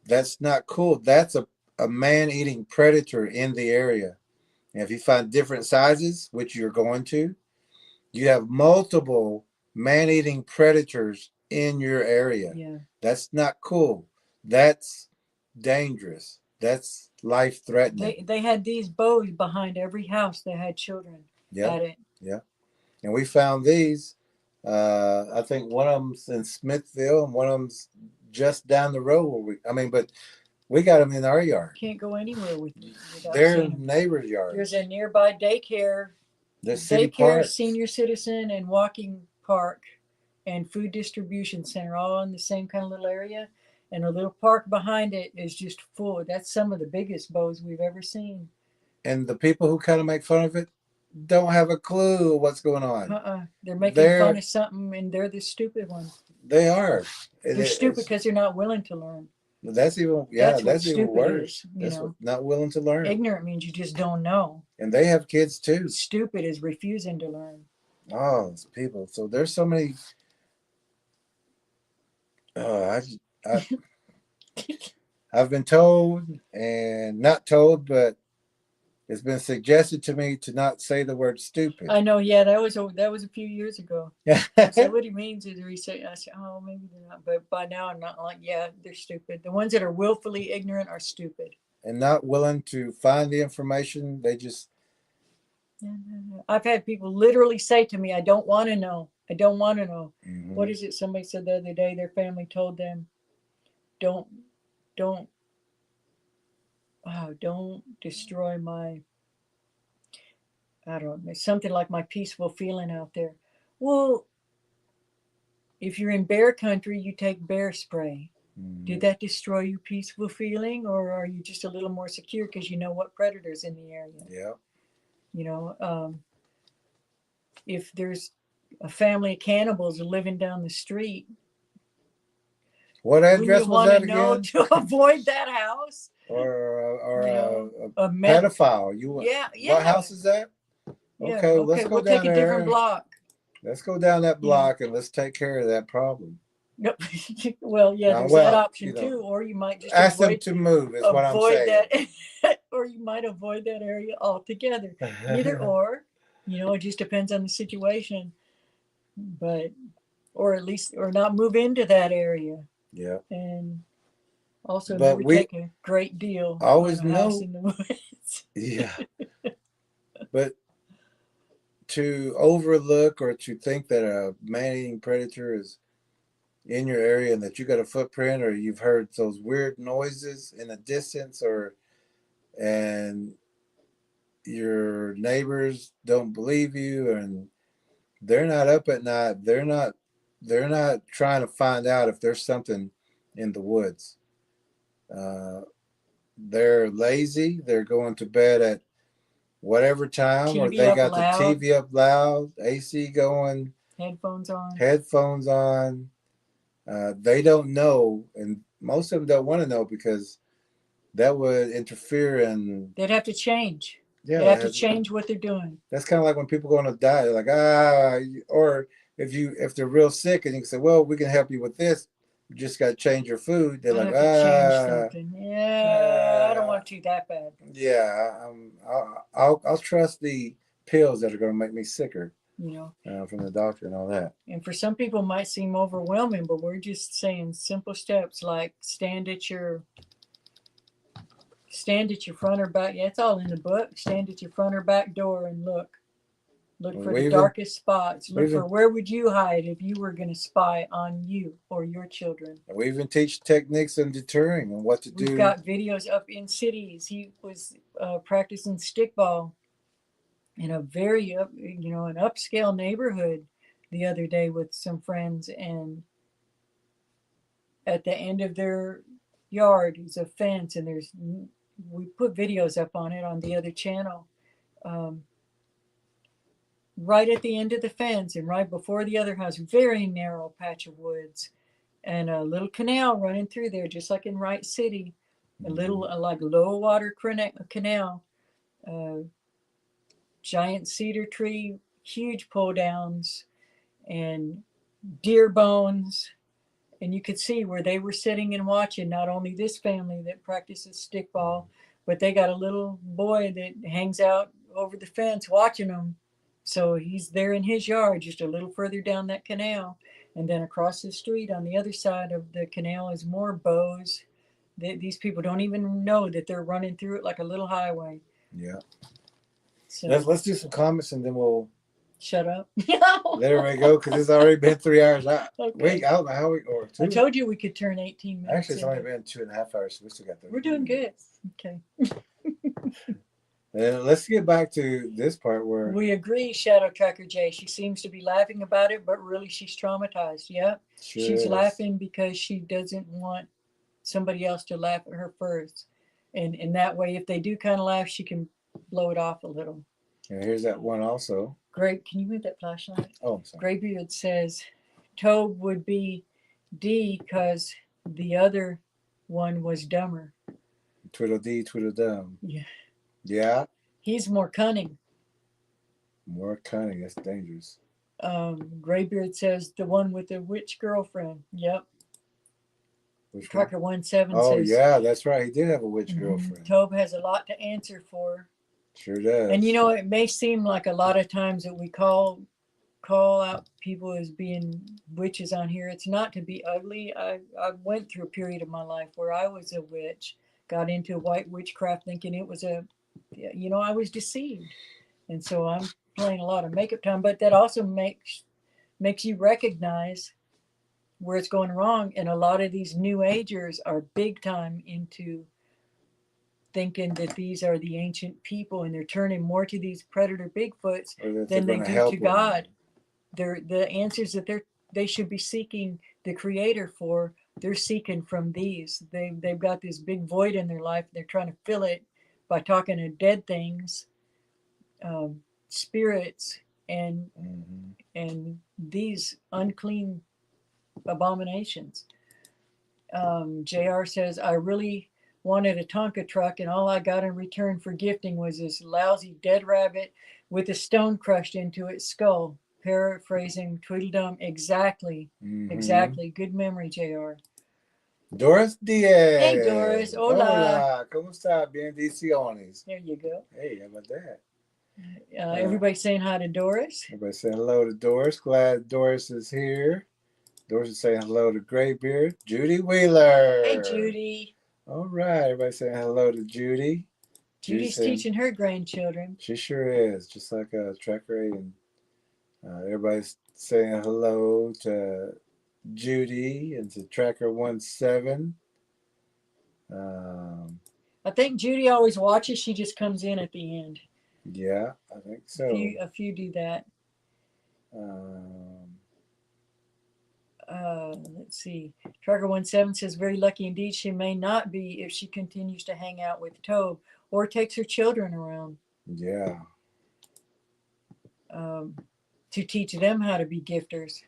That's not cool. That's a man-eating predator in the area. And if you find different sizes, which you're going to, you have multiple man-eating predators in your area. Yeah. That's not cool. That's dangerous. That's life-threatening. They had these bows behind every house that had children at it. Yeah. And we found these. I think one of them's in Smithville and one of them's just down the road. But we got them in our yard. Can't go anywhere with They're in neighbors' yards. There's a nearby daycare. There's city parks. Senior citizen, and walking park, and food distribution center, all in the same kind of little area. And a little park behind it is just full. That's some of the biggest bows we've ever seen. And the people who kind of make fun of it don't have a clue what's going on. They're making fun of something, and they're the stupid ones. They are. They're stupid because they're not willing to learn. That's even even worse. Not willing to learn. Ignorant means you just don't know. And they have kids too. Stupid is refusing to learn. Oh, it's people. So there's so many. I've been told and not told, but it's been suggested to me to not say the word stupid. I know. Yeah, that was a few years ago. So what he means is I said, oh, maybe they're not. But by now I'm not like, yeah, they're stupid. The ones that are willfully ignorant are stupid. And not willing to find the information. I've had people literally say to me, I don't want to know. I don't want to know. Mhm. What is it? Somebody said the other day, their family told them, don't, don't, don't destroy my, I don't know, something like my peaceful feeling out there. Well, if you're in bear country, you take bear spray. Mhm. Did that destroy your peaceful feeling, or are you just a little more secure because you know what predators in the area? Yeah. You know, if there's a family of cannibals living down the street, What wouldn't you address was want that to know again? to avoid that house? Or You know, a pedophile? You yeah, what yeah, house is that? yeah. Okay, let's Okay, go we'll take down a different there. block. Let's go down that You know. block and let's take care of that problem. Nope. Well, yeah, there's that Well, option too, or you might just ask them avoid to move is what I'm saying. that, or you might avoid that area altogether. Either or, you know, it just depends on the situation. But or at least or not move into that area. Yeah. And also, that But would we take a great deal always on a house know. in the woods. Yeah. But to overlook or to think that a man-eating predator is in your area and that you got a footprint or you've heard those weird noises in the distance and your neighbors don't believe you and they're not up at night, they're not trying to find out if there's something in the woods. uh, they're lazy, they're going to bed at whatever time, or TV they up got the loud, TV up loud, AC going, headphones on. They don't know, and most of them don't want to know because that would interfere in. They'd have to change. Yeah, They'd have to change what they're doing. That's kind of like when people go on a diet, they're like or if they're real sick and you can say, well, we can help you with this. You just got to change your food. They're I like, have to change something. Yeah, I don't want to do that bad. Yeah, I'll trust the pills that are going to make me sicker. You know, from the doctor and all that. And for some people, it might seem overwhelming, but we're just saying simple steps like stand at your front or back. Yeah, it's all in the book. Stand at your front or back door and look. Look for the darkest spots. Look for where would you hide if you were going to spy on you or your children. We even teach techniques in deterring and what to do. We've got videos up in cities. He was practicing stickball in a very an upscale neighborhood the other day with some friends, and at the end of their yard is a fence, and we put videos up on it on the other channel. Right at the end of the fence and right before the other house, very narrow patch of woods and a little canal running through there, just like in Wright City, a little like low water canal, giant cedar tree, huge pull downs and deer bones. And you could see where they were sitting and watching not only this family that practices stickball, but they got a little boy that hangs out over the fence watching them. So he's there in his yard, just a little further down that canal. And then across the street on the other side of the canal is more bows. These people don't even know that they're running through it like a little highway. Yeah. So let's do some comments and then we'll shut up. There we go, because it's already been 3 hours. Okay. Wait, I don't know how I told you we could turn 18 minutes. Actually, it's only been 2.5 hours, so we still got 30 We're doing minutes. good. Okay. And let's get back to this part where we agree, Shadow Tracker J. She seems to be laughing about it, but really she's traumatized. Yeah. Sure she's is. laughing because she doesn't want somebody else to laugh at her first. And in that way, if they do kind of laugh, she can blow it off a little. And here's that one also. Great. Can you move that flashlight? Oh, I'm sorry. Graybeard says Tobe would be D because the other one was dumber. Tweedledee, Tweedledum. Yeah. Yeah. He's more cunning. More cunning. That's dangerous. Graybeard says the one with the witch girlfriend. Yep. Tracker 17 says. Oh, yeah, that's right. He did have a witch girlfriend. Tobe has a lot to answer for. Sure does. And it may seem like a lot of times that we call out people as being witches on here. It's not to be ugly. I went through a period of my life where I was a witch, got into white witchcraft thinking it was I was deceived. And so I'm playing a lot of makeup time, but that also makes you recognize where it's going wrong. And a lot of these new agers are big time into thinking that these are the ancient people, and they're turning more to these predator Bigfoots than they do to God. They're the answers that they should be seeking the Creator for. They're seeking from these. They've got this big void in their life. They're trying to fill it by talking to dead things, spirits, and these unclean abominations. JR says, I really wanted a Tonka truck, and all I got in return for gifting was this lousy dead rabbit with a stone crushed into its skull. Paraphrasing Tweedledum. Exactly. Exactly. Good memory, JR. Doris Diaz. Hey, Doris. Hola. Hola. ¿Cómo está? Bendiciones. There you go. Hey, how about that? Everybody saying hi to Doris. Everybody saying hello to Doris. Glad Doris is here. Doris is saying hello to Graybeard. Judy Wheeler. Hey, Judy. All right. Everybody saying hello to Judy. Judy's teaching her grandchildren. She sure is. Just like Tracker 8. And everybody's saying hello to Judy and to Tracker 17. I think Judy always watches. She just comes in at the end. Yeah, I think so. A few do that. Let's see. Tracker 17 says, very lucky indeed she may not be if she continues to hang out with Tobe or takes her children around. Yeah. To teach them how to be gifters.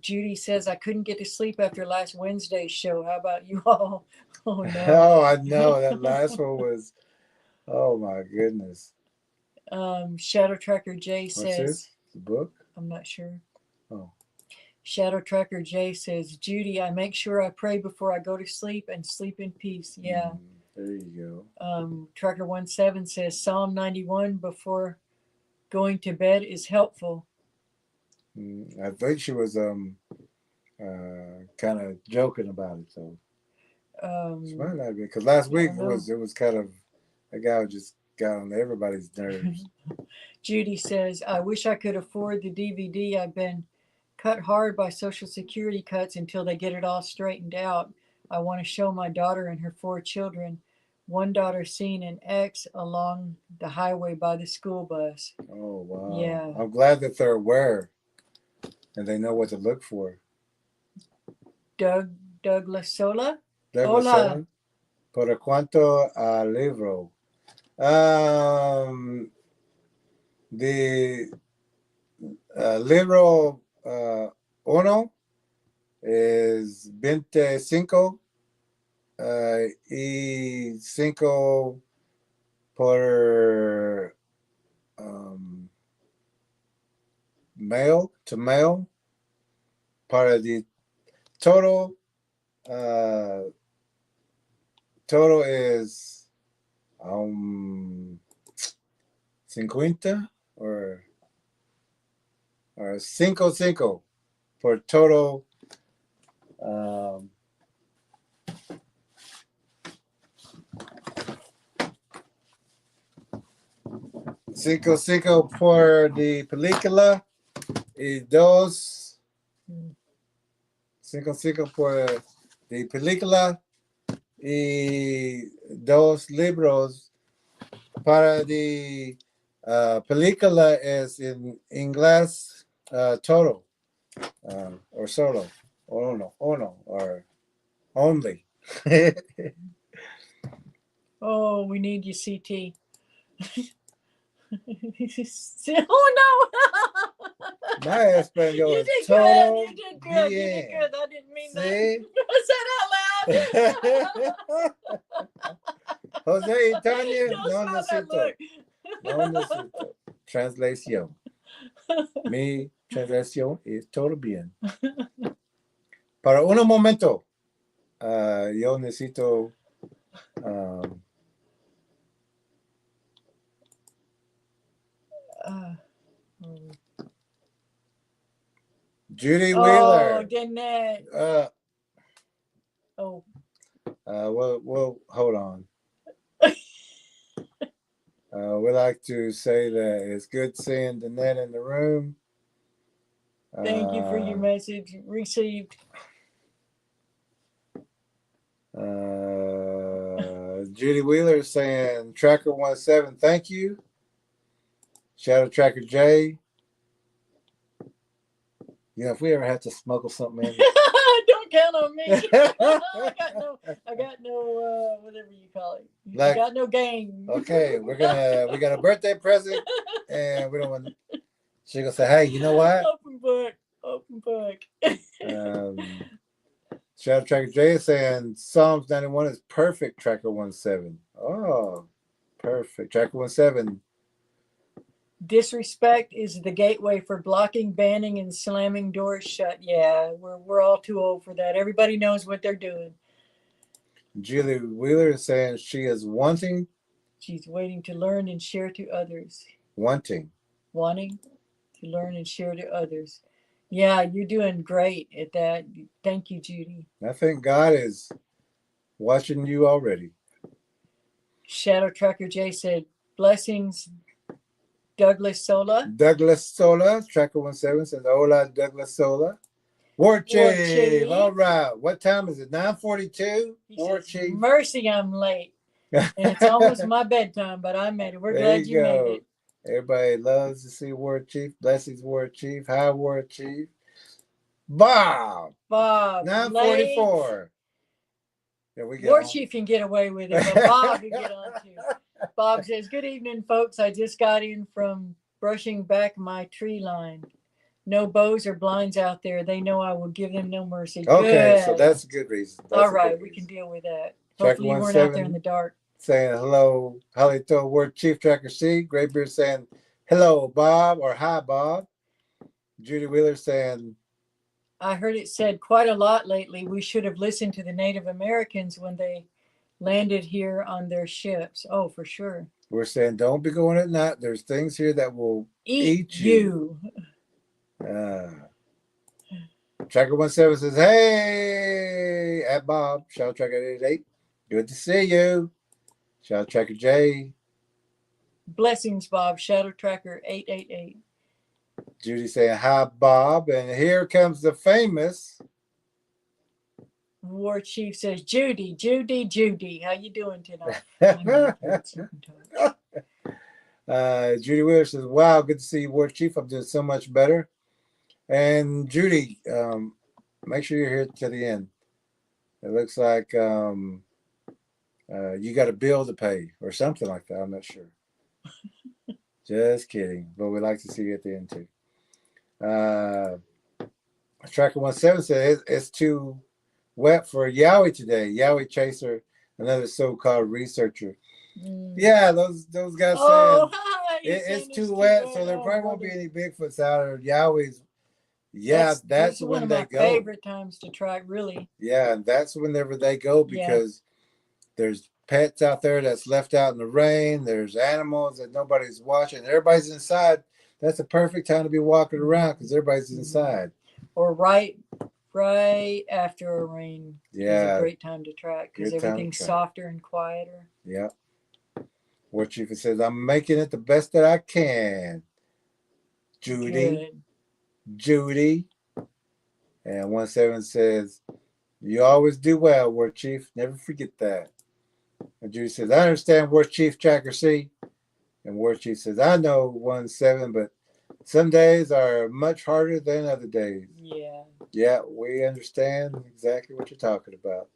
Judy says, I couldn't get to sleep after last Wednesday's show. How about you all? Oh, no. Oh, I know. That last one was, oh, my goodness. Shadow Tracker J says. What's this? The book? I'm not sure. Oh. Shadow Tracker J says, Judy, I make sure I pray before I go to sleep and sleep in peace. Yeah. There you go. Tracker 17 says, Psalm 91 before going to bed is helpful. I think she was kind of joking about it, so she might not be, because last week it was kind of, that guy just got on everybody's nerves. Judy says, I wish I could afford the DVD. I've been cut hard by Social Security cuts until they get it all straightened out. I want to show my daughter and her 4 children. One daughter seen an X along the highway by the school bus. Oh, wow. Yeah. I'm glad that they're aware and they know what to look for. Douglas Sola. Douglas Sola. Por cuanto al libro. The libro uno es 25 y 5 por mail to mail para the total total is 50 or 5 for total 5 por the película y 2 5 por the película y 2 libros para the película es en inglés total or solo or no or only. Oh, we need you, CT. Oh no! My español You is did total good. You did good. You did good. I didn't mean that. Say that out loud. Jose y Tanya, Don't no smile that necesito. look. No necesito. Translación. Mi translación es todo bien. Para un momento, yo necesito Judy Wheeler. Oh, Danette. Well, hold on. We like to say that it's good seeing Danette in the room. Thank you for your message received. Judy Wheeler is saying Tracker 17, thank you. Shadow Tracker J. You know, if we ever have to smuggle something in. Don't count on me. I got no whatever you call it. I got no game. Okay, we got a birthday present and we don't want she gonna say, hey, you know what? Open book. Shadow Tracker J is saying Psalms 91 is perfect, Tracker 17. Oh, perfect. Tracker 17. Disrespect is the gateway for blocking, banning, and slamming doors shut. Yeah, we're all too old for that. Everybody knows what they're doing. Julie Wheeler is saying she is wanting. She's waiting to learn and share to others. Wanting to learn and share to others. Yeah, you're doing great at that. Thank you, Judy. I think God is watching you already. Shadow Tracker J said, blessings, Douglas Sola. Tracker 17 says, hola, Douglas Sola. War Chief. All right. What time is it? 9:42? War Chief. Mercy, I'm late. And it's almost my bedtime, but I made it. We're glad you made it. Everybody loves to see War Chief. Blessings, War Chief. Hi, War Chief. Bob. 9:44. There we go. War Chief can get away with it, but Bob can get on too. Bob says, good evening, folks. I just got in from brushing back my tree line. No bows or blinds out there. They know I will give them no mercy. Okay, so that's a good reason. All right, we can deal with that. Hopefully you weren't out there in the dark. Saying hello, Halito Word Chief Tracker C. Graybeard saying hello, Bob, or hi, Bob. Judy Wheeler saying, I heard it said quite a lot lately. We should have listened to the Native Americans when they landed here on their ships. Oh, for sure. We're saying don't be going at night. There's things here that will eat you. Tracker 17 says, hey, at Bob. Shadow Tracker 88. Good to see you. Shadow Tracker J. Blessings, Bob. Shadow Tracker 888. Judy saying, hi, Bob. And here comes the famous. War Chief says, Judy. How you doing tonight? Judy Wheeler says, wow, good to see you, War Chief. I'm doing so much better. And Judy, make sure you're here to the end. It looks like you got a bill to pay or something like that. I'm not sure. Just kidding. But we'd like to see you at the end too. Tracker 17 says it's too wet for Yowie today. Yowie Chaser, another so-called researcher. Yeah, those guys saying it's too wet, so there probably won't be any Bigfoots out or Yowies. Yeah, that's when one of they my go. Favorite times to track, really. Yeah, and that's whenever they go because there's pets out there that's left out in the rain. There's animals that nobody's watching. Everybody's inside. That's a perfect time to be walking around because everybody's inside. Or right after a rain. Yeah, is a great time to track because everything's softer and quieter. Yeah. War Chief says, I'm making it the best that I can. Judy. And 17 says, you always do well, War Chief. Never forget that. And Judy says, I understand, War Chief Tracker C. And War Chief says, I know 17, but some days are much harder than other days. Yeah. Yeah, we understand exactly what you're talking about.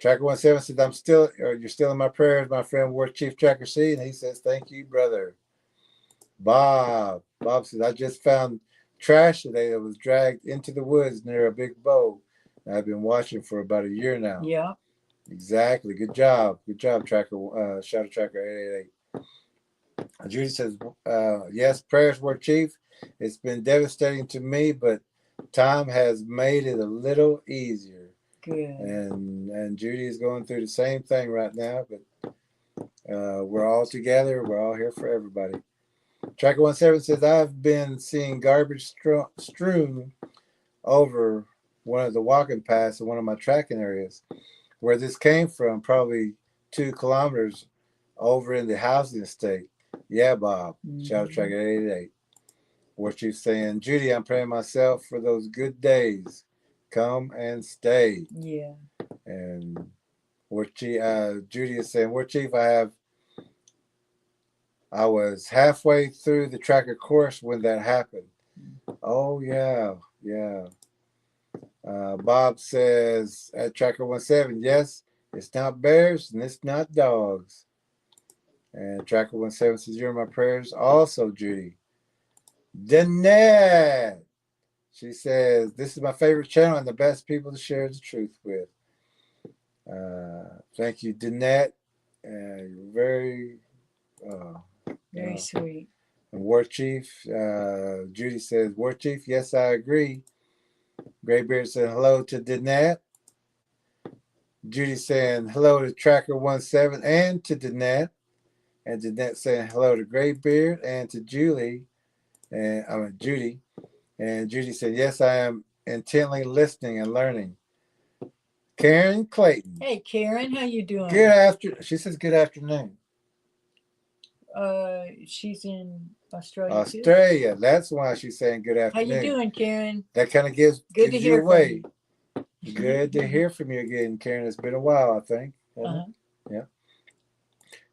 Tracker 17 says, you're still in my prayers, my friend, War Chief Tracker C. And he says, thank you, brother. Bob says, I just found trash today that was dragged into the woods near a big bow. And I've been watching for about a year now. Yeah. Exactly. Good job, Tracker. Shadow Tracker 888. Judy says, yes, prayers, War Chief. It's been devastating to me, but time has made it a little easier. Good. And Judy is going through the same thing right now, but we're all together. We're all here for everybody. Tracker 17 says, I've been seeing garbage strewn over one of the walking paths in one of my tracking areas. Where this came from, probably 2 kilometers over in the housing estate. Yeah, Bob. Shadow Mhm. Tracker 88. What you saying? Judy, I'm praying myself for those good days. Come and stay. Yeah. And Judy is saying, War Chief, I was halfway through the tracker course when that happened. Oh yeah, yeah. Bob says at Tracker 17, yes, it's not bears and it's not dogs. And Tracker 17 says, you're in my prayers also, Judy. Danette. She says, this is my favorite channel and the best people to share the truth with. Thank you, Danette. You're very, Very sweet. and War Chief, Judy says, War Chief, yes, I agree. Graybeard said hello to Danette. Judy saying hello to Tracker 17 and to Danette. And Danette saying hello to Graybeard and to Judy. And Judy said, yes, I am intently listening and learning. Karen Clayton. Hey, Karen, how you doing? She says good afternoon. She's in Australia. Australia. That's why she's saying good How afternoon. you doing, Karen? That kind of gives Good to you hear away. from Good to hear from you again, Karen. It's been a while, I think. Uh-huh. Yeah.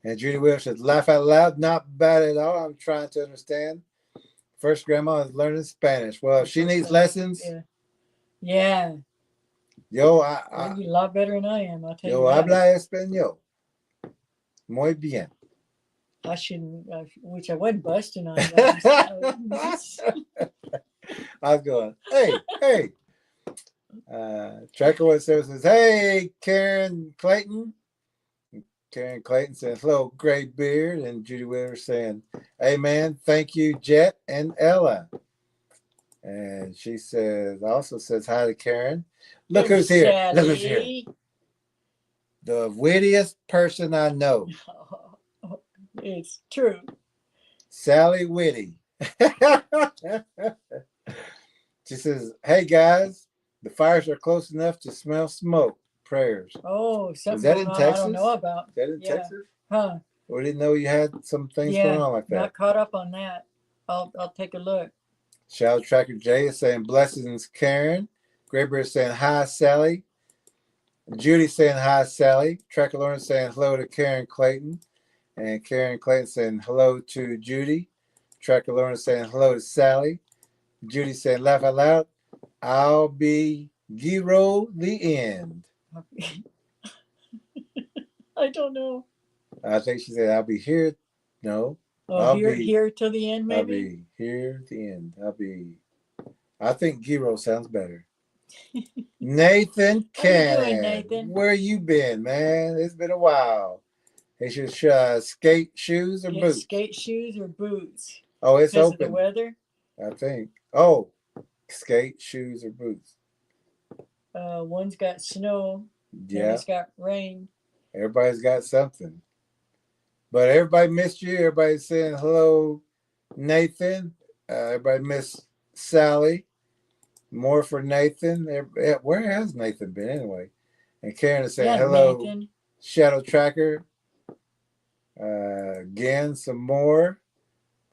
And Judy Williams says, laugh out loud, not bad at all. I'm trying to understand. First grandma is learning Spanish. Well, if she needs lessons. Yeah. Yeah. Yo, You're a lot better than I am, I'll tell you yo that. habla español. Muy bien. I shouldn't, which I wasn't busting on you. I was going, hey. Tracker 17 says, hey, Karen Clayton. Karen Clayton says, hello, Graybeard. And Judy Williams saying, hey, man, thank you, Jet and Ella. And she also says hi to Karen. Look who's here. Sally. Look who's here. The wittiest person I know. It's true. Sally Witty. She says, hey, guys, the fires are close enough to smell smoke. Prayers. Oh, something Is that in Texas? I don't know about. Is that in Texas? Huh. We didn't know you had some things going on like that. Not caught up on that. I'll take a look. Shadow Tracker Jay is saying blessings, Karen. Graybeard is saying hi, Sally. Judy saying hi, Sally. Tracker Lawrence saying hello to Karen Clayton. And Karen Clayton saying hello to Judy. Tracker Lawrence saying hello to Sally. Judy saying laugh out loud. I'll be Giro the end. I don't know. I think she said I'll be here. No. Oh, here till the end, maybe? I'll be here at the end. I think Giro sounds better. Nathan Cannon. How you doing, Nathan? Where you been, man? It's been a while. He should skate shoes or boots? Skate shoes or boots? Oh, it's because open. Of the weather? I think. Oh, skate shoes or boots? One's got snow. Yeah. One's got rain. Everybody's got something. But everybody missed you. Everybody's saying hello, Nathan. Everybody missed Sally. More for Nathan. Where has Nathan been anyway? And Karen is saying hello, Nathan. Shadow Tracker. Again, some more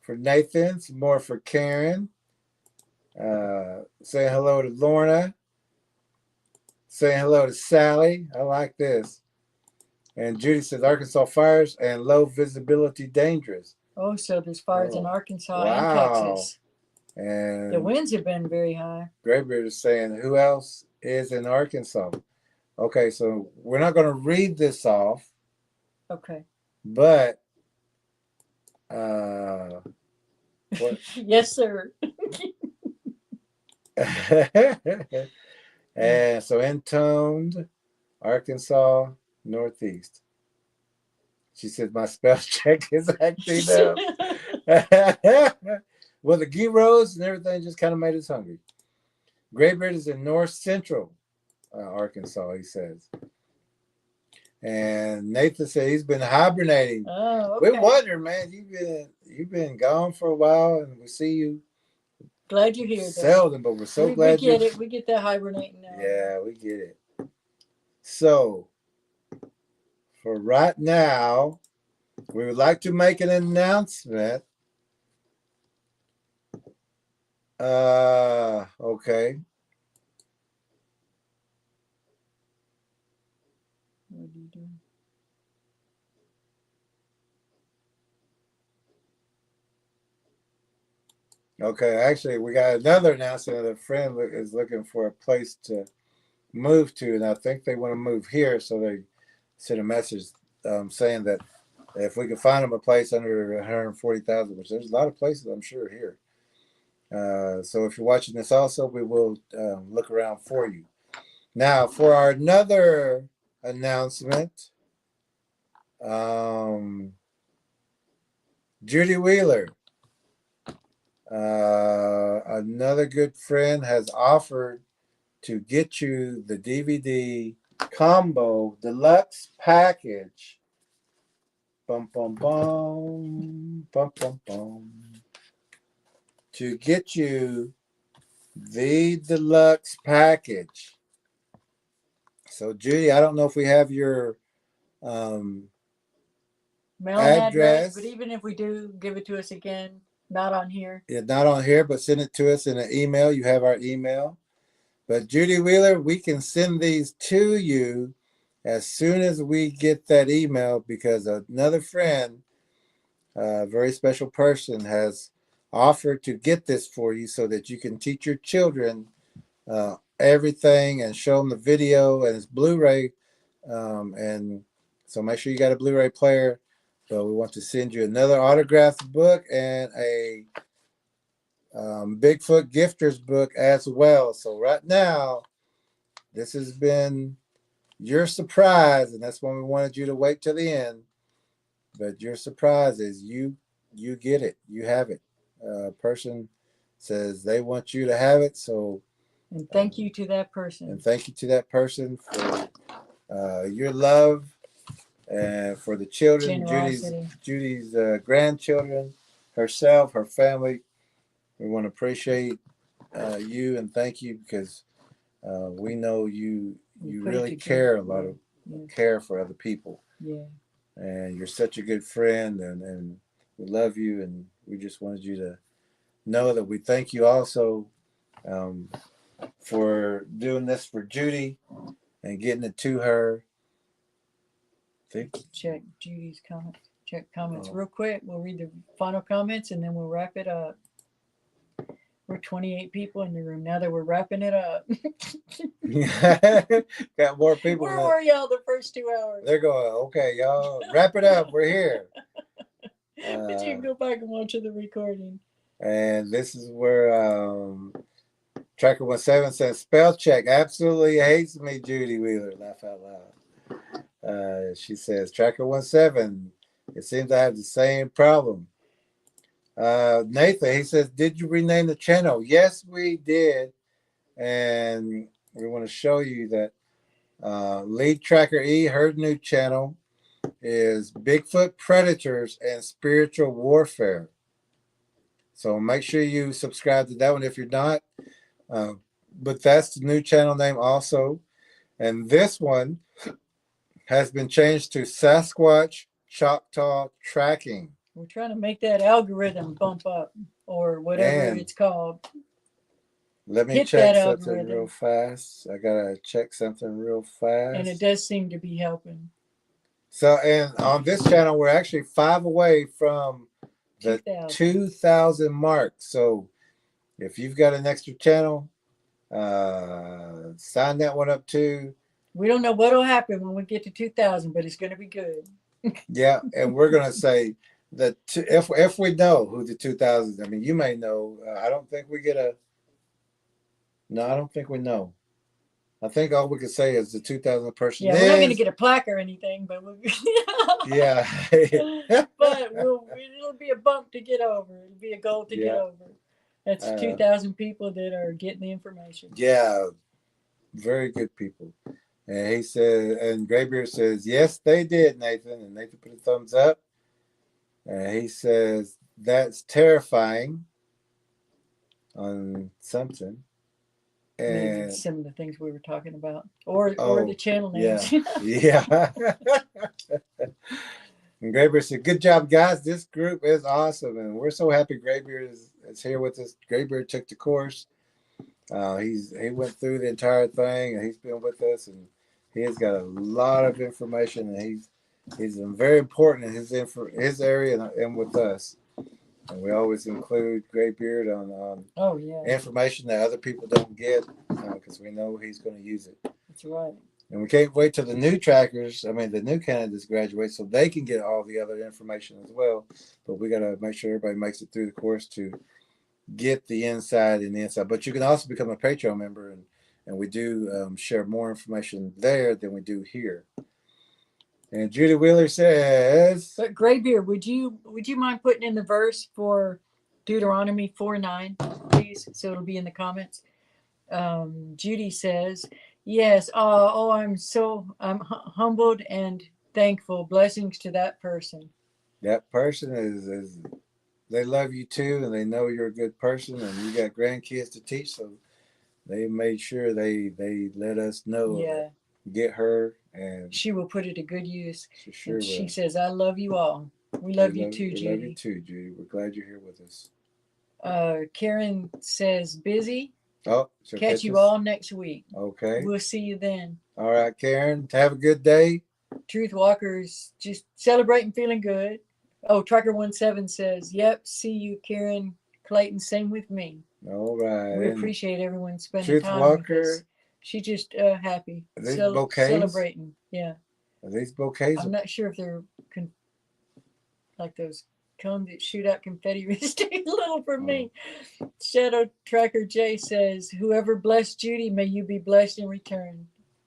for Nathan. Some more for Karen. Saying hello to Lorna. Saying hello to Sally. I like this. And Judy says Arkansas fires and low visibility dangerous. Oh, so there's fires in Arkansas wow. and Texas. And the winds have been very high. Graybeard is saying, who else is in Arkansas? Okay, so we're not going to read this off. Okay. But, what? Yes, sir. And so intoned, Arkansas, Northeast. She said, my spell check is acting up. Well, the gyros and everything just kind of made us hungry. Graybeard is in north central Arkansas, he says. And Nathan said he's been hibernating. Oh, okay. We're wondering, man, you've been gone for a while, and we see you. Glad you're here. Seldom, but we're so glad we get it. We get that hibernating now. Yeah, we get it. So, for right now, We would like to make an announcement. Okay. What are you doing? Okay, actually, we got another announcement. A friend is looking for a place to move to, and I think they want to move here. So they sent a message saying that if we could find them a place under 140,000, which there's a lot of places I'm sure here. So if you're watching this, also we will look around for you. Now for our another announcement, Judy Wheeler. Another good friend has offered to get you the DVD combo deluxe package. Bum, bum, bum, bum, bum, bum. To get you the deluxe package. So, Judy, I don't know if we have your Mailing address. but even if we do, give it to us again. Not on here. It's not on here, but send it to us in an email. You have our email. But Judy Wheeler, we can send these to you as soon as we get that email, because another friend, a very special person, has offered to get this for you so that you can teach your children everything and show them the video, and it's Blu-ray. And so make sure you got a Blu-ray player. But we want to send you another autographed book and a Bigfoot gifters book as well. So right now, this has been your surprise, and that's why we wanted you to wait till the end. But your surprise is you get it, you have it. A person says they want you to have it, so And thank you to that person. and thank you to that person for your love and for the children, Judy's grandchildren, herself, her family. We want to appreciate you and thank you, because we know you really care a lot of care for other people. Yeah. And you're such a good friend, and we love you, and we just wanted you to know that we thank you also for doing this for Judy and getting it to her. Check Judy's comments. Check comments real quick. We'll read the final comments and then we'll wrap it up. We're 28 people in the room now that we're wrapping it up. Got more people. Where were y'all the first 2 hours? They're going, okay, y'all, wrap it up. We're here. But you can go back and watch the recording. And this is where Tracker 17 says, spell check absolutely hates me, Judy Wheeler. Laugh out loud. She says, Tracker 17, it seems I have the same problem. Nathan, he says, did you rename the channel? Yes, we did. And we want to show you that Lead Tracker E, her new channel is Bigfoot Predators and Spiritual Warfare. So make sure you subscribe to that one if you're not. But that's the new channel name also. And this one has been changed to Sasquatch Choctaw Tracking. We're trying to make that algorithm bump up, or whatever it's called. Let me check something real fast. I gotta check something real fast. And it does seem to be helping. So, and on this channel, we're actually 5 away from the 2,000 mark. So if you've got an extra channel, sign that one up too. We don't know what'll happen when we get to 2,000, but it's going to be good. Yeah, and we're going to say that if we know who the 2,000, I mean, you may know. I don't think we get a. No, I don't think we know. I think all we can say is the 2,000 person. Yeah, we're not going to get a plaque or anything, but we'll, yeah. But it'll be a bump to get over. It'll be a goal to get over. That's 2,000 people that are getting the information. Yeah, very good people. And he said, and Graybeard says, yes, they did, Nathan. And Nathan put a thumbs up. And he says, that's terrifying on something. And maybe some of the things we were talking about, or the channel names. Yeah. And Graybeard said, "Good job, guys. This group is awesome, and we're so happy Graybeard is here with us." Graybeard took the course. He went through the entire thing, and he's been with us, and he has got a lot of information, and he's very important in his area and with us. And we always include Graybeard on Oh yeah, information that other people don't get because we know he's going to use it. that's right. And we can't wait till the new trackers, the new candidates graduate so they can get all the other information as well. But we got to make sure everybody makes it through the course to get the inside and the inside. But you can also become a Patreon member, and we do share more information there than we do here. And Judy Wheeler says, But Graybeard, would you mind putting in the verse for Deuteronomy 4:9, please? So it'll be in the comments. Judy says, yes. I'm humbled and thankful. Blessings to that person. that person is they love you too, and they know you're a good person, and you got grandkids to teach, so they made sure they let us know. Yeah, Get her, and she will put it to good use. she sure And she will. says, I love you all. We love you too, We Judy. love you too, Judy. We're glad you're here with us. Karen says, busy. Oh, she'll Catch you us. all next week. Okay. We'll see you then. All right, Karen. Have a good day. Truth Walkers just celebrating, feeling good. Oh, Tracker17 says, yep, see you, Karen Clayton. Same with me. All right. We And appreciate everyone spending Truth time Walker, with us. She just happy. Are these bouquets? Celebrating. Yeah. Are these bouquets? I'm not sure if they're like those cones that shoot out confetti. It's too little for me. Shadow Tracker J says, whoever blessed Judy, may you be blessed in return.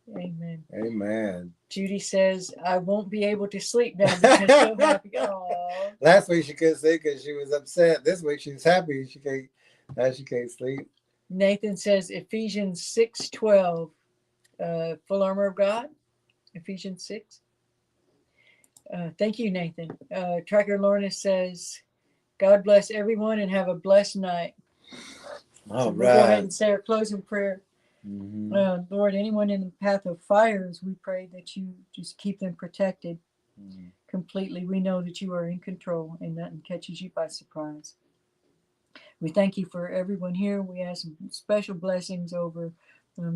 Amen. Amen. Judy says, I won't be able to sleep now because so happy. Aww. Last week she couldn't sleep because she was upset. This week she's happy. She can't sleep. Nathan says Ephesians 6:12, full armor of God. Ephesians 6. Thank you, Nathan. Tracker Lorna says, God bless everyone and have a blessed night. All so right. we'll go ahead and say our closing prayer. Mm-hmm. Lord, anyone in the path of fires, we pray that you just keep them protected completely. We know that you are in control and nothing catches you by surprise. We thank you for everyone here. We ask special blessings over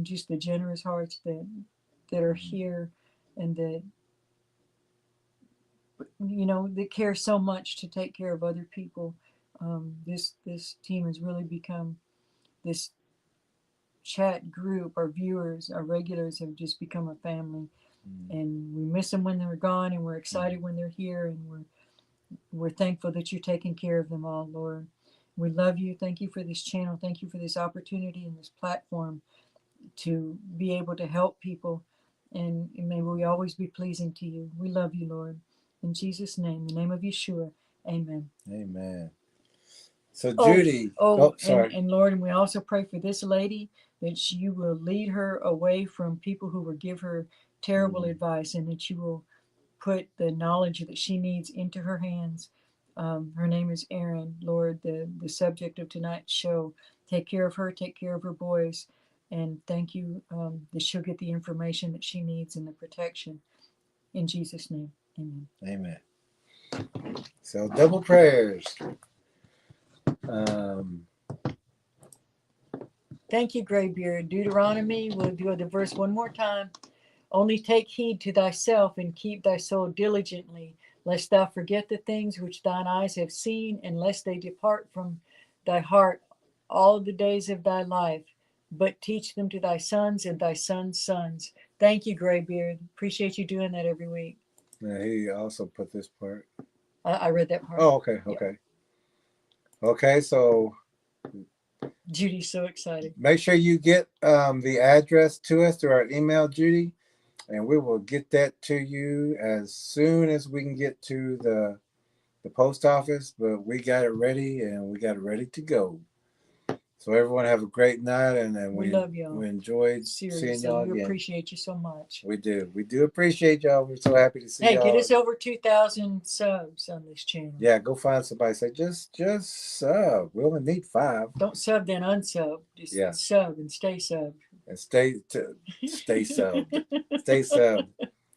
just the generous hearts that are here and that that care so much to take care of other people. This team has really become this chat group. Our viewers, our regulars have just become a family, and we miss them when they're gone, and we're excited when they're here, and we're thankful that you're taking care of them all, Lord. We love you. Thank you for this channel. Thank you for this opportunity and this platform to be able to help people, and may we always be pleasing to you. We love you, Lord. In Jesus' name, in the name of Yeshua, amen. Amen. So Judy, sorry. And Lord, and we also pray for this lady that you will lead her away from people who will give her terrible advice, and that you will put the knowledge that she needs into her hands. Her name is Erin. Lord, the subject of tonight's show. Take care of her, take care of her boys, and thank you that she'll get the information that she needs and the protection. In Jesus' name, amen. Amen. So double prayers. Thank you, Graybeard. Deuteronomy, we'll do the verse one more time. Only take heed to thyself and keep thy soul diligently, lest thou forget the things which thine eyes have seen, and lest they depart from thy heart all the days of thy life, but teach them to thy sons and thy sons' sons. Thank you, Graybeard. Appreciate you doing that every week. Yeah, he also put this part. I read that part. Oh, okay. Okay, so Judy's so excited. Make sure you get the address to us through our email, Judy, and we will get that to you as soon as we can get to the post office. But we got it ready, and we got it ready to go. So everyone have a great night, and we love y'all. We enjoyed Seriously, seeing y'all we again. appreciate you so much. We do appreciate y'all. We're so happy to see y'all. Hey, get us over 2,000 subs on this channel. Yeah, go find somebody. Say just sub. We only need 5. Don't sub then unsub. Just sub and stay subbed. And stay subbed. Stay subbed.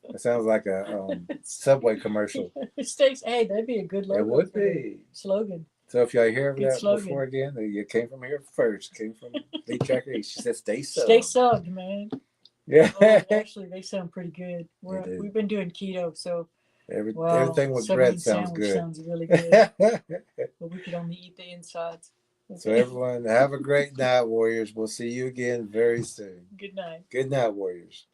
It sounds like a Subway commercial. Stays. Hey, that'd be a good logo. It would for the be. slogan. So if y'all hear Good that slogan. before again, you came from here first. Came from Lee Tracker. She said, "Stay subbed." Stay subbed, man. Yeah. Oh, actually, they sound pretty good. They do. We've been doing keto, so Everything with bread sounds good. Sounds really good, but we could only eat the insides. Okay. So everyone, have a great night, Warriors. We'll see you again very soon. Good night. Good night, Warriors.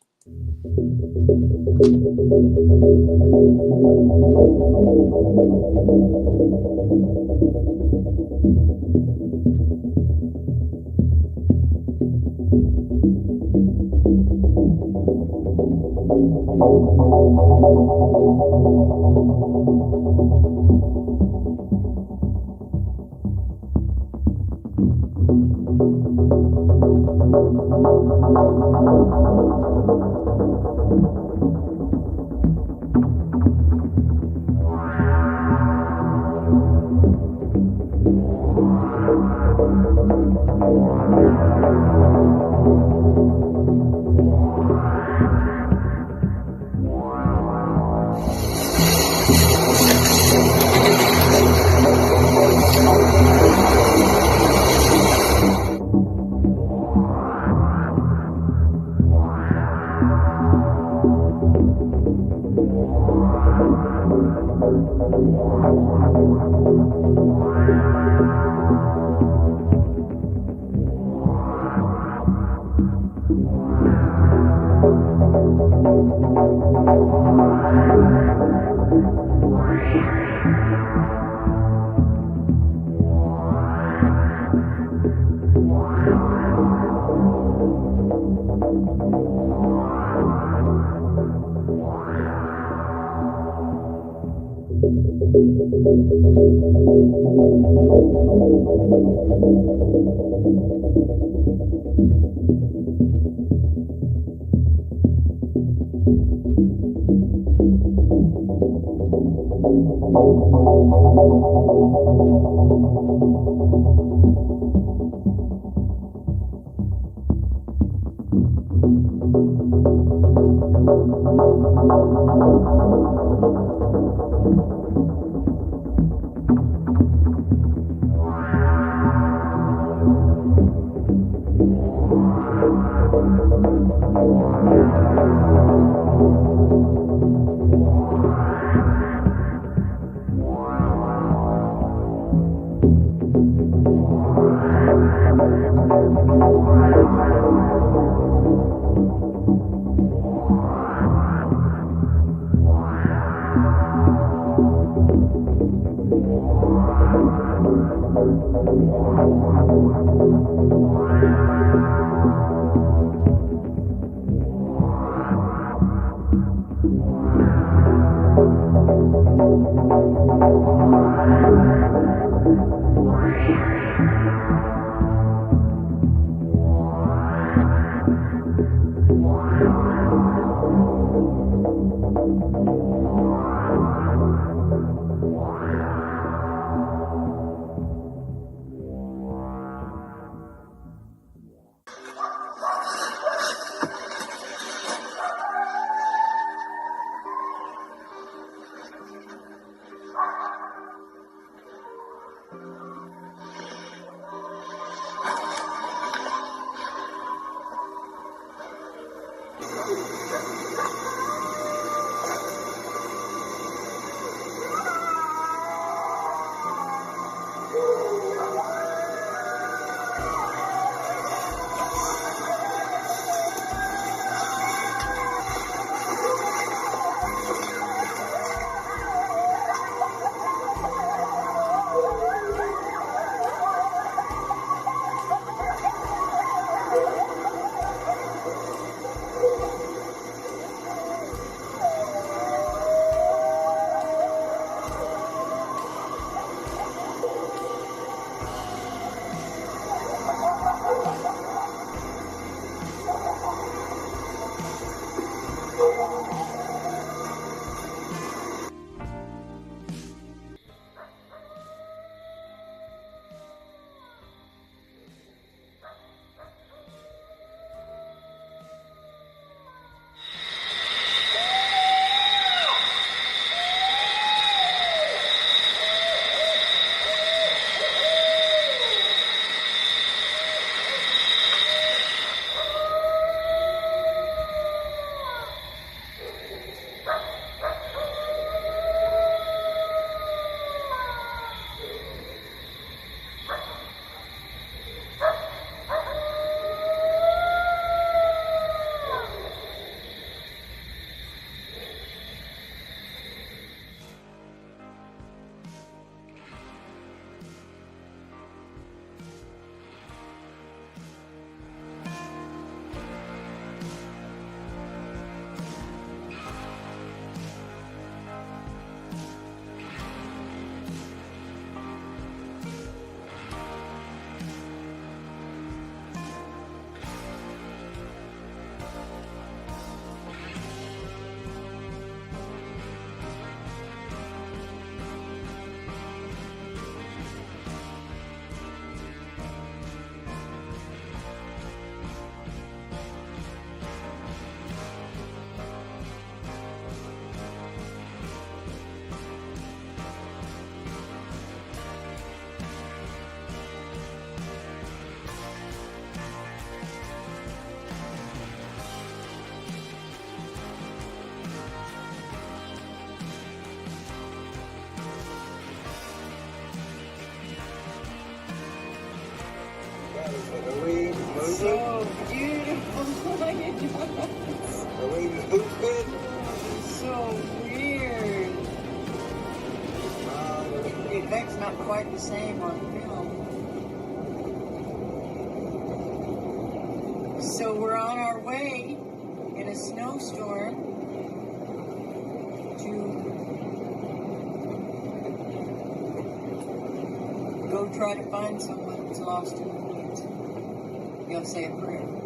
Are we moving? So beautiful. Are we moving? So weird. The effect's not quite the same on film. So we're on our way in a snowstorm to go try to find someone who's lost in the woods. You'll say a prayer.